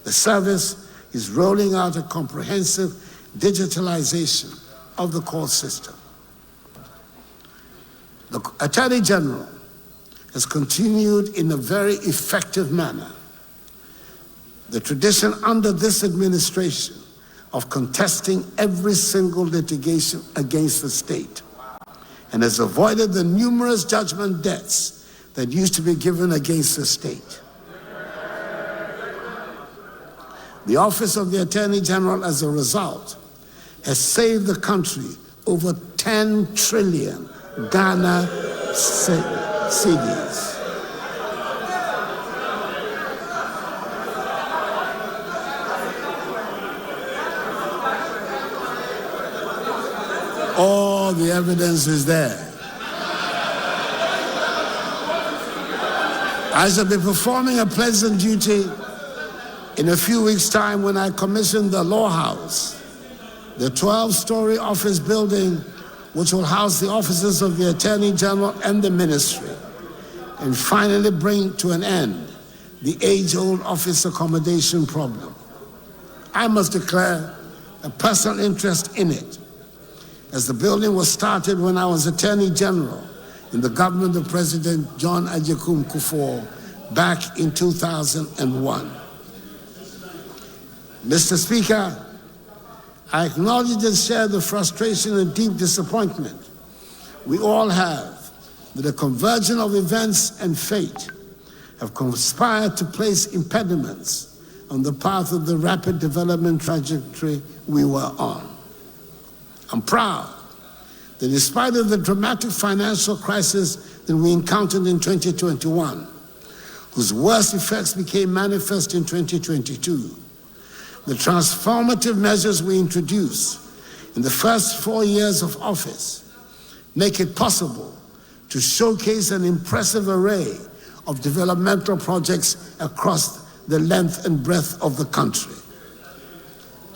The service is rolling out a comprehensive digitalization of the court system. The Attorney General has continued in a very effective manner the tradition under this administration of contesting every single litigation against the state, and has avoided the numerous judgment debts that used to be given against the state. The Office of the Attorney General, as a result, has saved the country over 10 trillion Ghana cedis. All the evidence is there. I shall be performing a pleasant duty in a few weeks' time when I commission the Law House, the 12-story office building which will house the offices of the Attorney General and the Ministry, and finally bring to an end the age-old office accommodation problem. I must declare a personal interest in it, as the building was started when I was Attorney General in the government of President John Agyekum Kufuor back in 2001. Mr. Speaker, I acknowledge and share the frustration and deep disappointment we all have that the convergence of events and fate have conspired to place impediments on the path of the rapid development trajectory we were on. I'm proud that in spite of the dramatic financial crisis that we encountered in 2021, whose worst effects became manifest in 2022, the transformative measures we introduced in the first 4 years of office make it possible to showcase an impressive array of developmental projects across the length and breadth of the country.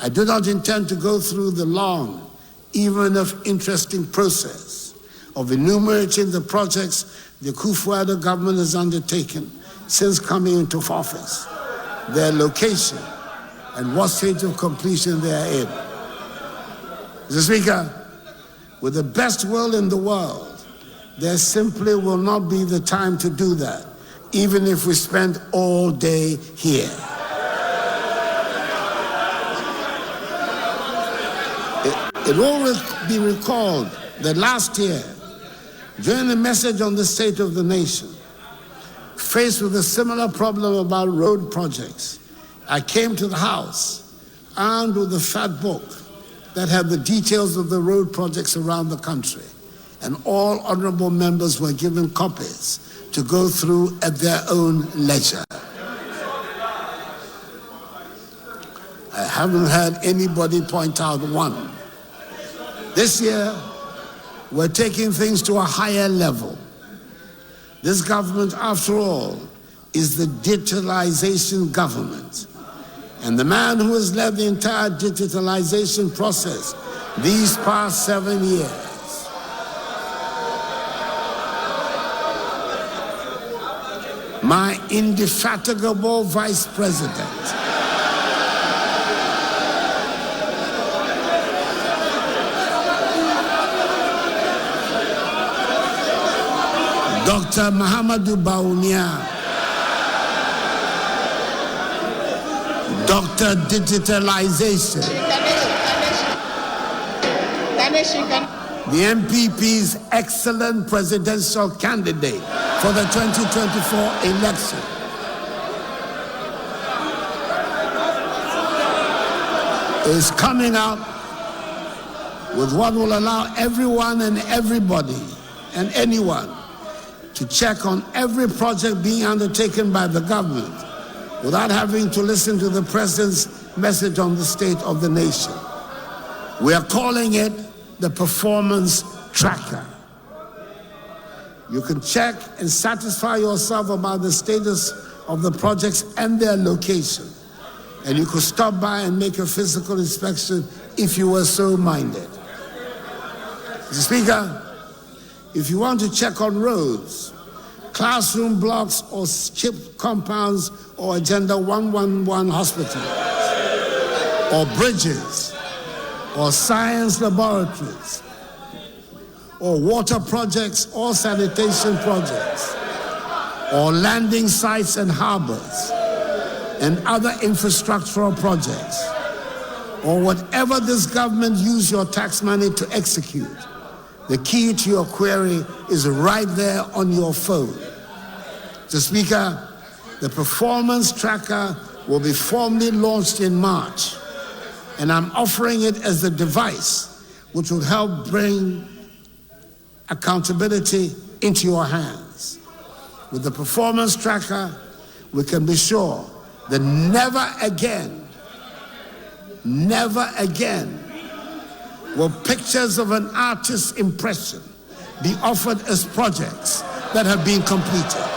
I do not intend to go through the long, even if interesting process of enumerating the projects the Akufo-Addo government has undertaken since coming into office, their location, and what stage of completion they are in. Mr. Speaker, with the best will in the world, there simply will not be the time to do that, even if we spend all day here. It will be recalled that last year, during the message on the state of the nation, faced with a similar problem about road projects, I came to the House armed with a fat book that had the details of the road projects around the country, and all honorable members were given copies to go through at their own leisure. I haven't had anybody point out one. This year, we're taking things to a higher level. This government, after all, is the digitalization government. And the man who has led the entire digitalization process these past 7 years my indefatigable Vice President, Dr. Mahamadou Bawumia, Dr. Digitalization, the MPP's excellent presidential candidate for the 2024 election, is coming out with what will allow everyone and everybody and anyone to check on every project being undertaken by the government without having to listen to the President's message on the state of the nation. We are calling it the Performance Tracker. You can check and satisfy yourself about the status of the projects and their location. And you could stop by and make a physical inspection if you were so minded. Mr. Speaker, if you want to check on roads, classroom blocks or chip compounds or Agenda 111 hospitals, or bridges, or science laboratories, or water projects or sanitation projects, or landing sites and harbors, and other infrastructural projects, or whatever this government use your tax money to execute, the key to your query is right there on your phone. Mr. Speaker, the Performance Tracker will be formally launched in March, and I'm offering it as the device which will help bring accountability into your hands. With the Performance Tracker, we can be sure that never again will pictures of an artist's impression be offered as projects that have been completed.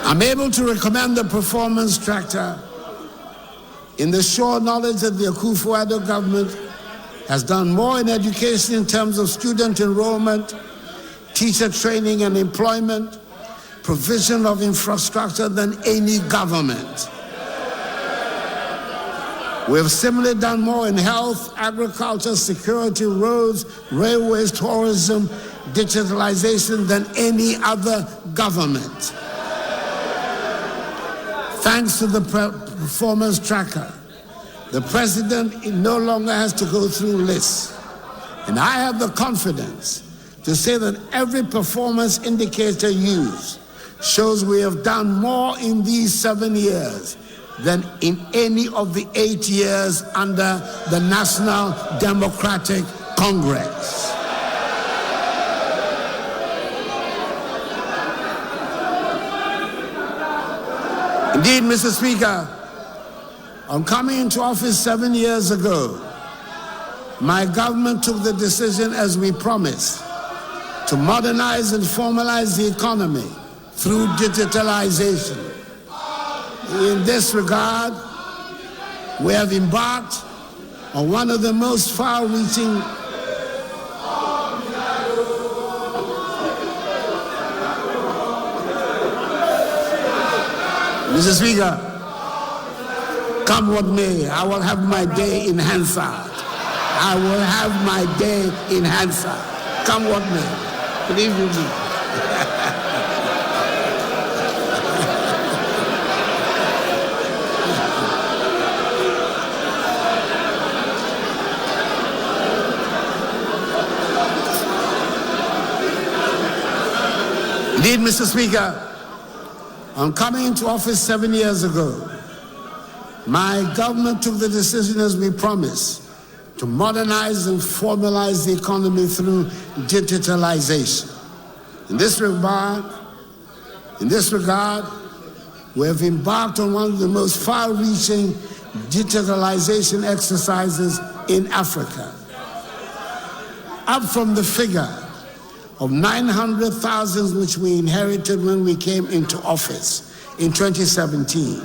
I'm able to recommend the Performance Tracker in the sure knowledge that the Akufo-Addo government has done more in education in terms of student enrollment, teacher training and employment, provision of infrastructure than any government. We have similarly done more in health, agriculture, security, roads, railways, tourism, digitalization than any other government. Thanks to the Performance Tracker, the President no longer has to go through lists. And I have the confidence to say that every performance indicator used shows we have done more in these 7 years than in any of the 8 years under the National Democratic Congress. Indeed, Mr. Speaker, on coming into office 7 years ago, my government took the decision, as we promised, to modernize and formalize the economy through digitalization. In this regard, we have embarked on one of the most far-reaching Mr. Speaker, come what may, I will have my day in Hansard. I will have my day in Hansard. Come what may. Believe you me. Indeed, Mr. Speaker, on coming into office 7 years ago, my government took the decision, as we promised, to modernize and formalize the economy through digitalization. In this regard, we have embarked on one of the most far-reaching digitalization exercises in Africa. Up from the figure of 900,000 which we inherited when we came into office in 2017,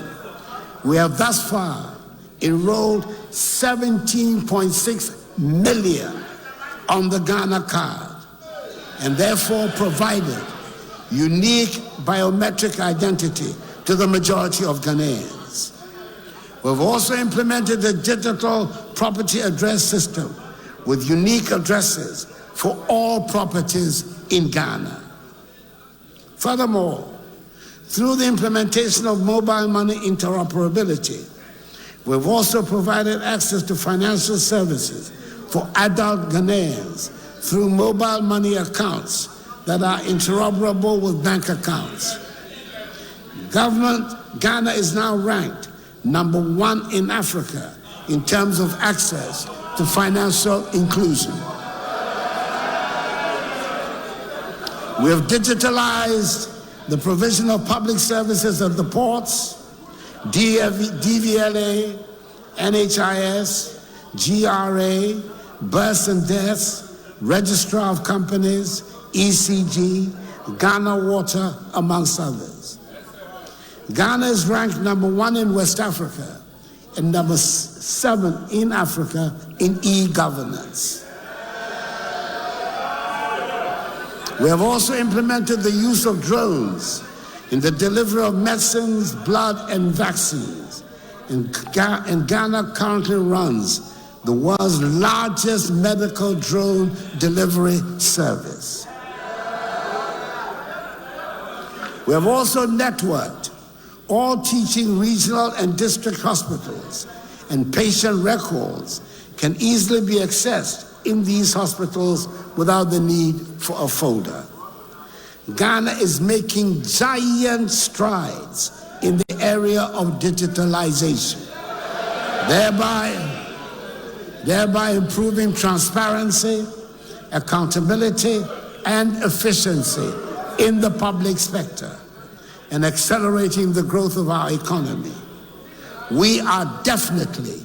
we have thus far enrolled 17.6 million on the Ghana card, and therefore provided unique biometric identity to the majority of Ghanaians. We've also implemented a digital property address system with unique addresses for all properties in Ghana. Furthermore, through the implementation of mobile money interoperability, we've also provided access to financial services for adult Ghanaians through mobile money accounts that are interoperable with bank accounts. Ghana is now ranked number 1 in Africa in terms of access to financial inclusion. We have digitalized the provision of public services at the ports, DVLA, NHIS, GRA, births and deaths, Registrar of Companies, ECG, Ghana Water, amongst others. Ghana is ranked number 1 in West Africa and number 7 in Africa in e-governance. We have also implemented the use of drones in the delivery of medicines, blood, and vaccines. And Ghana currently runs the world's largest medical drone delivery service. We have also networked all teaching regional and district hospitals, and patient records can easily be accessed in these hospitals without the need for a folder. Ghana is making giant strides in the area of digitalization, thereby improving transparency, accountability, and efficiency in the public sector and accelerating the growth of our economy. We are definitely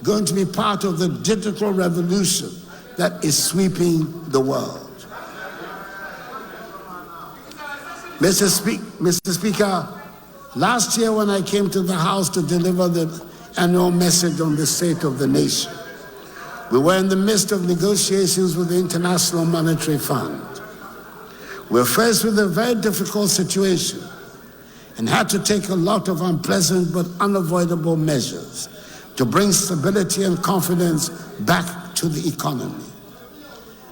going to be part of the digital revolution that is sweeping the world. Mr. Speaker, last year when I came to the House to deliver the annual message on the state of the nation, we were in the midst of negotiations with the International Monetary Fund. We were faced with a very difficult situation and had to take a lot of unpleasant but unavoidable measures to bring stability and confidence back to the economy.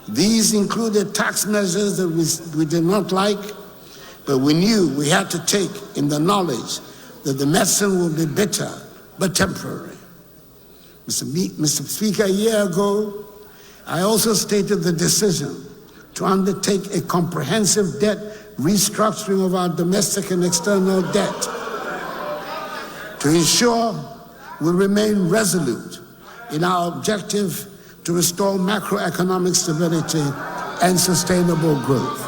These included tax measures that we did not like, but we knew we had to take in the knowledge that the medicine will be bitter but temporary. Mr. Speaker, a year ago, I also stated the decision to undertake a comprehensive debt restructuring of our domestic and external debt to ensure we remain resolute in our objective to restore macroeconomic stability and sustainable growth.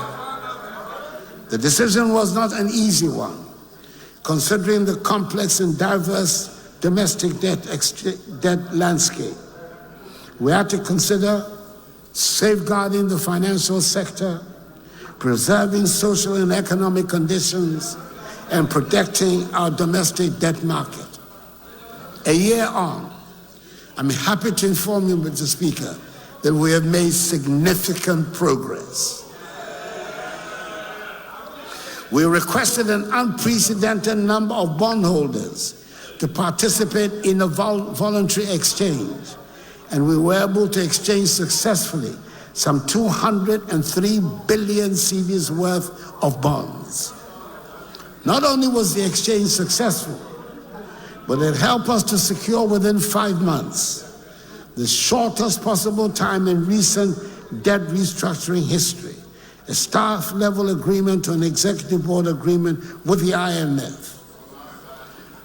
The decision was not an easy one, considering the complex and diverse domestic debt landscape. We had to consider safeguarding the financial sector, preserving social and economic conditions, and protecting our domestic debt market. A year on, I'm happy to inform you, Mr. Speaker, that we have made significant progress. We requested an unprecedented number of bondholders to participate in a voluntary exchange, and we were able to exchange successfully some 203 billion cedis worth of bonds. Not only was the exchange successful, but it helped us to secure within 5 months, the shortest possible time in recent debt restructuring history, a staff-level agreement to an executive board agreement with the IMF.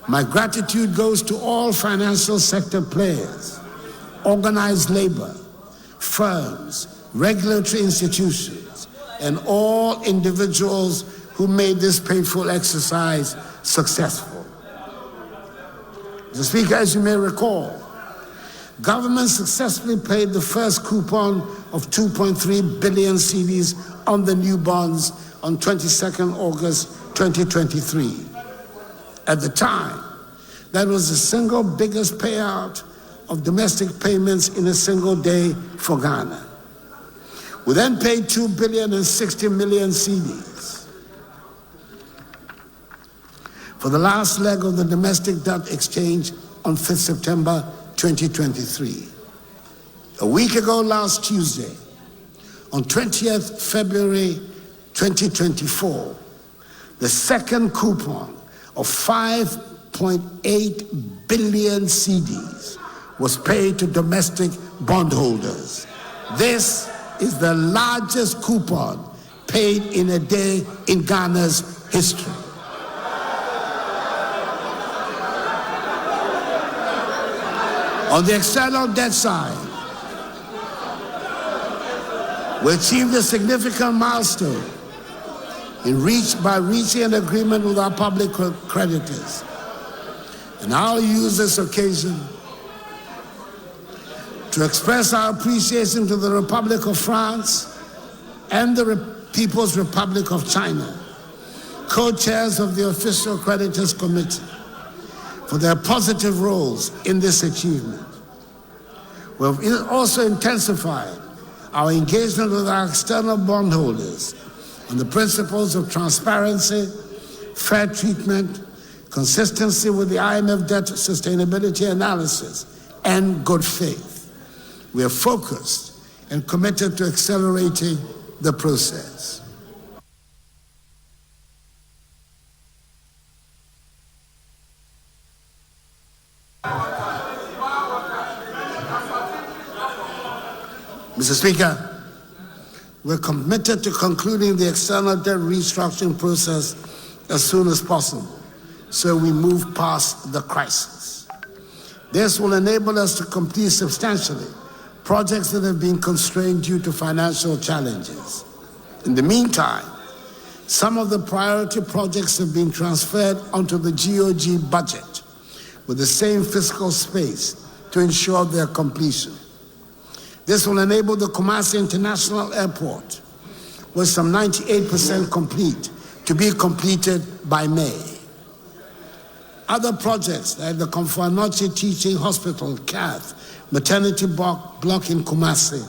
My gratitude goes to all financial sector players, organized labor, firms, regulatory institutions, and all individuals who made this painful exercise successful. Mr. Speaker, as you may recall, government successfully paid the first coupon of 2.3 billion cedis on the new bonds on 22nd August 2023. At the time, that was the single biggest payout of domestic payments in a single day for Ghana. We then paid 2 billion and 60 million cedis for the last leg of the domestic debt exchange on 5th September 2023. A week ago last Tuesday, on 20th February 2024, the second coupon of 5.8 billion cedis was paid to domestic bondholders. This is the largest coupon paid in a day in Ghana's history. On the external debt side, we achieved a significant milestone by reaching an agreement with our public creditors. And I'll use this occasion to express our appreciation to the Republic of France and the People's Republic of China, co-chairs of the Official Creditors Committee, for their positive roles in this achievement. We have also intensified our engagement with our external bondholders on the principles of transparency, fair treatment, consistency with the IMF debt sustainability analysis, and good faith. We are focused and committed to accelerating the process. Mr. Speaker, we're committed to concluding the external debt restructuring process as soon as possible, so we move past the crisis. This will enable us to complete substantially projects that have been constrained due to financial challenges. In the meantime, some of the priority projects have been transferred onto the GOG budget with the same fiscal space to ensure their completion. This will enable the Kumasi International Airport, with some 98% complete, to be completed by May. Other projects like the Komfo-Anokye Teaching Hospital, CATH, maternity block in Kumasi,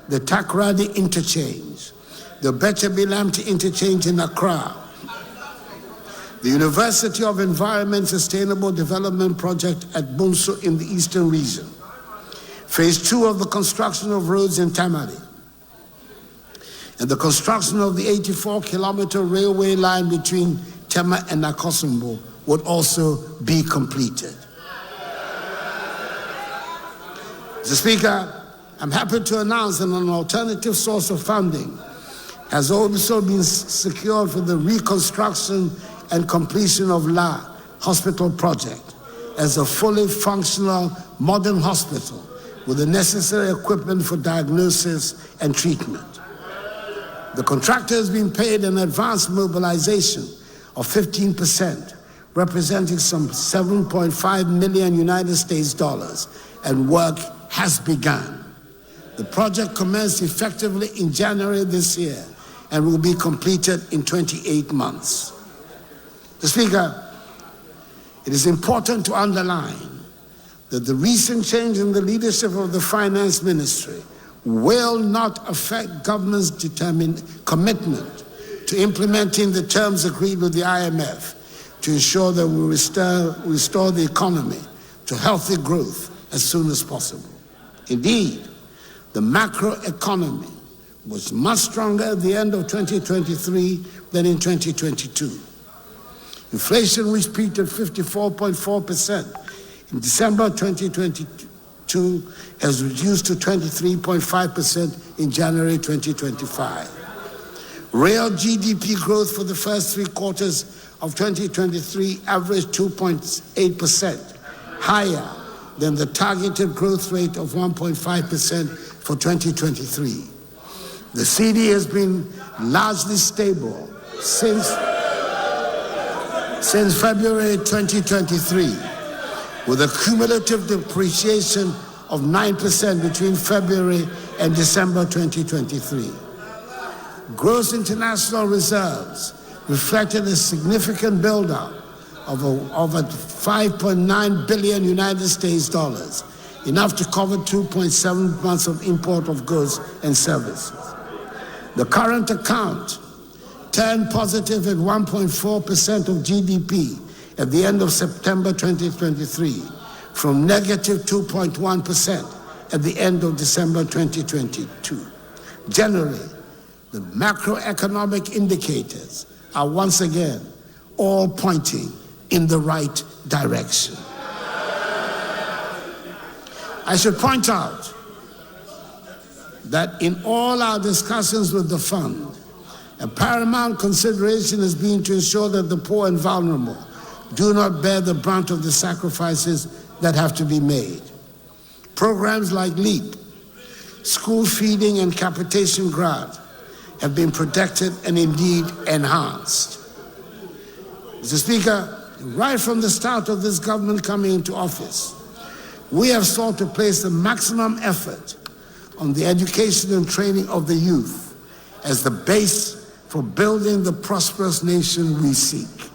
the Takoradi Interchange, the Beche-Bilamti Interchange in Accra, the University of Environment Sustainable Development Project at Bunso in the Eastern Region, Phase 2 of the construction of roads in Tamale, and the construction of the 84-kilometer railway line between Tema and Akosombo would also be completed. Mr. Speaker, I'm happy to announce that an alternative source of funding has also been secured for the reconstruction and completion of La Hospital project as a fully functional modern hospital with the necessary equipment for diagnosis and treatment. The contractor has been paid an advance mobilization of 15%, representing some $7.5 million United States dollars, and work has begun. The project commenced effectively in January this year and will be completed in 28 months. Mr. Speaker, it is important to underline that the recent change in the leadership of the Finance Ministry will not affect government's determined commitment to implementing the terms agreed with the IMF to ensure that we restore the economy to healthy growth as soon as possible. Indeed, the macroeconomy was much stronger at the end of 2023 than in 2022. Inflation, which peaked at 54.4% in December 2022, has reduced to 23.5% in January 2025. Real GDP growth for the first 3 quarters of 2023 averaged 2.8%, higher than the targeted growth rate of 1.5% for 2023. The CD has been largely stable since February 2023, with a cumulative depreciation of 9% between February and December 2023. Gross international reserves reflected a significant buildup of over 5.9 billion United States dollars, enough to cover 2.7 months of import of goods and services. The current account turned positive at 1.4% of GDP at the end of September 2023, from negative 2.1% at the end of December 2022. Generally, the macroeconomic indicators are once again all pointing in the right direction. I should point out that in all our discussions with the fund, a paramount consideration has been to ensure that the poor and vulnerable do not bear the brunt of the sacrifices that have to be made. Programs like LEAP, school feeding and capitation grant have been protected and indeed enhanced. Mr. Speaker, right from the start of this government coming into office, we have sought to place the maximum effort on the education and training of the youth as the base for building the prosperous nation we seek.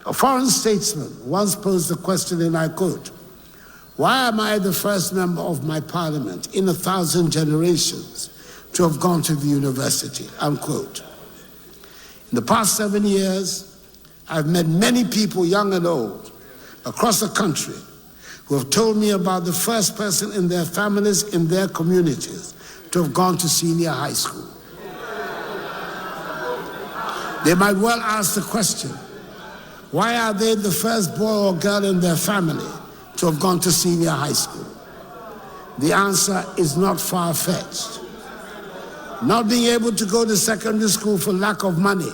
A foreign statesman once posed the question, and I quote, "Why am I the first member of my parliament in 1,000 generations to have gone to the university?" Unquote. In the past 7 years, I've met many people, young and old, across the country who have told me about the first person in their families, in their communities, to have gone to senior high school. They might well ask the question, why are they the first boy or girl in their family to have gone to senior high school? The answer is not far-fetched. Not being able to go to secondary school for lack of money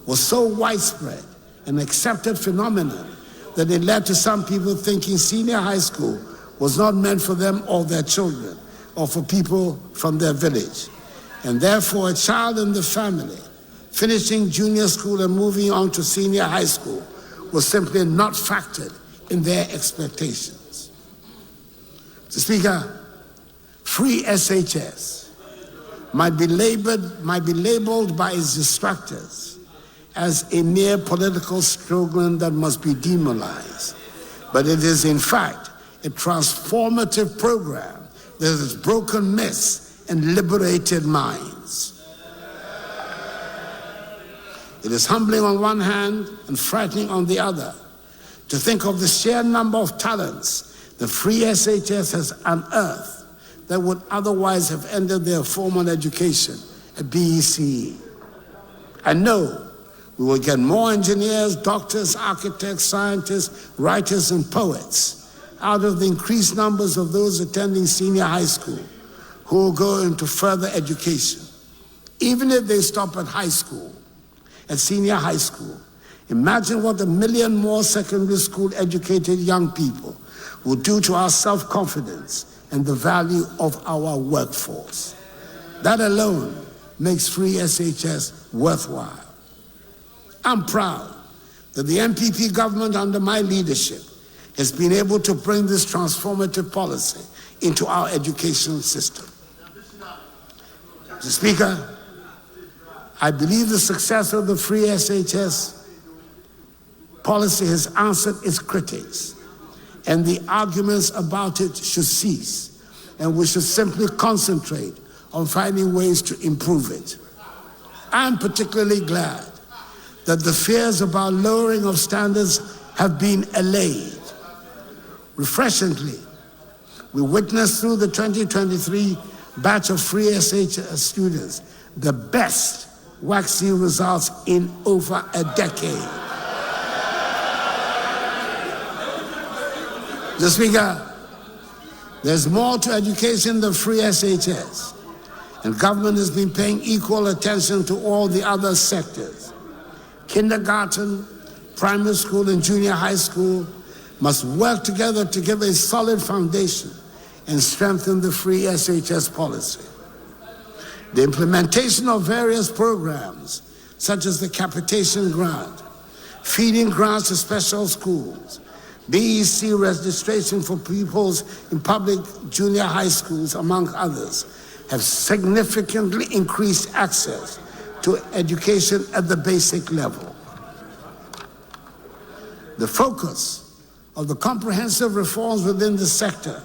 was so widespread an accepted phenomenon that it led to some people thinking senior high school was not meant for them or their children or for people from their village. And therefore, a child in the family finishing junior school and moving on to senior high school was simply not factored in their expectations. Mr. Speaker, free SHS might be labeled by its detractors as a mere political slogan that must be demonized. But it is, in fact, a transformative program that has broken myths and liberated minds. It is humbling on one hand and frightening on the other to think of the sheer number of talents the free SHS has unearthed that would otherwise have ended their formal education at BECE. I know we will get more engineers, doctors, architects, scientists, writers, and poets out of the increased numbers of those attending senior high school who will go into further education. Even if they stop at high school, at senior high school, imagine what 1 million more secondary school educated young people will do to our self-confidence and the value of our workforce. That alone makes free SHS worthwhile. I'm proud that the MPP government under my leadership has been able to bring this transformative policy into our educational system. Mr. Speaker, I believe the success of the free SHS policy has answered its critics, and the arguments about it should cease, and we should simply concentrate on finding ways to improve it. I'm particularly glad that the fears about lowering of standards have been allayed. Refreshingly, we witnessed through the 2023 batch of free SHS students the best waxing results in over a decade. Mr. Speaker, there's more to education than free SHS, and government has been paying equal attention to all the other sectors. Kindergarten, primary school, and junior high school must work together to give a solid foundation and strengthen the free SHS policy. The implementation of various programs, such as the capitation grant, feeding grants to special schools, BEC registration for pupils in public junior high schools, among others, have significantly increased access to education at the basic level. The focus of the comprehensive reforms within the sector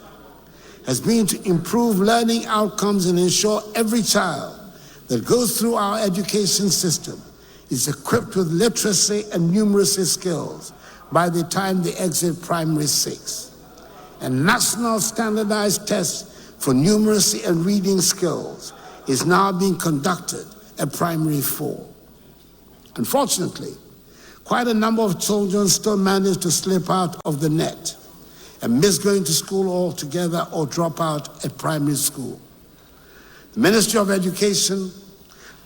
has been to improve learning outcomes and ensure every child that goes through our education system is equipped with literacy and numeracy skills by the time they exit primary 6. A national standardized test for numeracy and reading skills is now being conducted at primary 4. Unfortunately, quite a number of children still manage to slip out of the net and miss going to school altogether or drop out at primary school. The Ministry of Education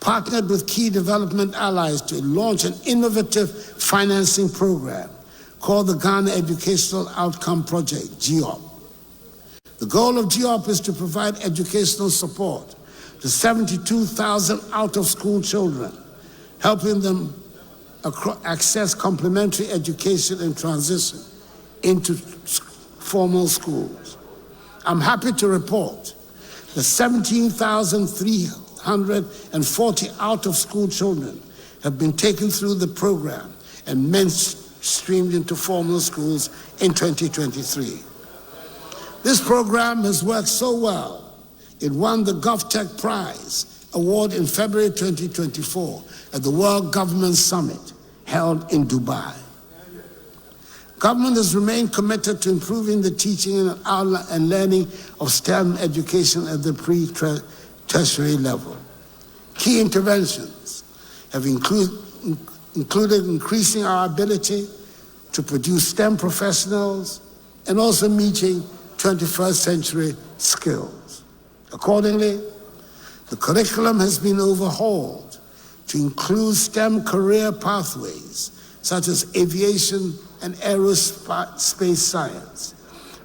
partnered with key development allies to launch an innovative financing program called the Ghana Educational Outcome Project, GEOP. The goal of GEOP is to provide educational support to 72,000 out-of-school children, helping them access complementary education and transition into formal schools. I'm happy to report that 17,340 out-of-school children have been taken through the program and mainstreamed into formal schools in 2023. This program has worked so well, it won the GovTech Prize Award in February 2024 at the World Government Summit held in Dubai. Government has remained committed to improving the teaching and learning of STEM education at the pre-tertiary level. Key interventions have included increasing our ability to produce STEM professionals and also meeting 21st century skills. Accordingly, the curriculum has been overhauled to include STEM career pathways such as aviation and aerospace science,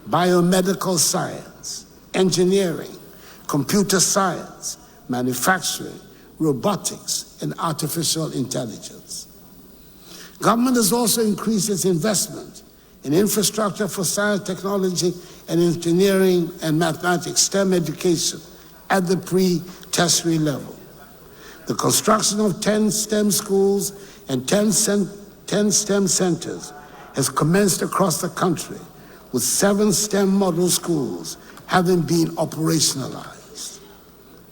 biomedical science, engineering, computer science, manufacturing, robotics, and artificial intelligence. Government has also increased its investment in infrastructure for science, technology, and engineering and mathematics, STEM education at the pre-tertiary level. The construction of 10 STEM schools and 10 STEM centers has commenced across the country, with 7 STEM model schools having been operationalized.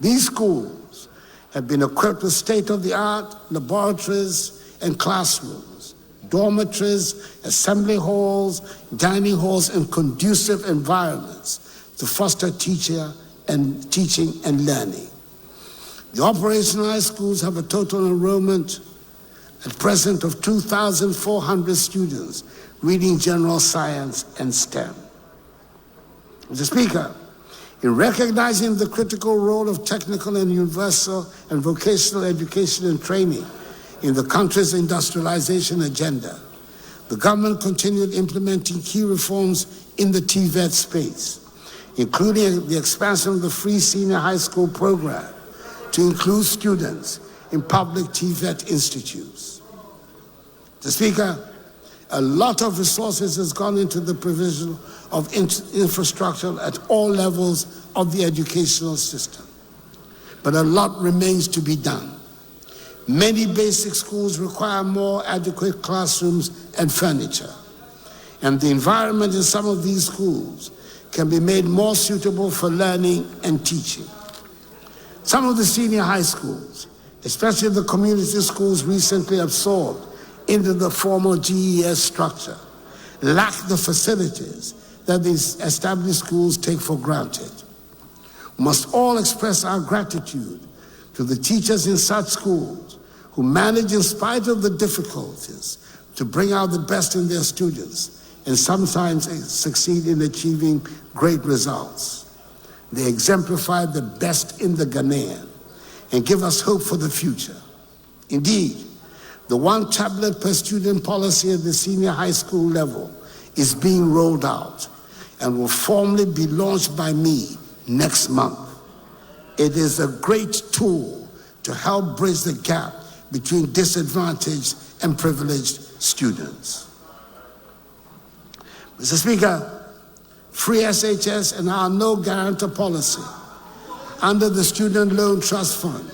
These schools have been equipped with state-of-the-art laboratories and classrooms, dormitories, assembly halls, dining halls, and conducive environments to foster teaching and learning. The operationalized schools have a total enrollment at present of 2,400 students reading general science and STEM. Mr. Speaker, in recognizing the critical role of technical and universal and vocational education and training in the country's industrialization agenda, the government continued implementing key reforms in the TVET space, including the expansion of the free senior high school program to include students in public TVET institutes. Mr. Speaker, a lot of resources has gone into the provision of infrastructure at all levels of the educational system, but a lot remains to be done. Many basic schools require more adequate classrooms and furniture, and the environment in some of these schools can be made more suitable for learning and teaching. Some of the senior high schools, especially the community schools recently absorbed into the formal GES structure, lack the facilities that these established schools take for granted. We must all express our gratitude to the teachers in such schools who manage, in spite of the difficulties, to bring out the best in their students and sometimes succeed in achieving great results. They exemplify the best in the Ghanaian and give us hope for the future. Indeed, the one tablet per student policy at the senior high school level is being rolled out and will formally be launched by me next month. It is a great tool to help bridge the gap between disadvantaged and privileged students. Mr. Speaker, free SHS and our no guarantor policy under the Student Loan Trust Fund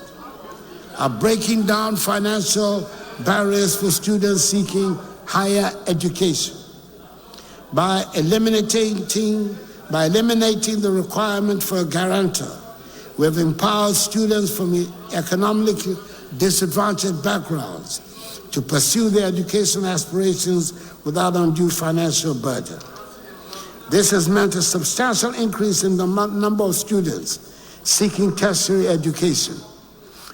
are breaking down financial barriers for students seeking higher education. By eliminating the requirement for a guarantor, we have empowered students from economically disadvantaged backgrounds to pursue their educational aspirations without undue financial burden. This has meant a substantial increase in the number of students seeking tertiary education.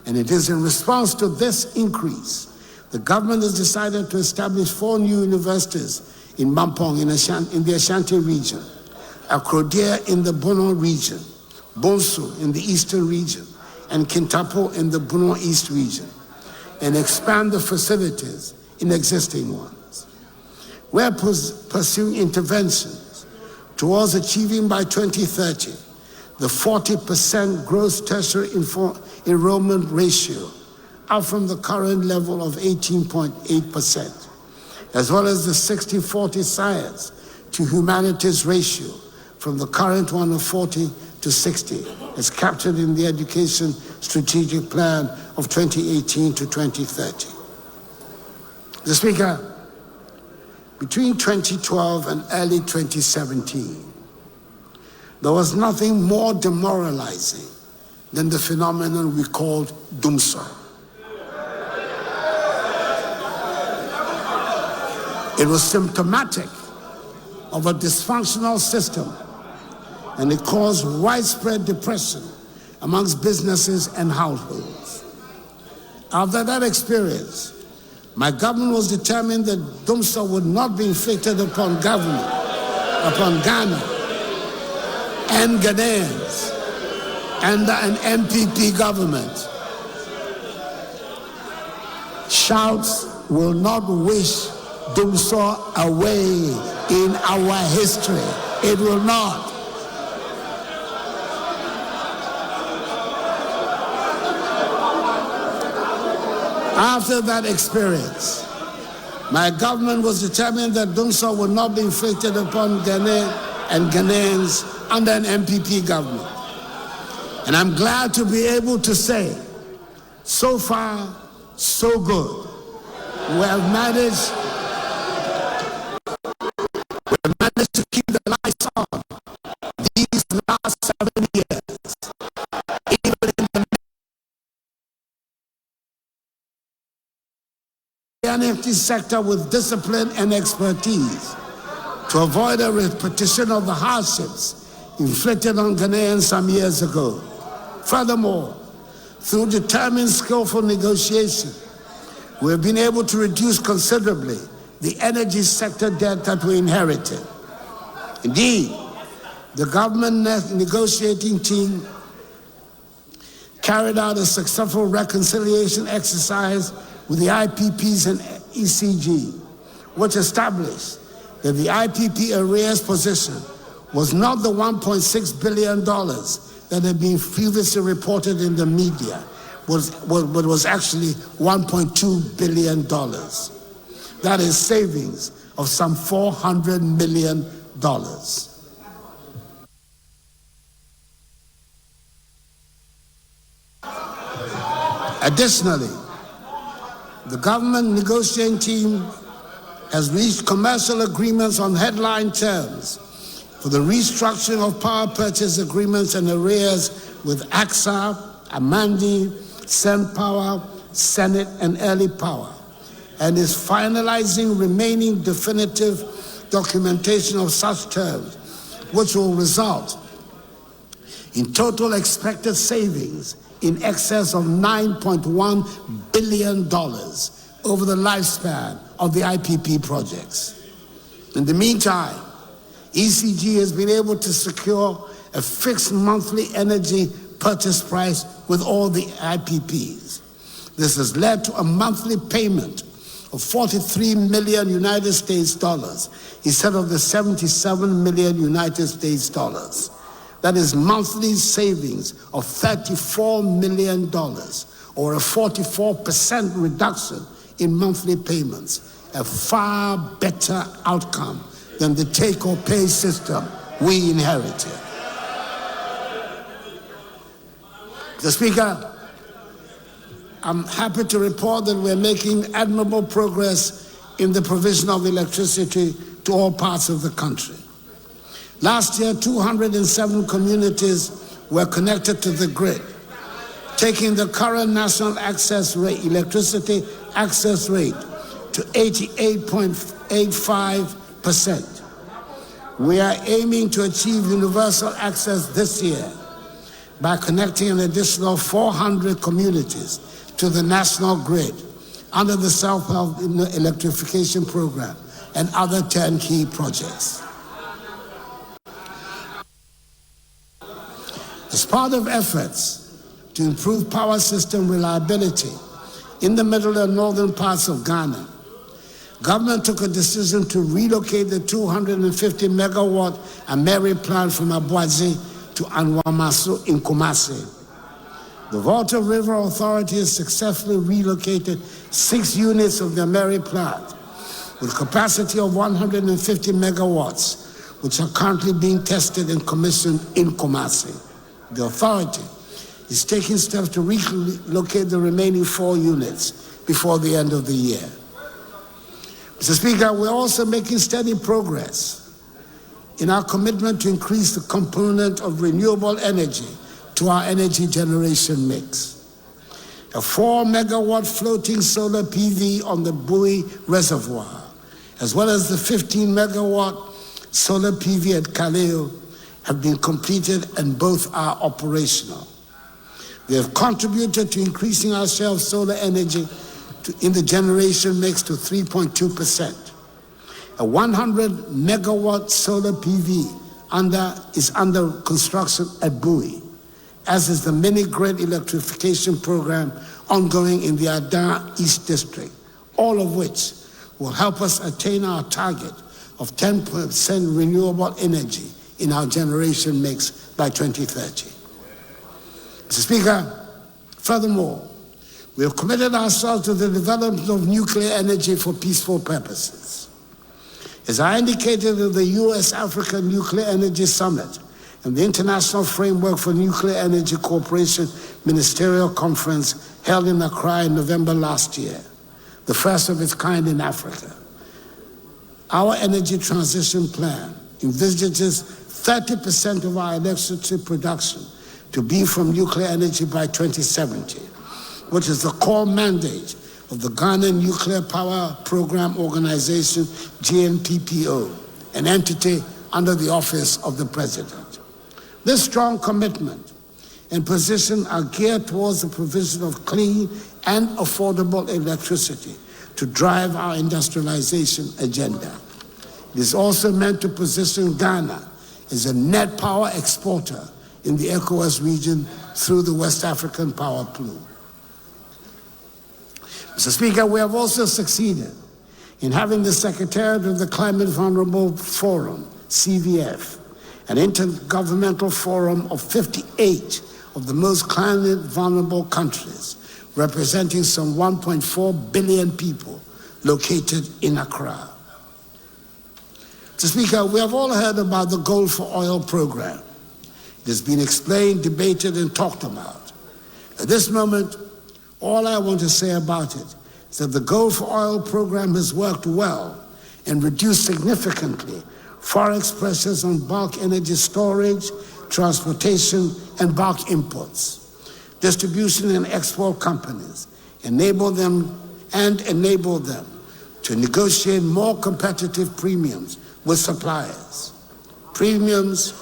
And it is in response to this increase, the government has decided to establish 4 new universities in Mampong in the Ashanti region, Akrodie in the Bono region, Bonsu in the Eastern region, and Kintapo in the Bono East region, and expand the facilities in existing ones. We're pursuing interventions towards achieving by 2030 the 40% gross tertiary enrollment ratio, up from the current level of 18.8%, as well as the 60-40 science to humanities ratio from the current one of 40 to 60, as captured in the Education Strategic Plan of 2018 to 2030. Mr. Speaker, between 2012 and early 2017, there was nothing more demoralizing than the phenomenon we called doomsday. It was symptomatic of a dysfunctional system, and it caused widespread depression amongst businesses and households. After that experience, my government was determined that doomsday would not be inflicted upon government, upon Ghana and Ghanaians under an MPP government. Shouts will not wish doomsday away in our history. It will not. After that experience, my government was determined that doomsday would not be inflicted upon Ghana and Ghanaians under an MPP government. And I'm glad to be able to say, so far, so good. We have managed to keep the lights on these last 7 years, even in the NFT sector with discipline and expertise to avoid a repetition of the hardships inflicted on Ghanaians some years ago. Furthermore, through determined, skillful negotiation, we have been able to reduce considerably the energy sector debt that we inherited. Indeed, the government negotiating team carried out a successful reconciliation exercise with the IPPs and ECG, which established that the IPP arrears position was not the $1.6 billion that had been previously reported in the media, but was actually $1.2 billion. That is savings of some $400 million. Additionally, the government negotiating team has reached commercial agreements on headline terms for the restructuring of power purchase agreements and arrears with AXA, Amandi, SenPower, Senate, and Early Power, and is finalizing remaining definitive documentation of such terms, which will result in total expected savings in excess of $9.1 billion over the lifespan of the IPP projects. In the meantime, ECG has been able to secure a fixed monthly energy purchase price with all the IPPs. This has led to a monthly payment of 43 million United States dollars instead of the 77 million United States dollars. That is monthly savings of $34 million, or a 44% reduction in monthly payments, a far better outcome than the take-or-pay system we inherited. Mr. Speaker, I'm happy to report that we're making admirable progress in the provision of electricity to all parts of the country. Last year, 207 communities were connected to the grid, taking the current national access rate, electricity access rate, to 88.85%. We are aiming to achieve universal access this year by connecting an additional 400 communities to the national grid under the Self-Help Electrification Program and other turnkey projects. As part of efforts to improve power system reliability in the middle and northern parts of Ghana, Government took a decision to relocate the 250 megawatt Ameri plant from Abuazi to Anwamasu in Kumasi. The Volta River Authority has successfully relocated 6 units of the Ameri plant with capacity of 150 megawatts, which are currently being tested and commissioned in Kumasi. The authority is taking steps to relocate the remaining 4 units before the end of the year. Mr. Speaker, we're also making steady progress in our commitment to increase the component of renewable energy to our energy generation mix. A 4 megawatt floating solar PV on the Bui Reservoir, as well as the 15 megawatt solar PV at Kaleo, have been completed and both are operational. They have contributed to increasing our share of solar energy in the generation mix to 3.2%. A 100 megawatt solar PV is under construction at Bui, as is the mini-grid electrification program ongoing in the Ada East District, all of which will help us attain our target of 10% renewable energy in our generation mix by 2030. Mr. Speaker, furthermore, we have committed ourselves to the development of nuclear energy for peaceful purposes. As I indicated at the U.S.-Africa Nuclear Energy Summit and the International Framework for Nuclear Energy Cooperation Ministerial Conference held in Accra in November last year, the first of its kind in Africa, our energy transition plan envisages 30% of our electricity production to be from nuclear energy by 2070, which is the core mandate of the Ghana Nuclear Power Program Organization, GNPPO, an entity under the office of the President. This strong commitment and position are geared towards the provision of clean and affordable electricity to drive our industrialization agenda. It is also meant to position Ghana as a net power exporter in the ECOWAS region through the West African Power Pool. Mr. Speaker, we have also succeeded in having the Secretariat of the Climate Vulnerable Forum, CVF, an intergovernmental forum of 58 of the most climate vulnerable countries, representing some 1.4 billion people located in Accra. Mr. Speaker, we have all heard about the Gold for Oil program. It has been explained, debated, and talked about. At this moment, all I want to say about it is that the Gold for Oil program has worked well and reduced significantly forex pressures on bulk energy storage, transportation, and bulk imports. Distribution and export companies enable them to negotiate more competitive premiums with suppliers. Premiums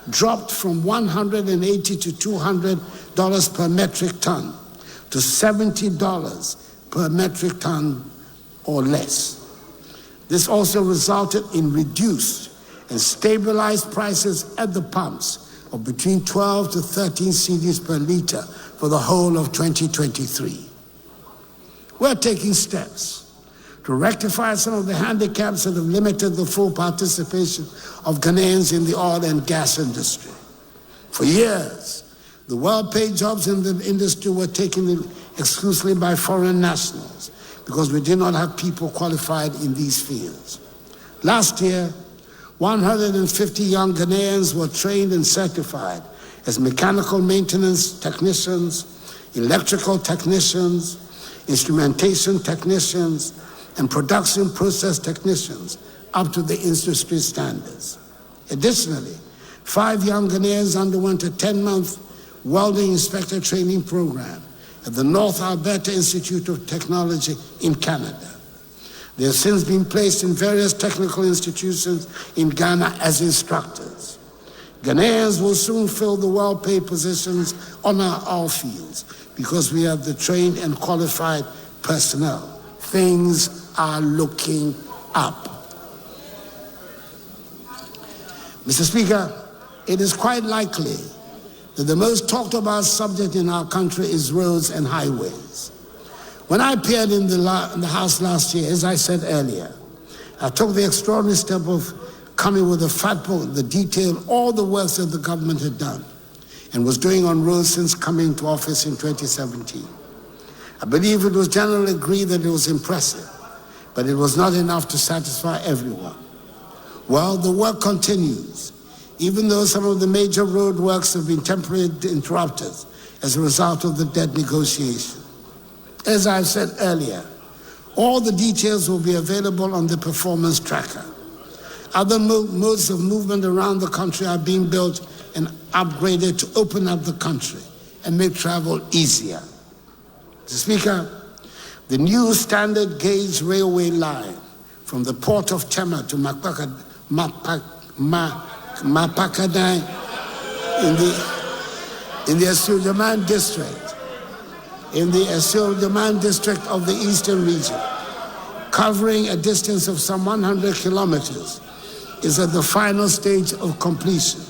dropped from $180 to $200 per metric ton to $70 per metric ton or less. This also resulted in reduced and stabilized prices at the pumps of between 12 to 13 cedis per liter for the whole of 2023. We're taking steps to rectify some of the handicaps that have limited the full participation of Ghanaians in the oil and gas industry. For years, the well-paid jobs in the industry were taken exclusively by foreign nationals because we did not have people qualified in these fields. Last year, 150 young Ghanaians were trained and certified as mechanical maintenance technicians, electrical technicians, instrumentation technicians, and production process technicians up to the industry standards. Additionally, 5 young Ghanaians underwent a 10-month welding inspector training program at the North Alberta Institute of Technology in Canada. They have since been placed in various technical institutions in Ghana as instructors. Ghanaians will soon fill the well-paid positions on our oil fields because we have the trained and qualified personnel. Things are looking up. Mr. Speaker, it is quite likely that the most talked about subject in our country is roads and highways. When I appeared in the House last year, as I said earlier, I took the extraordinary step of coming with a fat book that detailed all the works that the government had done and was doing on roads since coming to office in 2017. I believe it was generally agreed that it was impressive, but it was not enough to satisfy everyone. Well, the work continues, even though some of the major road works have been temporarily interrupted as a result of the debt negotiation. As I've said earlier, all the details will be available on the performance tracker. Other modes of movement around the country are being built and upgraded to open up the country and make travel easier. Mr. Speaker, the new standard gauge railway line from the port of Tema to Mapakadai in the Asiojaman district, of the Eastern region, covering a distance of some 100 kilometers, is at the final stage of completion.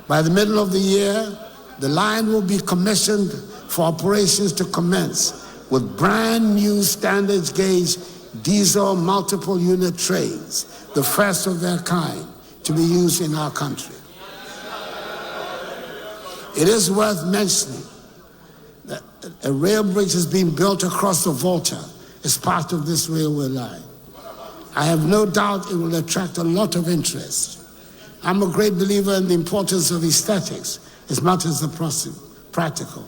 By the middle of the year, the line will be commissioned for operations to commence with brand new standard gauge diesel multiple unit trains, the first of their kind to be used in our country. It is worth mentioning that a rail bridge is being built across the Volta as part of this railway line. I have no doubt it will attract a lot of interest. I'm a great believer in the importance of aesthetics as much as the practical,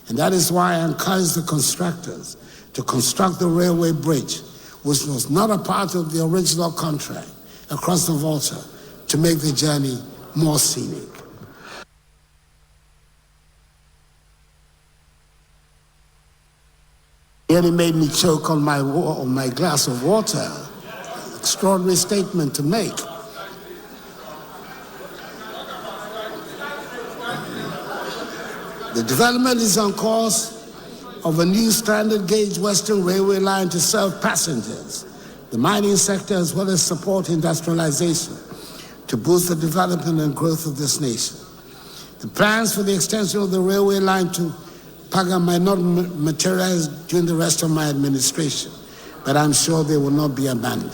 and that is why I encourage the constructors to construct the railway bridge, which was not a part of the original contract, across the Volta to make the journey more scenic. Nearly made me choke on my glass of water. Extraordinary statement to make. The development is on course of a new standard gauge Western Railway line to serve passengers, the mining sector, as well as support industrialization to boost the development and growth of this nation. The plans for the extension of the railway line to Paga might not materialize during the rest of my administration, but I'm sure they will not be abandoned.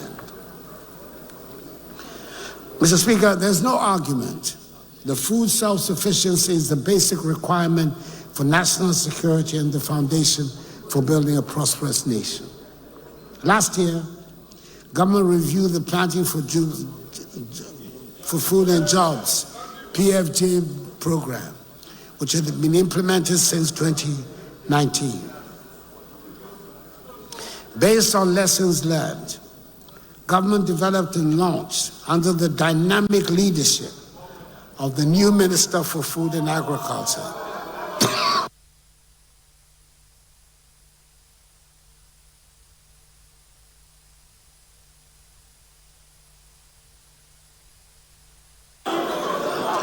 Mr. Speaker, there's no argument that food self-sufficiency is the basic requirement for national security and the foundation for building a prosperous nation. Last year, government reviewed the Planting for Food and Jobs, PFJ program, which had been implemented since 2019. Based on lessons learned, government developed and launched under the dynamic leadership of the new Minister for Food and Agriculture,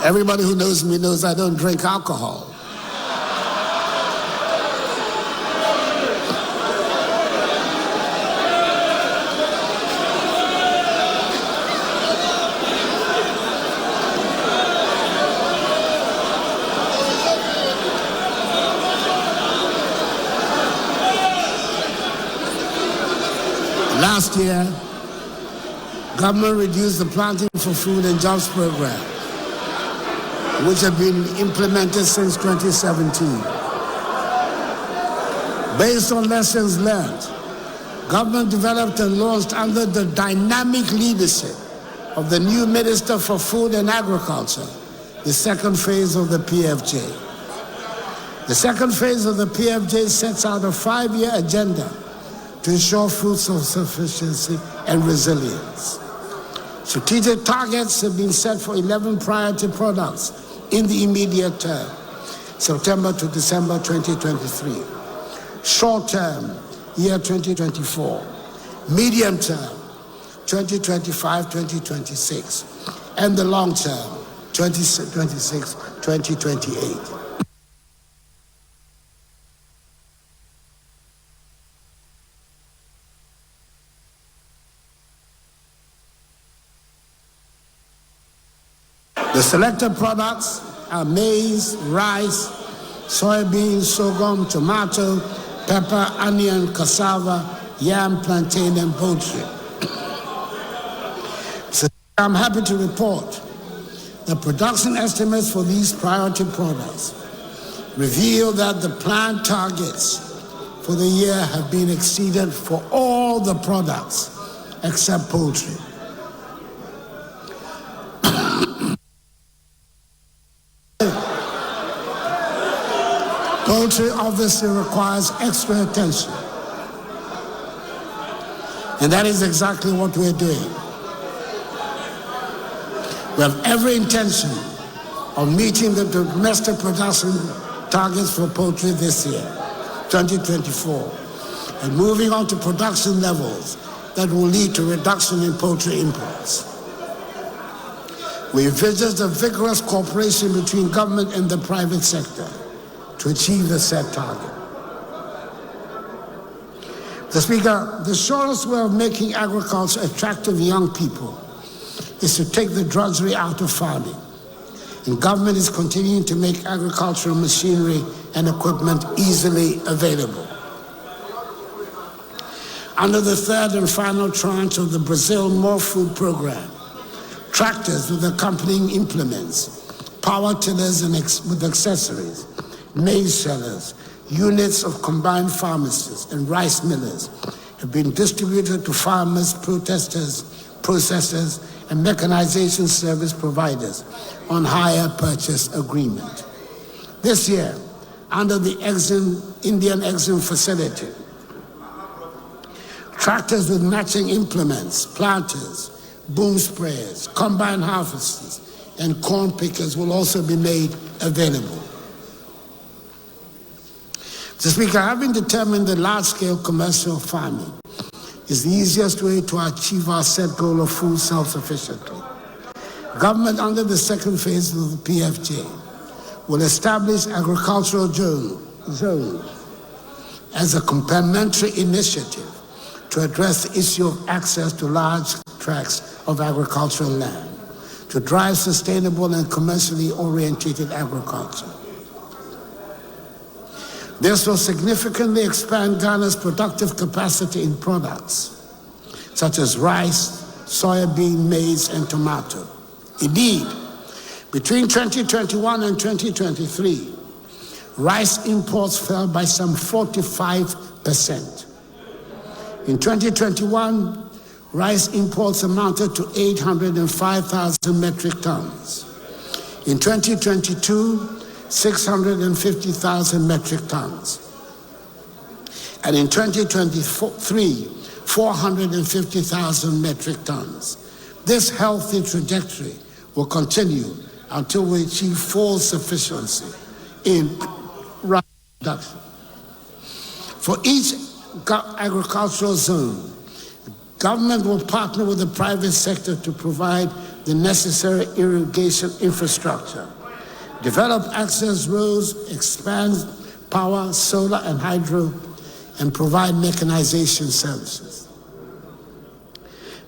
everybody who knows me knows I don't drink alcohol. Last year, government reduced the Planting for Food and Jobs program, which had been implemented since 2017. Based on lessons learned, government developed and launched under the dynamic leadership of the new Minister for Food and Agriculture, the second phase of the PFJ. The second phase of the PFJ sets out a 5-year agenda to ensure food self-sufficiency and resilience. Strategic targets have been set for 11 priority products in the immediate term, September to December 2023. Short term, year 2024. Medium term, 2025-2026. And the long term, 2026-2028. The selected products are maize, rice, soybeans, sorghum, tomato, pepper, onion, cassava, yam, plantain, and poultry. So I'm happy to report that production estimates for these priority products reveal that the planned targets for the year have been exceeded for all the products except poultry. Poultry obviously requires extra attention. And that is exactly what we're doing. We have every intention of meeting the domestic production targets for poultry this year, 2024, and moving on to production levels that will lead to reduction in poultry imports. We envisage a vigorous cooperation between government and the private sector to achieve the set target. Mr. Speaker, the surest way of making agriculture attractive to young people is to take the drudgery out of farming. And government is continuing to make agricultural machinery and equipment easily available. Under the third and final tranche of the Brazil More Food program, tractors with accompanying implements, power tillers with accessories, maize shellers, units of combined pharmacists, and rice millers have been distributed to farmers, processors, and mechanization service providers on hire purchase agreement. This year, under the Indian Exim facility, tractors with matching implements, planters, boom sprayers, combine harvesters, and corn pickers will also be made available. Mr. Speaker, having determined that large-scale commercial farming is the easiest way to achieve our set goal of food self-sufficiency, government under the second phase of the PFJ will establish agricultural zones as a complementary initiative to address the issue of access to large tracts of agricultural land, to drive sustainable and commercially oriented agriculture. This will significantly expand Ghana's productive capacity in products such as rice, soybean, maize, and tomato. Indeed, between 2021 and 2023, rice imports fell by some 45%. In 2021, rice imports amounted to 805,000 metric tons. In 2022, 650,000 metric tons. And in 2023, 450,000 metric tons. This healthy trajectory will continue until we achieve full sufficiency in rice production. For each agricultural zone, government will partner with the private sector to provide the necessary irrigation infrastructure, develop access roads, expand power, solar and hydro, and provide mechanization services.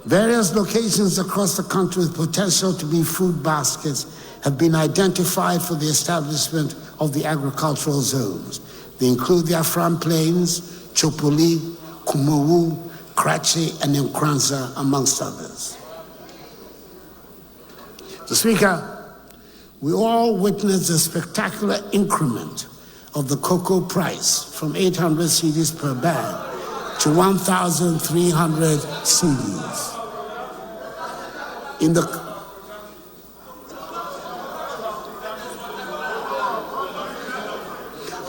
Various locations across the country with potential to be food baskets have been identified for the establishment of the agricultural zones. They include the Afram Plains, Chopoli, Kumowu, Kratchi, and Nkranza, amongst others. Mr. Speaker, we all witnessed a spectacular increment of the cocoa price from 800 cedis per bag to 1,300 cedis.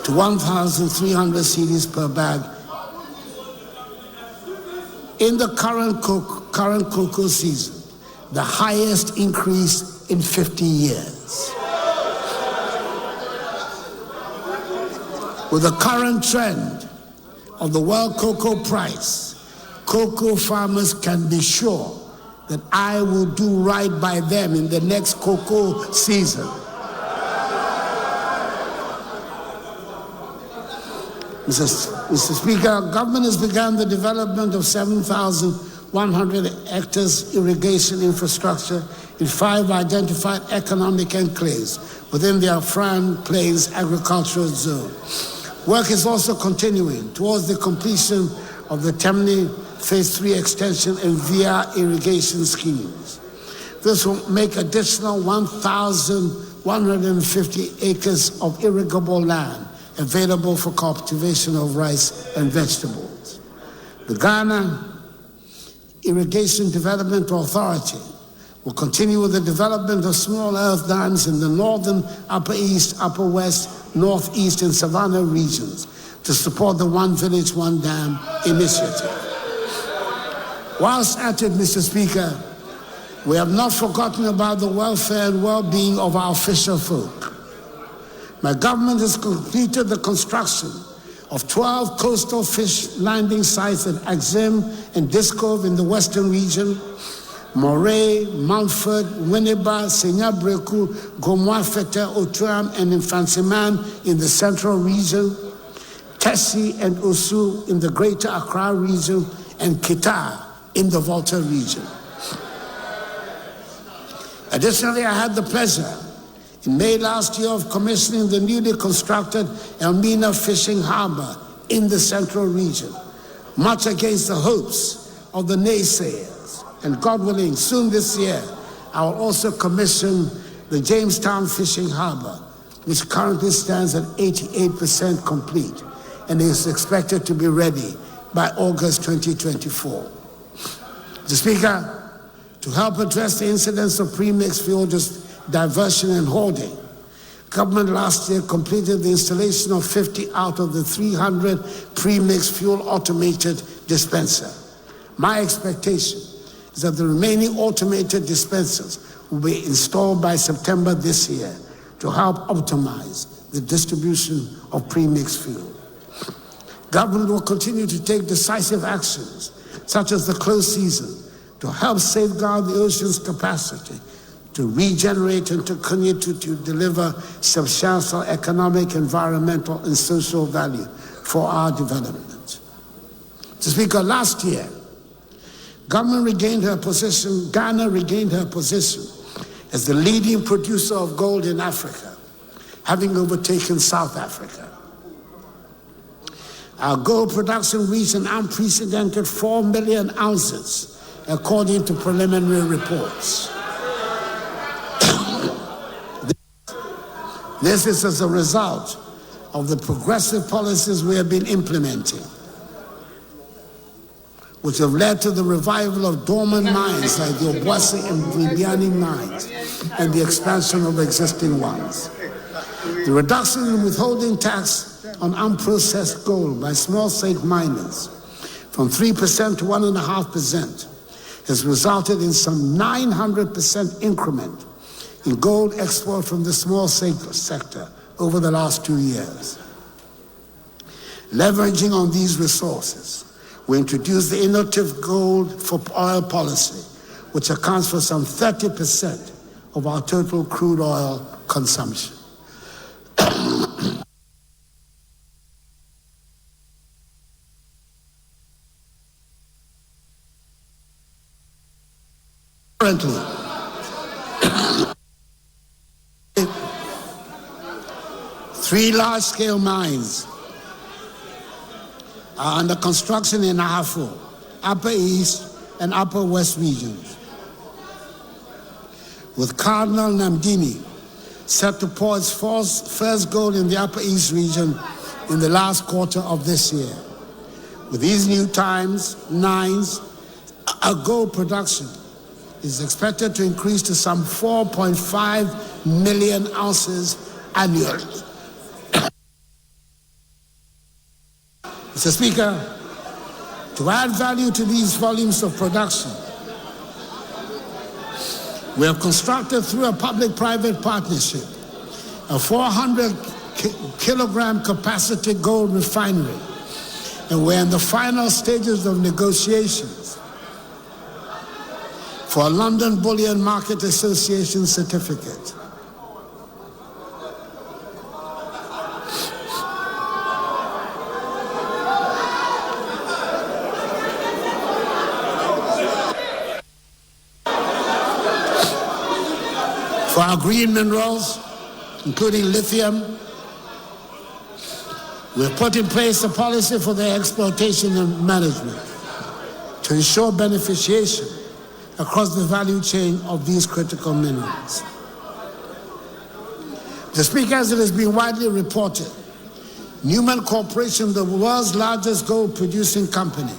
To 1,300 cedis per bag in the current cocoa season, the highest increase in 50 years. With the current trend of the world cocoa price, cocoa farmers can be sure that I will do right by them in the next cocoa season. Mr. Speaker, government has begun the development of 7,100 hectares irrigation infrastructure in 5 identified economic enclaves within the Afram Plains agricultural zone, Work is also continuing towards the completion of the Temne Phase 3 extension and via irrigation schemes. This will make additional 1,150 acres of irrigable land available for cultivation of rice and vegetables. The Ghana Irrigation Development Authority will continue with the development of small earth dams in the northern, upper east, upper west, northeast, and savannah regions to support the One Village, One Dam initiative. Whilst at it, Mr. Speaker, we have not forgotten about the welfare and well-being of our fisher folk. My government has completed the construction of 12 coastal fish landing sites at Axim and Discove in the western region, Moray, Mountford, Winneba, Senyabreku, Gomoa Fete, Otram, and Infansiman in the central region, Tessie and Osu in the greater Accra region, and Kita in the Volta region. Additionally, I had the pleasure in May last year of commissioning the newly constructed Elmina Fishing Harbor in the central region, much against the hopes of the naysayers. And God willing, soon this year, I will also commission the Jamestown Fishing Harbor, which currently stands at 88% complete and is expected to be ready by August 2024. Mr. Speaker, to help address the incidence of premixed fuel diversion and hoarding, government last year completed the installation of 50 out of the 300 premixed fuel automated dispenser. My expectation is that the remaining automated dispensers will be installed by September this year to help optimize the distribution of premixed fuel. Government will continue to take decisive actions, such as the close season, to help safeguard the ocean's capacity to regenerate and to continue to deliver substantial economic, environmental, and social value for our development. Mr. Speaker, last year, Ghana regained her position as the leading producer of gold in Africa, having overtaken South Africa. Our gold production reached an unprecedented 4 million ounces, according to preliminary reports. This is as a result of the progressive policies we have been implementing, which have led to the revival of dormant mines like the Obuasi and Bibiani mines and the expansion of existing ones. The reduction in withholding tax on unprocessed gold by small-scale miners from 3% to 1.5% has resulted in some 900% increment in gold export from the small sector over the last 2 years. Leveraging on these resources, we introduced the innovative gold for oil policy, which accounts for some 30% of our total crude oil consumption. Currently, 3 large-scale mines are under construction in Ahafo, Upper East and Upper West regions, with Cardinal Namdini set to pour its first gold in the Upper East region in the last quarter of this year. With these new nines, our gold production is expected to increase to some 4.5 million ounces annually. Mr. Speaker, to add value to these volumes of production, we have constructed through a public-private partnership a 400-kilogram capacity gold refinery, and we're in the final stages of negotiations for a London Bullion Market Association certificate. For our green minerals, including lithium, We have put in place a policy for their exploitation and management to ensure beneficiation across the value chain of these critical minerals. The Speaker, as it has been widely reported, Newman Corporation, the world's largest gold-producing company,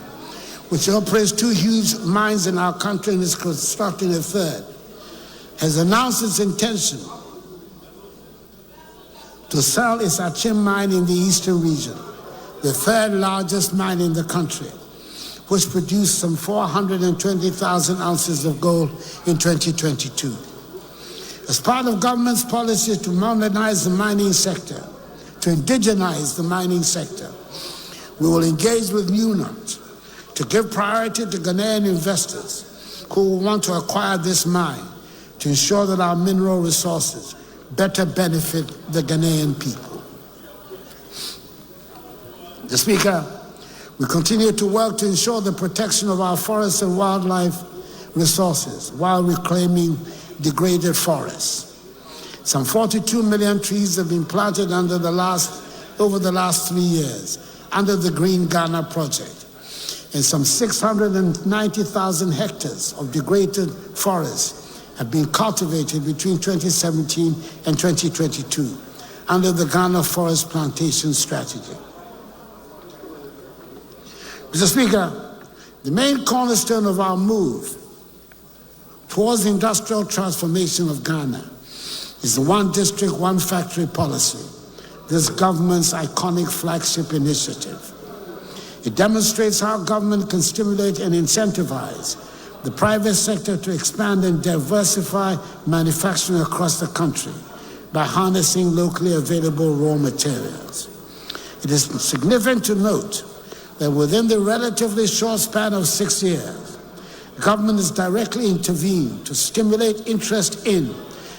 which operates 2 huge mines in our country and is constructing a third, has announced its intention to sell its Achim mine in the eastern region, the 3rd largest mine in the country, which produced some 420,000 ounces of gold in 2022. As part of government's policy to modernize the mining sector, to indigenize the mining sector, we will engage with Newmont to give priority to Ghanaian investors who will want to acquire this mine to ensure that our mineral resources better benefit the Ghanaian people. The Speaker, we continue to work to ensure the protection of our forests and wildlife resources while reclaiming degraded forests. Some 42 million trees have been planted over the last 3 years under the Green Ghana project, and some 690,000 hectares of degraded forests have been cultivated between 2017 and 2022 under the Ghana Forest Plantation Strategy. Mr. Speaker, the main cornerstone of our move towards the industrial transformation of Ghana is the One District, One Factory policy, this government's iconic flagship initiative. It demonstrates how government can stimulate and incentivize the private sector to expand and diversify manufacturing across the country by harnessing locally available raw materials. It is significant to note that within the relatively short span of 6 years, government has directly intervened to stimulate interest in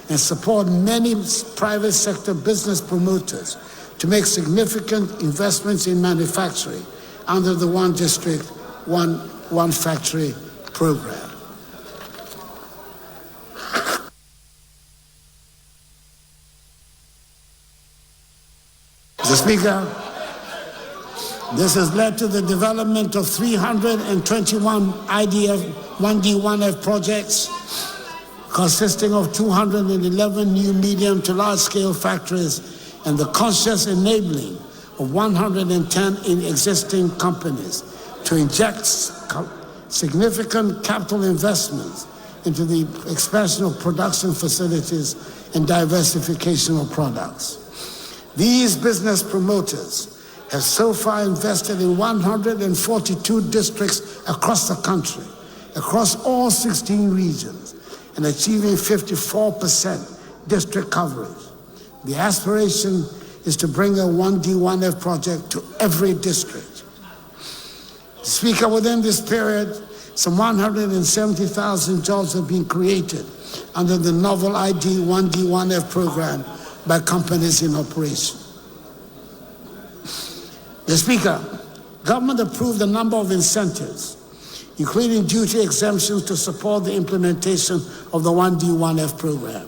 and support many private sector business promoters to make significant investments in manufacturing under the One District, One Factory program. Mr. Speaker, this has led to the development of 321 IDF 1D1F projects consisting of 211 new medium to large-scale factories and the conscious enabling of 110 in existing companies to inject significant capital investments into the expansion of production facilities and diversification of products. These business promoters have so far invested in 142 districts across the country, across all 16 regions, and achieving 54% district coverage. The aspiration is to bring a 1D1F project to every district. Speaker, within this period, some 170,000 jobs have been created under the novel ID 1D1F program by companies in operation. The Speaker, government approved a number of incentives, including duty exemptions to support the implementation of the 1D1F program.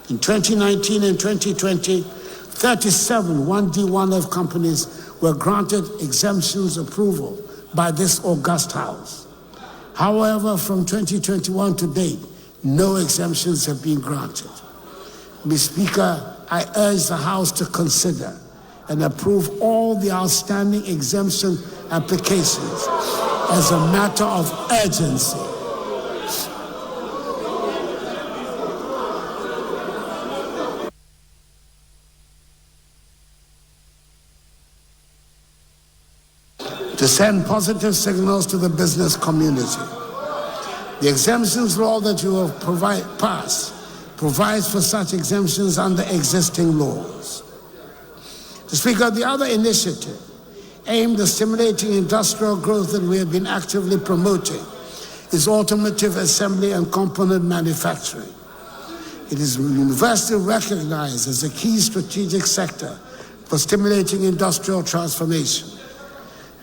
In 2019 and 2020, 37 1D1F companies were granted exemptions approval by this august House. However, from 2021 to date, no exemptions have been granted. Mr. Speaker, I urge the House to consider and approve all the outstanding exemption applications as a matter of urgency. To send positive signals to the business community. The exemptions law that you have passed provides for such exemptions under existing laws. The Speaker, the other initiative aimed at stimulating industrial growth that we have been actively promoting is automotive assembly and component manufacturing. It is universally recognized as a key strategic sector for stimulating industrial transformation.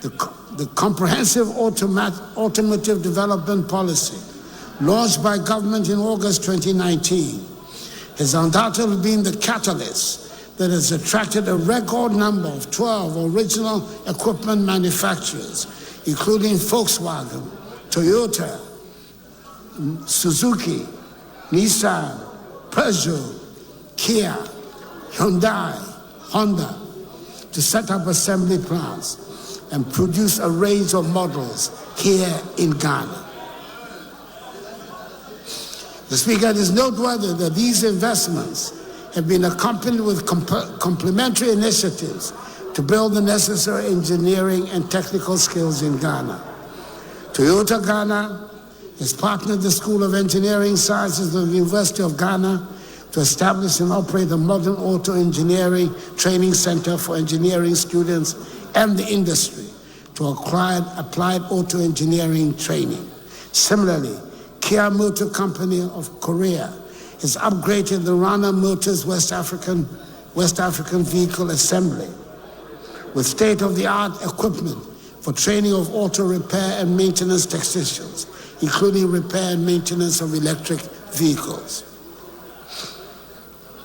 The comprehensive automotive development policy launched by government in August 2019 has undoubtedly been the catalyst that has attracted a record number of 12 original equipment manufacturers, including Volkswagen, Toyota, Suzuki, Nissan, Peugeot, Kia, Hyundai, Honda, to set up assembly plants and produce a range of models here in Ghana. The Speaker, it is noteworthy that these investments have been accompanied with complementary initiatives to build the necessary engineering and technical skills in Ghana. Toyota Ghana has partnered the School of Engineering Sciences of the University of Ghana to establish and operate a modern auto engineering training center for engineering students and the industry to acquire applied auto engineering training. Similarly, Kia Motor Company of Korea has upgraded the Rana Motors West African vehicle assembly with state-of-the-art equipment for training of auto repair and maintenance technicians, including repair and maintenance of electric vehicles.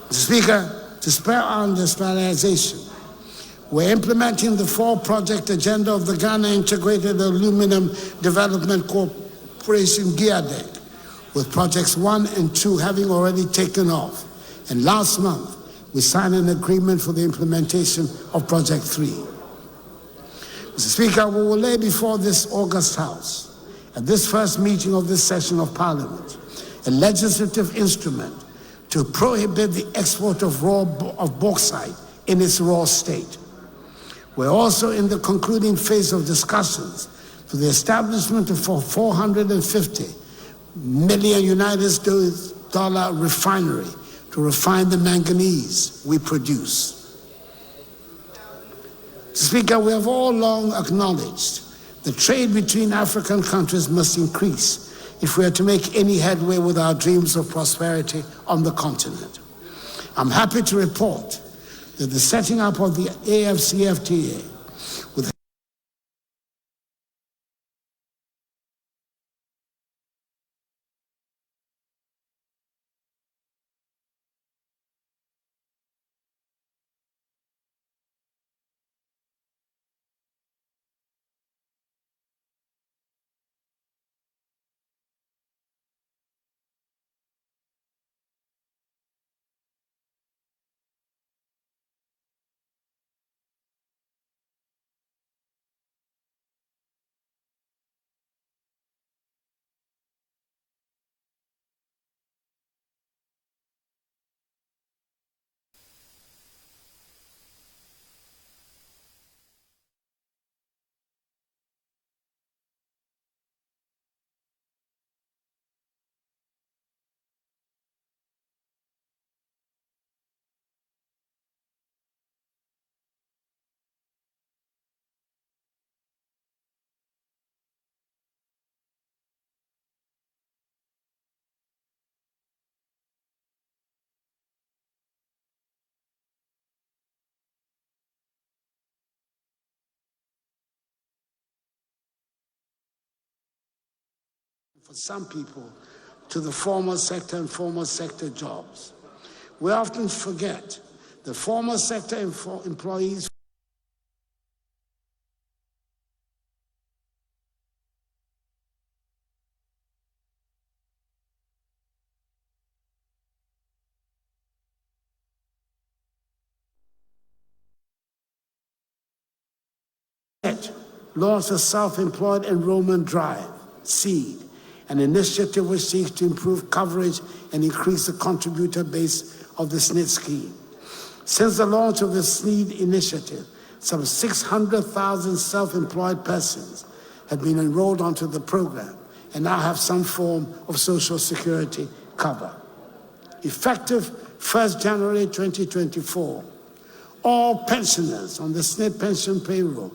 Mr. Speaker, to spur on industrialization, we're implementing the 4-project agenda of the Ghana Integrated Aluminum Development Corporation, GIADEC, with projects 1 and 2 having already taken off. And last month, we signed an agreement for the implementation of Project 3. Mr. Speaker, we will lay before this August House, at this first meeting of this session of Parliament, a legislative instrument to prohibit the export of bauxite in its raw state. We're also in the concluding phase of discussions for the establishment of a $450 million US dollar refinery to refine the manganese we produce. Speaker, we have all long acknowledged the trade between African countries must increase if we are to make any headway with our dreams of prosperity on the continent. I'm happy to report that the setting up of the AFCFTA with for some people to the formal sector and formal sector jobs. We often forget the formal sector employees launched a self-employed enrollment drive, SEED, an initiative which seeks to improve coverage and increase the contributor base of the SNID scheme. Since the launch of the SNID initiative, some 600,000 self-employed persons have been enrolled onto the program and now have some form of social security cover. Effective 1st January 2024, all pensioners on the SNID pension payroll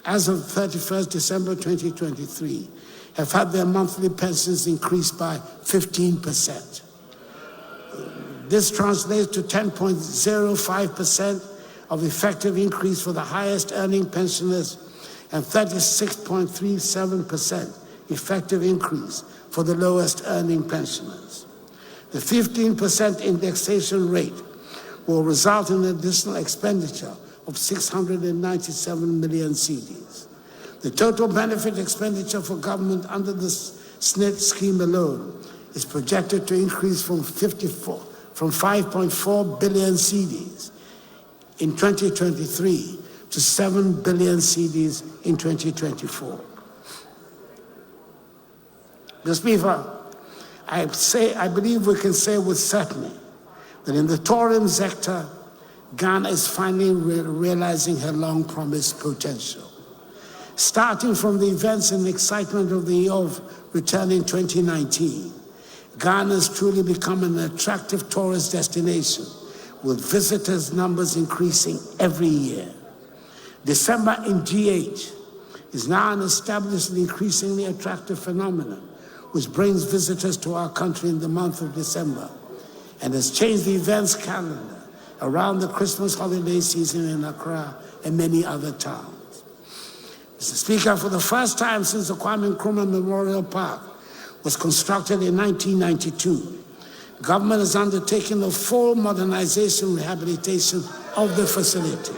as of 31st December 2023 have had their monthly pensions increased by 15%. This translates to 10.05% of effective increase for the highest earning pensioners and 36.37% effective increase for the lowest earning pensioners. The 15% indexation rate will result in an additional expenditure of 697 million cedis. The total benefit expenditure for government under the SNIT scheme alone is projected to increase from 5.4 billion cedis in 2023 to 7 billion cedis in 2024. Mr. Speaker, I believe we can say with certainty that in the tourism sector, Ghana is finally realizing her long-promised potential. Starting from the events and excitement of the year of return in 2019, Ghana has truly become an attractive tourist destination, with visitors' numbers increasing every year. December in GH is now an established and increasingly attractive phenomenon, which brings visitors to our country in the month of December and has changed the events calendar around the Christmas holiday season in Accra and many other towns. Mr. Speaker, for the first time since the Kwame Nkrumah Memorial Park was constructed in 1992, government has undertaken a full modernization rehabilitation of the facility.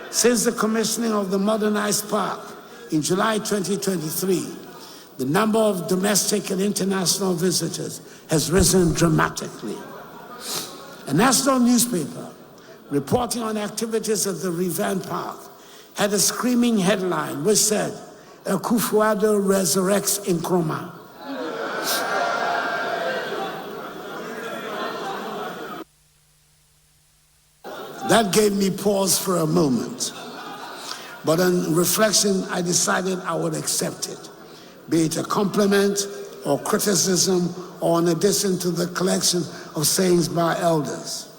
Since the commissioning of the modernized park in July 2023, the number of domestic and international visitors has risen dramatically. A national newspaper reporting on activities at the revamped park had a screaming headline which said, "Akufo-Addo resurrects Nkrumah." That gave me pause for a moment. But on reflection, I decided I would accept it, be it a compliment or criticism or an addition to the collection of sayings by elders.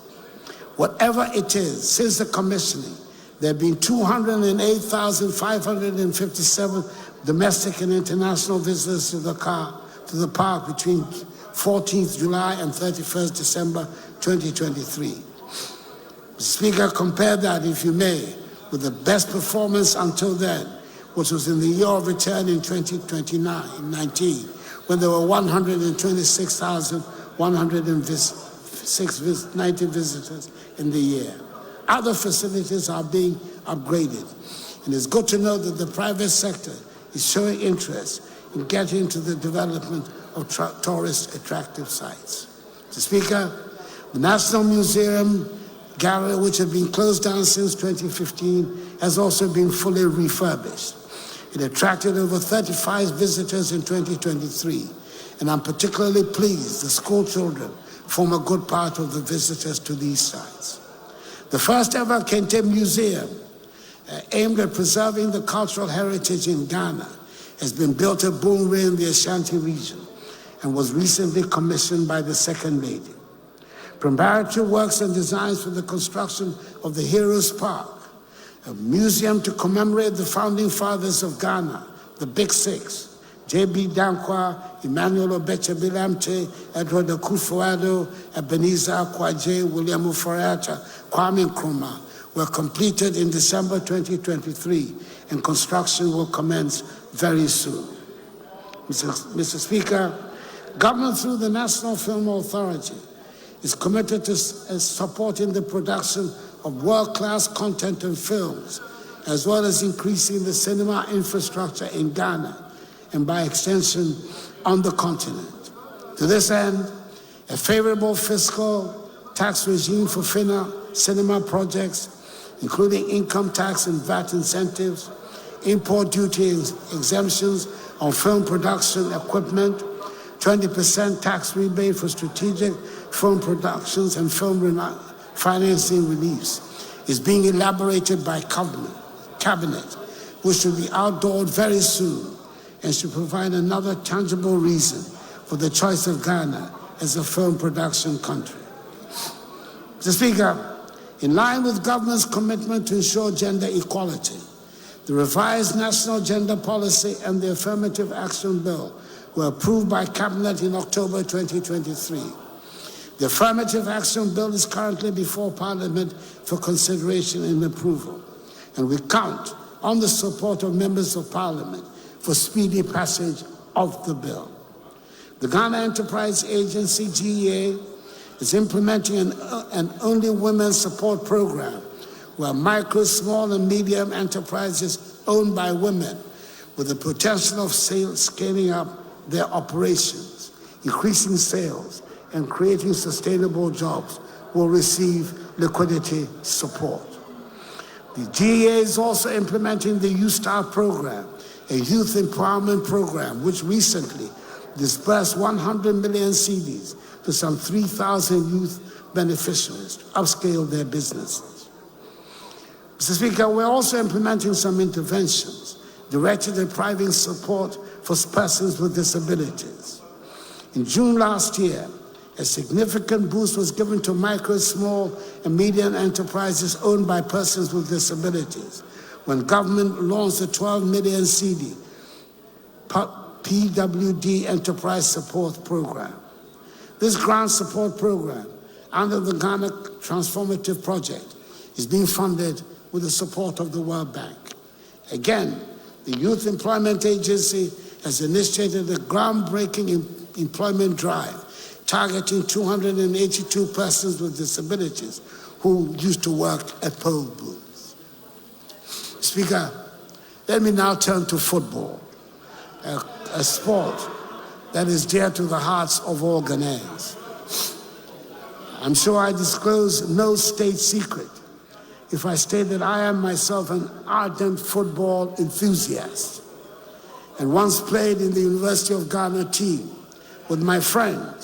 Whatever it is, since the commissioning, there have been 208,557 domestic and international visitors to the park between 14th July and 31st December 2023. Mr. Speaker, compare that, if you may, with the best performance until then, which was in the year of return in 2019, when there were 126,190 visitors in the year. Other facilities are being upgraded, and it's good to know that the private sector is showing interest in getting into the development of tourist attractive sites. Mr. Speaker, the National Museum Gallery, which had been closed down since 2015, has also been fully refurbished. It attracted over 35 visitors in 2023, and I'm particularly pleased the school children form a good part of the visitors to these sites. The first ever Kente Museum, aimed at preserving the cultural heritage in Ghana, has been built at Boonre in the Ashanti region and was recently commissioned by the Second Lady. Preparatory works and designs for the construction of the Heroes Park, a museum to commemorate the founding fathers of Ghana, the Big Six, J.B. Dankwa, Emmanuel Obeche Bilamte, Addo Akufo-Addo, Ebenezer Akwaje, William Uforiacha, Kwame Nkrumah, were completed in December 2023, and construction will commence very soon. Mr. Speaker, government through the National Film Authority is committed to supporting the production of world-class content and films, as well as increasing the cinema infrastructure in Ghana and by extension on the continent. To this end, a favorable fiscal tax regime for cinema projects, including income tax and VAT incentives, import duty exemptions on film production equipment, 20% tax rebate for strategic film productions and film financing reliefs, is being elaborated by cabinet, which should be outdoored very soon and should provide another tangible reason for the choice of Ghana as a film production country. Mr. Speaker, in line with government's commitment to ensure gender equality, the revised National Gender Policy and the Affirmative Action Bill were approved by Cabinet in October 2023. The Affirmative Action Bill is currently before Parliament for consideration and approval, and we count on the support of members of Parliament for speedy passage of the bill. The Ghana Enterprise Agency, GEA, is implementing an only women support program where micro, small, and medium enterprises owned by women with the potential of scaling up their operations, increasing sales, and creating sustainable jobs will receive liquidity support. The GEA is also implementing the Youth Star program, a youth empowerment program which recently disbursed 100 million CDs to some 3,000 youth beneficiaries to upscale their businesses. Mr. Speaker, we're also implementing some interventions directed at providing support for persons with disabilities. In June last year, a significant boost was given to micro, small, and medium enterprises owned by persons with disabilities when government launched the 12 million CD PWD Enterprise Support Program. This grant support program, under the Ghana Transformative Project, is being funded with the support of the World Bank. Again, the Youth Employment Agency has initiated a groundbreaking employment drive targeting 282 persons with disabilities who used to work at poll booths. Speaker, let me now turn to football, a sport that is dear to the hearts of all Ghanaians. I'm sure I disclose no state secret if I state that I am myself an ardent football enthusiast and once played in the University of Ghana team with my friend,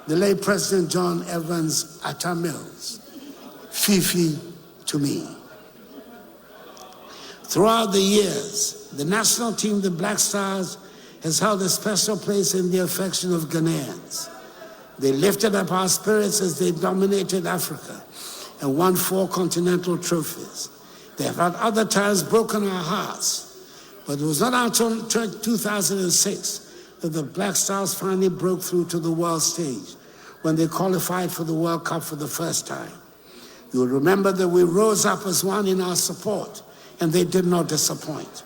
the late President John Evans Atta Mills, Fifi to me. Throughout the years, the national team, the Black Stars, has held a special place in the affection of Ghanaians. They lifted up our spirits as they dominated Africa and won 4 continental trophies. They have at other times broken our hearts, but it was not until 2006 that the Black Stars finally broke through to the world stage when they qualified for the World Cup for the first time. You will remember that we rose up as one in our support, and they did not disappoint.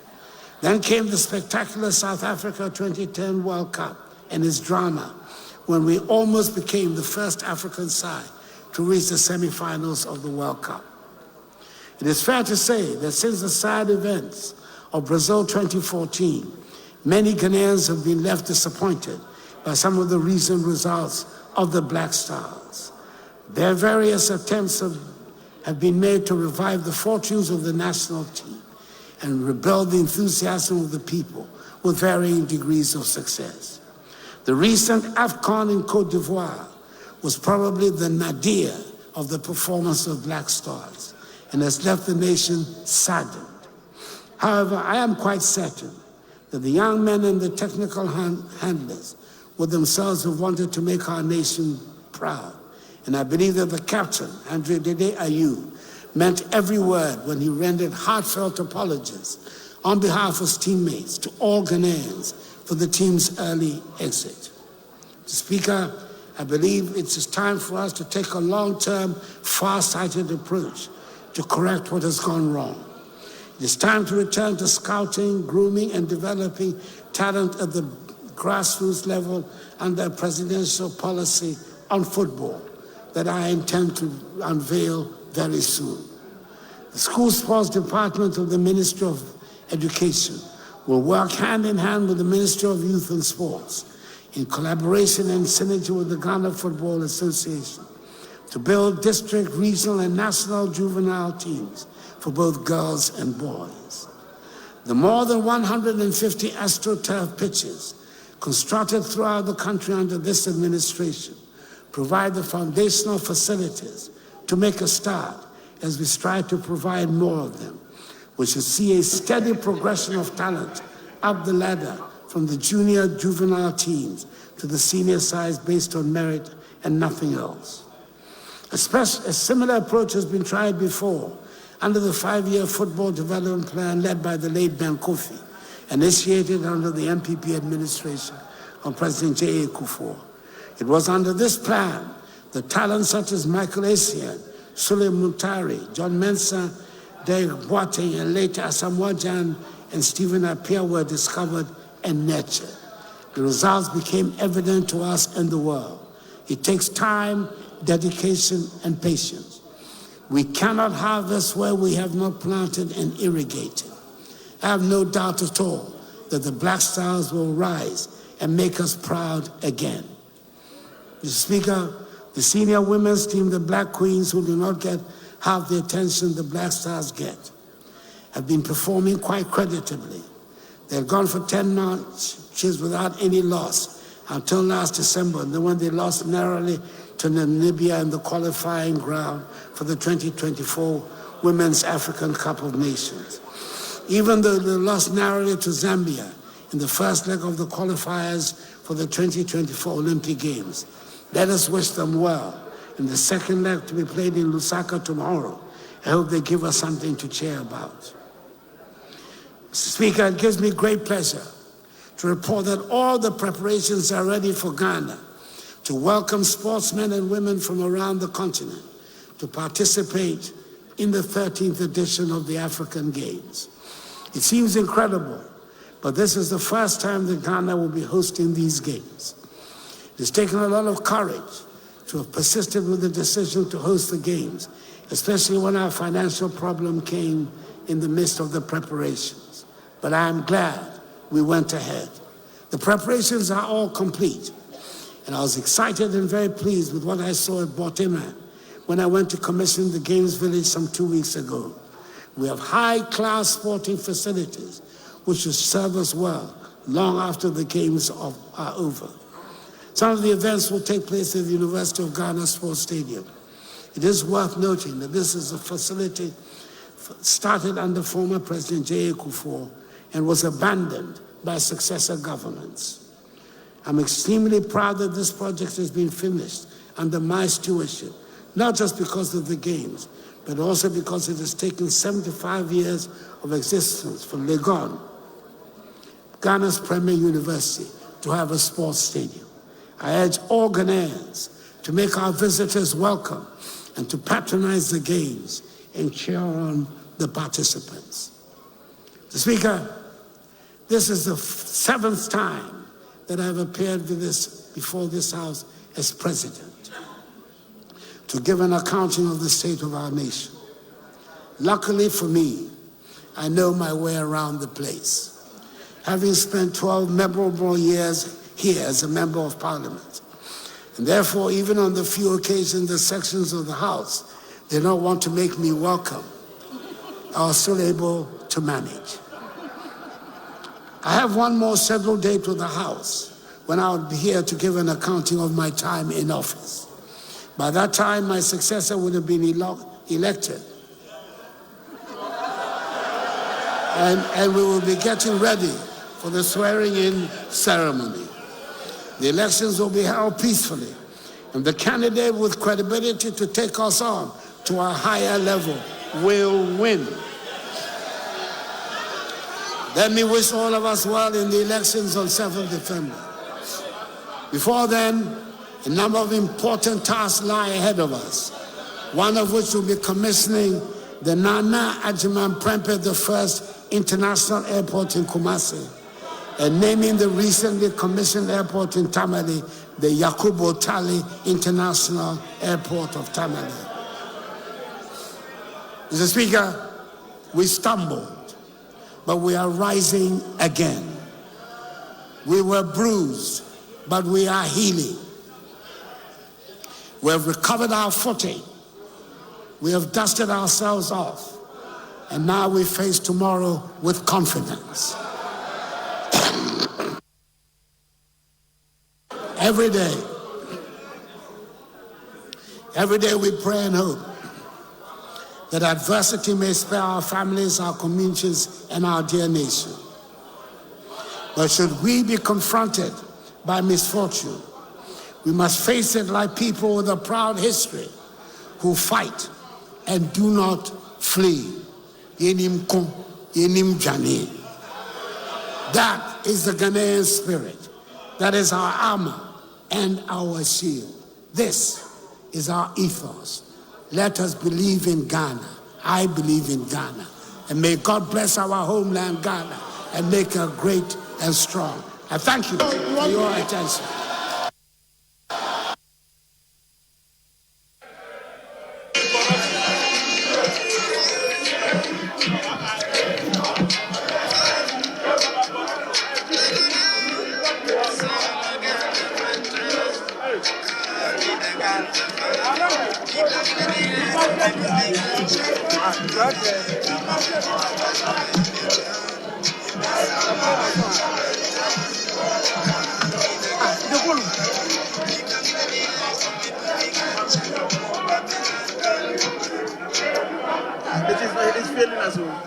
Then came the spectacular South Africa 2010 World Cup and its drama, when we almost became the first African side to reach the semifinals of the World Cup. It is fair to say that since the sad events of Brazil 2014, many Ghanaians have been left disappointed by some of the recent results of the Black Stars. Their various attempts have been made to revive the fortunes of the national team and rebuild the enthusiasm of the people with varying degrees of success. The recent AFCON in Cote d'Ivoire was probably the nadir of the performance of Black Stars and has left the nation saddened. However, I am quite certain that the young men and the technical handlers would themselves have wanted to make our nation proud. And I believe that the captain, Andre Dede Ayew, meant every word when he rendered heartfelt apologies on behalf of his teammates to all Ghanaians for the team's early exit. Speaker, I believe it is time for us to take a long-term, far-sighted approach to correct what has gone wrong. It is time to return to scouting, grooming, and developing talent at the grassroots level under a presidential policy on football that I intend to unveil very soon. The School Sports Department of the Ministry of Education will work hand in hand with the Ministry of Youth and Sports in collaboration and synergy with the Ghana Football Association to build district, regional, and national juvenile teams for both girls and boys. The more than 150 AstroTurf pitches constructed throughout the country under this administration provide the foundational facilities to make a start as we strive to provide more of them, which will see a steady progression of talent up the ladder from the junior juvenile teams to the senior sides based on merit and nothing else. A similar approach has been tried before under the 5-year football development plan led by the late Ben Kofi, initiated under the MPP administration of President J.A. Kufuor. It was under this plan that talents such as Michael Essien, Sule Muntari, John Mensah, Derek Boateng, and later Asamoah Gyan and Stephen Appiah were discovered and nurtured. The results became evident to us and the world. It takes time, dedication, and patience. We cannot harvest where we have not planted and irrigated. I have no doubt at all that the Black Stars will rise and make us proud again. Mr. Speaker, the senior women's team, the Black Queens, who do not get half the attention the Black Stars get, have been performing quite creditably. They've gone for 10 matches without any loss until last December, and then when they lost narrowly to Namibia in the qualifying ground for the 2024 Women's African Cup of Nations. Even though they lost narrowly to Zambia in the first leg of the qualifiers for the 2024 Olympic Games, let us wish them well in the second leg to be played in Lusaka tomorrow. I hope they give us something to cheer about. Mr. Speaker, it gives me great pleasure to report that all the preparations are ready for Ghana to welcome sportsmen and women from around the continent to participate in the 13th edition of the African Games. It seems incredible, but this is the first time that Ghana will be hosting these games. It's taken a lot of courage to have persisted with the decision to host the games, especially when our financial problem came in the midst of the preparations. But I am glad we went ahead. The preparations are all complete, and I was excited and very pleased with what I saw at Botima when I went to commission the Games Village some 2 weeks ago. We have high-class sporting facilities which will serve us well long after the Games are over. Some of the events will take place at the University of Ghana Sports Stadium. It is worth noting that this is a facility started under former President J. Akufo and was abandoned by successor governments. I'm extremely proud that this project has been finished under my stewardship, not just because of the Games, but also because it has taken 75 years of existence for Legon, Ghana's premier university, to have a sports stadium. I urge all Ghanaians to make our visitors welcome and to patronize the Games and cheer on the participants. Mr. Speaker, this is the 7th time that I've appeared before this House as President to give an accounting of the state of our nation. Luckily for me, I know my way around the place, having spent 12 memorable years here as a member of Parliament. And therefore, even on the few occasions the sections of the House did not want to make me welcome, I was still able to manage. I have one more scheduled date with the House when I will be here to give an accounting of my time in office. By that time, my successor would have been elected. And we will be getting ready for the swearing-in ceremony. The elections will be held peacefully, and the candidate with credibility to take us on to a higher level will win. Let me wish all of us well in the elections on 7th December. Before then, a number of important tasks lie ahead of us, one of which will be commissioning the Nana Adjumani Prempeh I International Airport in Kumasi, and naming the recently commissioned airport in Tamale, the Yakubu Tali International Airport of Tamale. Mr. Speaker, we stumbled, but we are rising again. We were bruised, but we are healing. We have recovered our footing. We have dusted ourselves off, and now we face tomorrow with confidence. Every day we pray and hope that adversity may spare our families, our communities, and our dear nation. But should we be confronted by misfortune, we must face it like people with a proud history who fight and do not flee. Yenim kon, yenim jani. That is the Ghanaian spirit. That is our armor and our shield. This is our ethos. Let us believe in Ghana. I believe in Ghana. And may God bless our homeland, Ghana, and make her great and strong. I thank you for your attention. It's failing as well.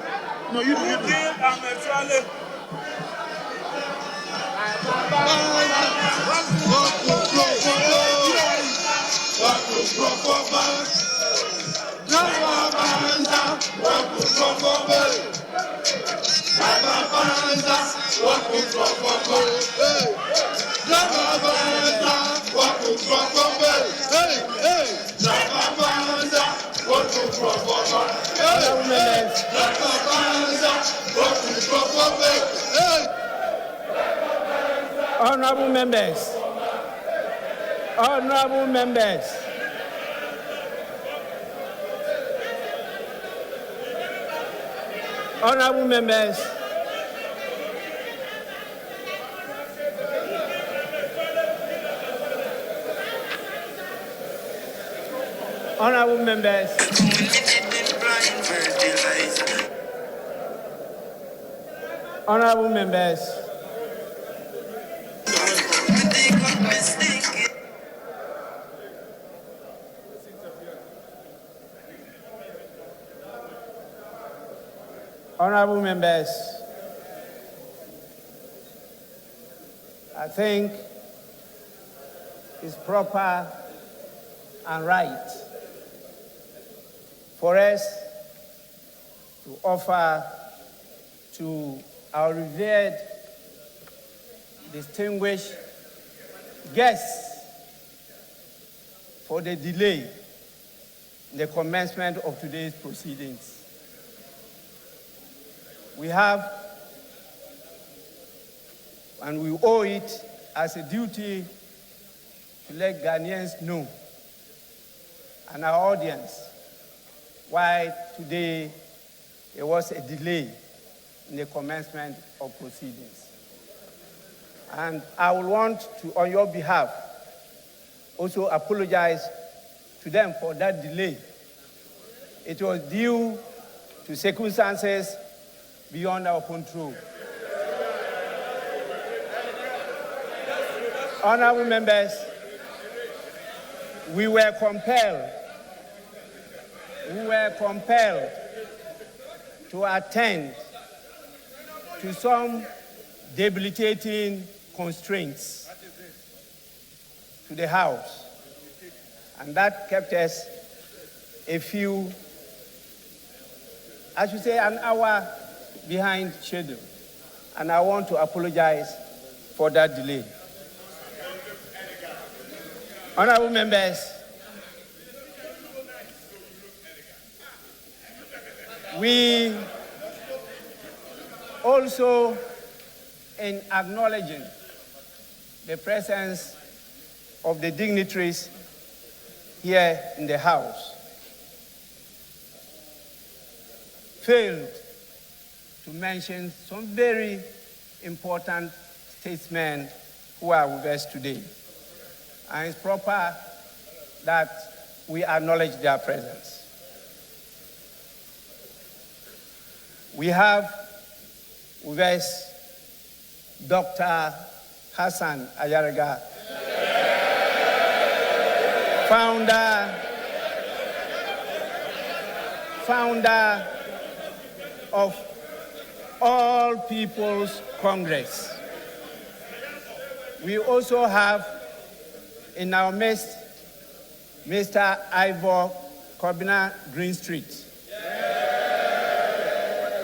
No, you do. Honorable members, honorable members, honorable members, honorable members, honorable members, honorable members, I think it's proper and right for us to offer to our revered, distinguished guests for the delay in the commencement of today's proceedings. We have, and we owe it as a duty to let Ghanaians know and our audience why today there was a delay in the commencement of proceedings. And I will want to, on your behalf, also apologize to them for that delay. It was due to circumstances beyond our control. Honorable members, we were compelled to attend to some debilitating constraints to the House, and that kept us an hour behind schedule, and I want to apologize for that delay. Honorable members, we also, in acknowledging the presence of the dignitaries here in the House, failed to mention some very important statesmen who are with us today. And it's proper that we acknowledge their presence. We have with us Dr. Hassan Ayariga, founder of All People's Congress. We also have in our midst Mr. Ivor Kobina Greenstreet,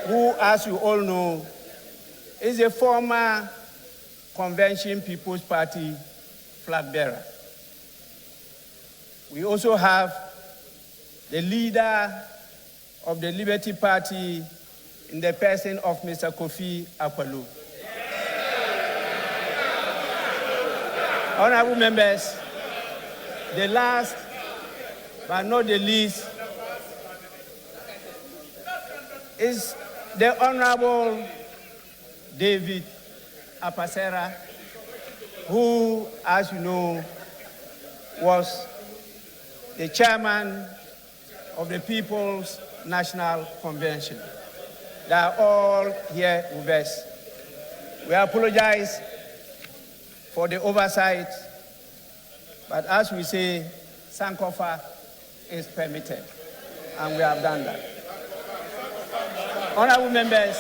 who, as you all know, is a former Convention People's Party flag bearer. We also have the leader of the Liberty Party in the person of Mr. Kofi Akpaloo. Honorable members, the last but not the least is the Honorable David the chairman of the People's National Convention. They are all here with us. We apologize for the oversight, but as we say, Sankofa is permitted, and we have done that. Honorable members,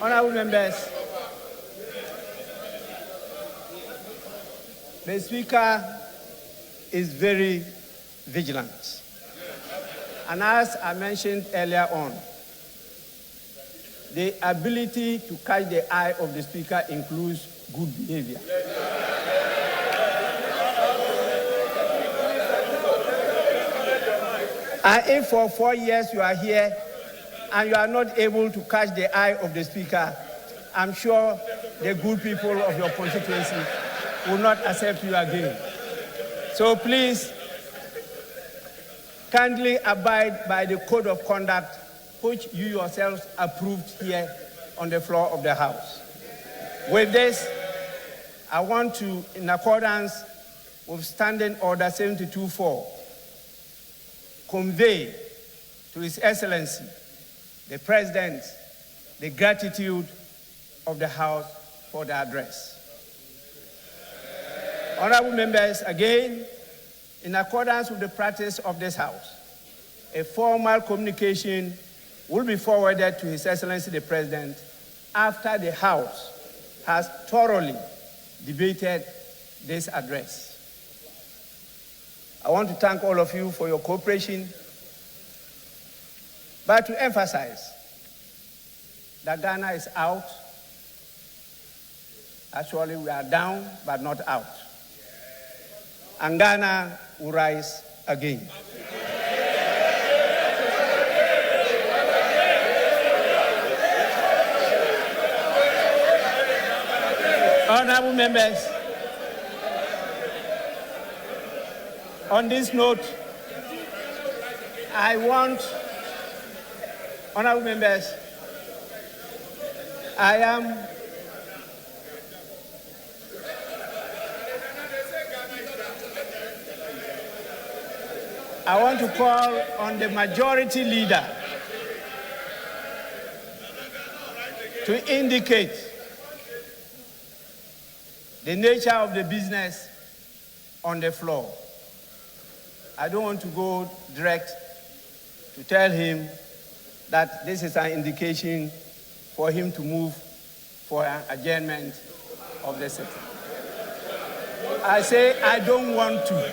honorable members, the Speaker is very vigilant. And as I mentioned earlier on, the ability to catch the eye of the Speaker includes good behavior. And if for 4 years you are here and you are not able to catch the eye of the Speaker, I'm sure the good people of your constituency will not accept you again. So please, kindly abide by the code of conduct which you yourselves approved here on the floor of the House. With this, I want to, in accordance with Standing Order 72-4, convey to His Excellency, the President, the gratitude of the House for the address. Honorable members, again, in accordance with the practice of this House, a formal communication will be forwarded to His Excellency the President after the House has thoroughly debated this address. I want to thank all of you for your cooperation, but to emphasize that Ghana is out. Actually, we are down, but not out. And Ghana will rise again. Honorable members, on this note, honorable members, I want to call on the majority leader to indicate the nature of the business on the floor. I don't want to go direct to tell him that this is an indication for him to move for an adjournment of the sitting. I say I don't want to.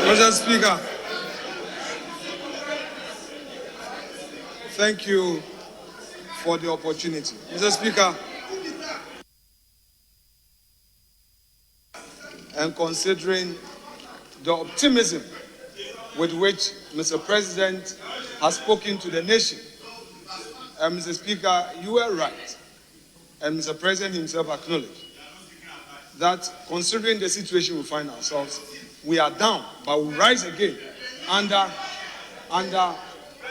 Mr. Speaker, thank you for the opportunity. Mr. Speaker, and considering the optimism with which Mr. President has spoken to the nation, Mr. Speaker, you were right, and Mr. President himself acknowledged that considering the situation we find ourselves, we are down, but we rise again under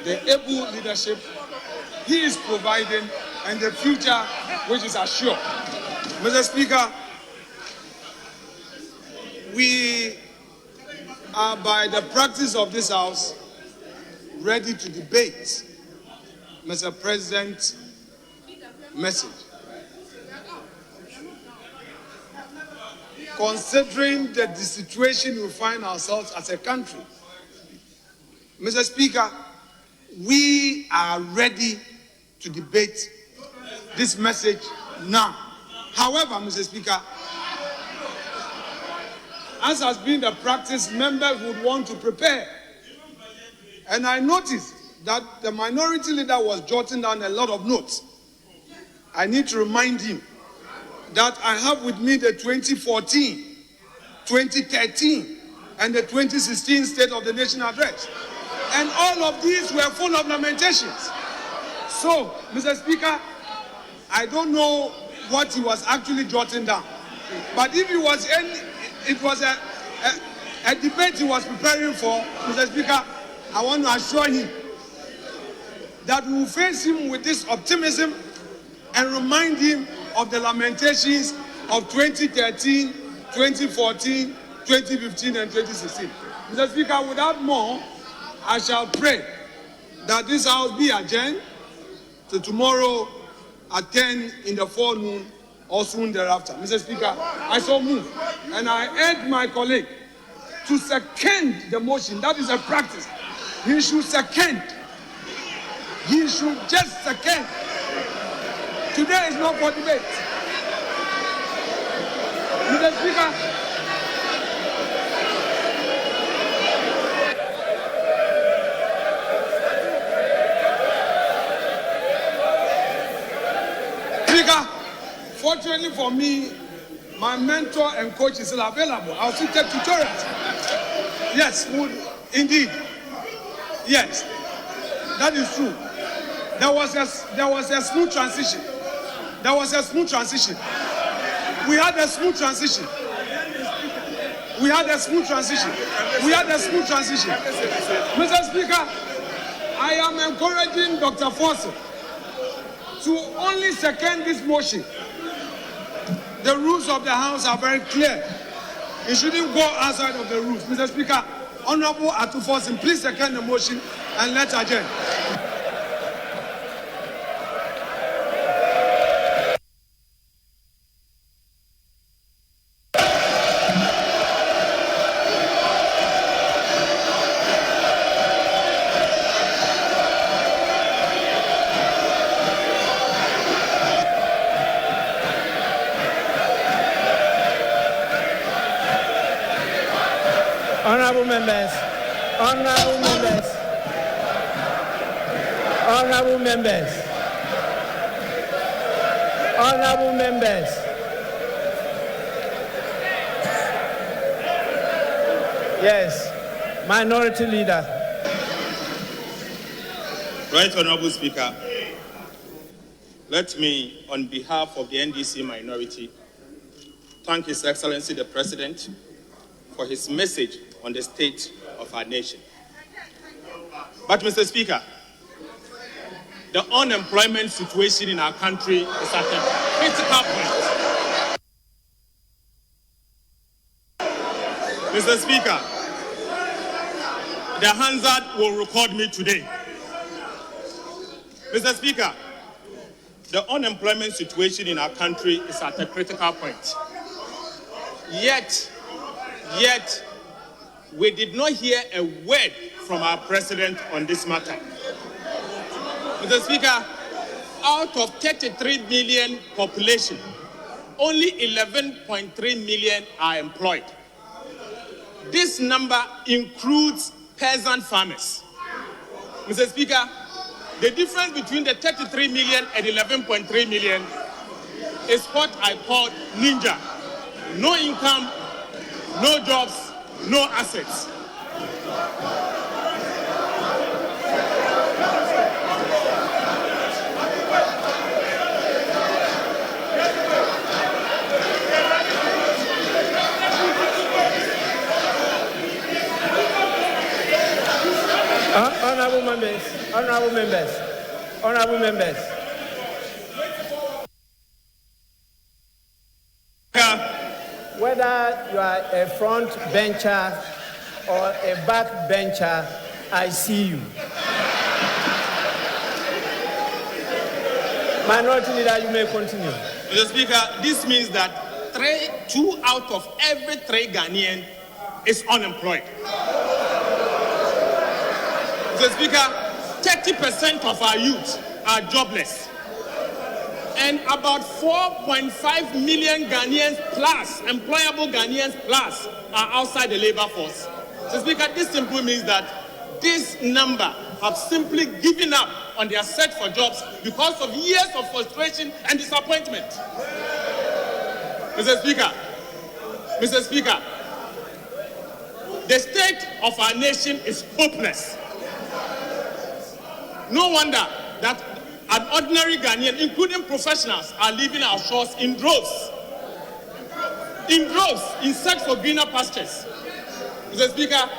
the able leadership he is providing and the future which is assured. Mr. Speaker, we are, by the practice of this House, ready to debate Mr. President's message. Considering the situation we find ourselves as a country, Mr. Speaker, we are ready to debate this message now. However, Mr. Speaker, as has been the practice, members would want to prepare. And I noticed that the minority leader was jotting down a lot of notes. I need to remind him that I have with me the 2014, 2013, and the 2016 State of the Nation Address. And all of these were full of lamentations. So, Mr. Speaker, I don't know what he was actually jotting down. But if it was a debate he was preparing for, Mr. Speaker, I want to assure him that we will face him with this optimism and remind him of the lamentations of 2013, 2014, 2015, and 2016. Mr. Speaker, without more, I shall pray that this House be adjourned to tomorrow at 10 in the forenoon or soon thereafter. Mr. Speaker, I so move, and I urge my colleague to second the motion. That is a practice. He should second. He should just second. Today is not for debate. Mr. Speaker, fortunately for me, my mentor and coach is still available. I'll still take tutorials. Yes, indeed. Yes, that is true. There was a smooth transition. There was a smooth transition. We had a smooth transition. We had a smooth transition. We had a smooth transition. Mr. Speaker, I am encouraging Dr. Foster to only second this motion. The rules of the House are very clear. It shouldn't go outside of the rules. Mr. Speaker, Honorable Akufo-Addo, please second the motion and let's adjourn. Honorable members, honorable members, honorable members, honorable members. Yes, minority leader. Right, Honorable Speaker, let me, on behalf of the NDC minority, thank His Excellency the President for his message on the state of our nation. But, Mr. Speaker, the unemployment situation in our country is at a critical point. Mr. Speaker, the Hansard will record me today. Mr. Speaker, the unemployment situation in our country is at a critical point. Yet, we did not hear a word from our president on this matter. Mr. Speaker, out of 33 million population, only 11.3 million are employed. This number includes peasant farmers. Mr. Speaker, the difference between the 33 million and 11.3 million is what I call ninja. No income, no jobs, no assets. Honorable members, honorable members, honorable members. Whether you are a front bencher or a back bencher, I see you. Minority leader, you may continue. Mr. Speaker, this means that 2 out of every 3 Ghanaian is unemployed. Mr. Speaker, 30% of our youth are jobless. and about 4.5 million Ghanaians plus, employable Ghanaians plus, are outside the labor force. So, Speaker, this simply means that this number have simply given up on their search for jobs because of years of frustration and disappointment. Mr. Speaker, the state of our nation is hopeless. No wonder that an ordinary Ghanaian, including professionals, are leaving our shores in droves, in search for greener pastures. Mr. Speaker,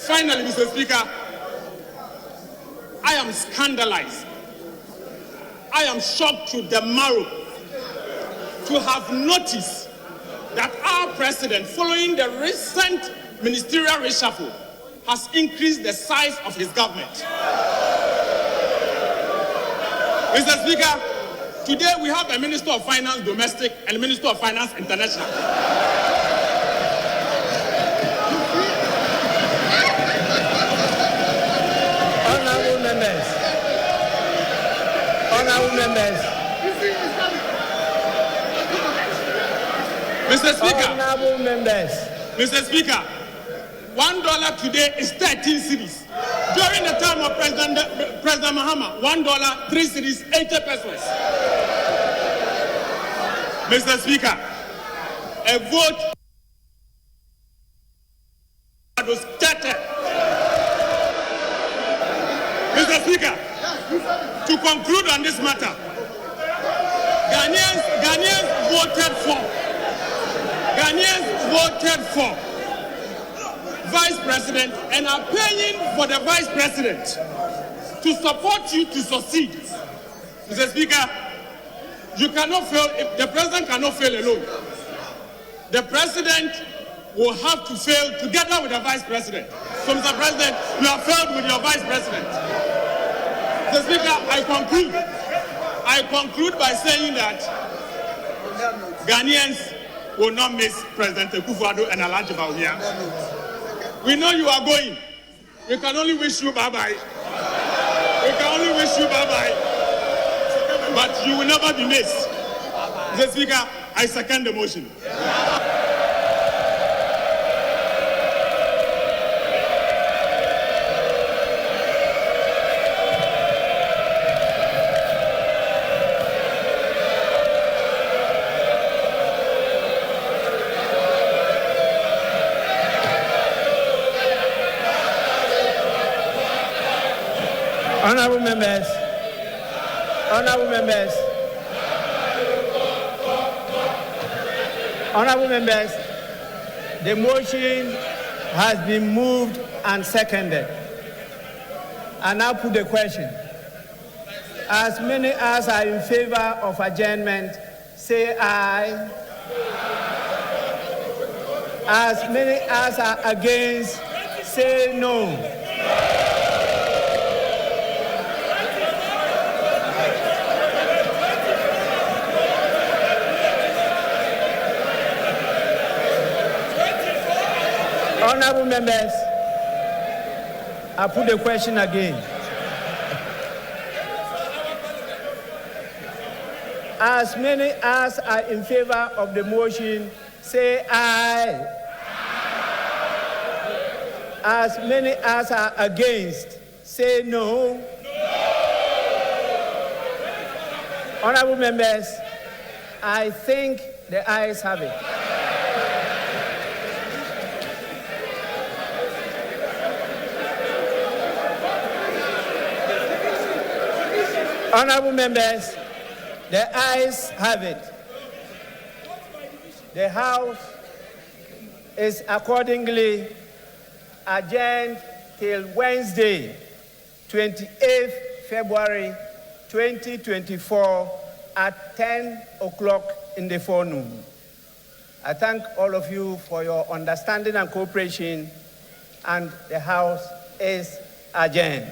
finally, Mr. Speaker, I am scandalized. I am shocked to the marrow to have noticed that our president, following the recent ministerial reshuffle, has increased the size of his government. Mr. Speaker, today we have a Minister of Finance Domestic and a Minister of Finance International. Honorable members. Mr. Speaker. Honorable members. Mr. Speaker, $1 today is 13 cedis. During the time of President Mahama, $1, 3 cedis, 80 pesos. Mr. Speaker, a vote was started. Mr. Speaker, to conclude on this matter, Ghanaians voted for Vice President and are paying for the Vice President to support you to succeed. Mr. Speaker, you cannot fail, the President cannot fail alone. The President will have to fail together with the Vice President. So, Mr. President, you have failed with your Vice President. Mr. Speaker, I conclude by saying that Ghanaians will not miss President Akufo-Addo and Alhaji Bawumia. We know you are going. We can only wish you bye-bye. But you will never be missed. Mr. Speaker, I second the motion. Honorable members, the motion has been moved and seconded. I now put the question. As many as are in favor of adjournment, say aye. As many as are against, say no. Honorable members, I put the question again. As many as are in favor of the motion, say aye. As many as are against, say no. Honorable members, I think the ayes have it. Honorable members, the ayes have it. The House is accordingly adjourned till Wednesday, 28th February 2024 at 10 o'clock in the forenoon. I thank all of you for your understanding and cooperation, and the House is adjourned.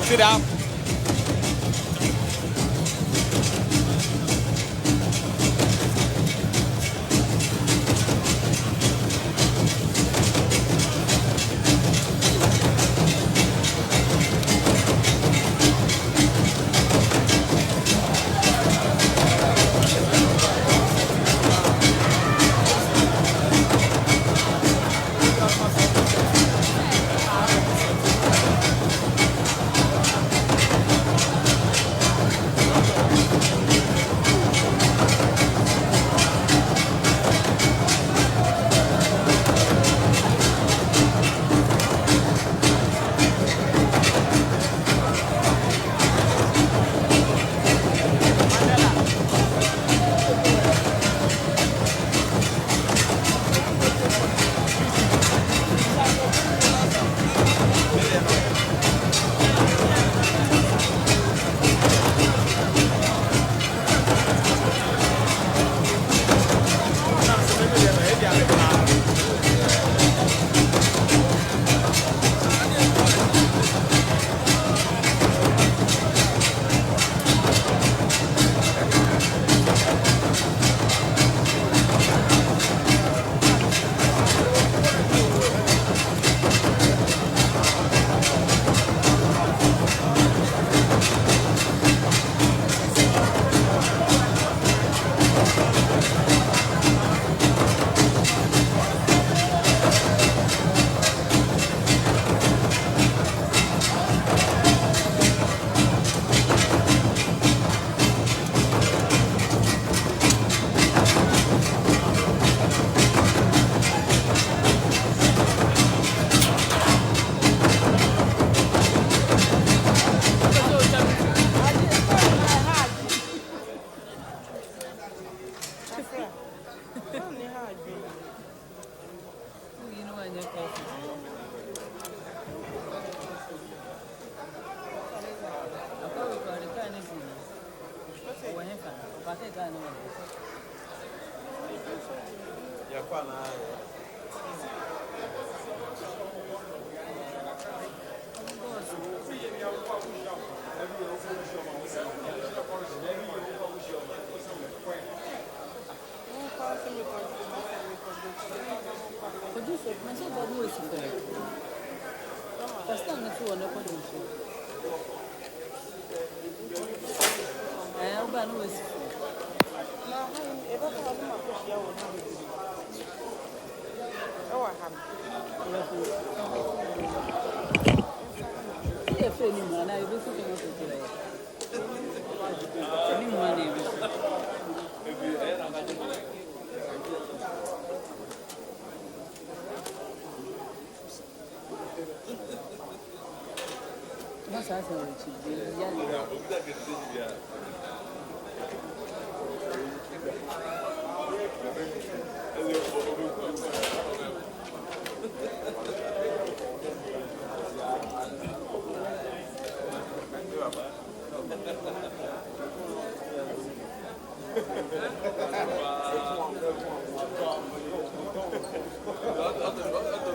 Sit down.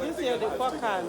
This year the Quakan.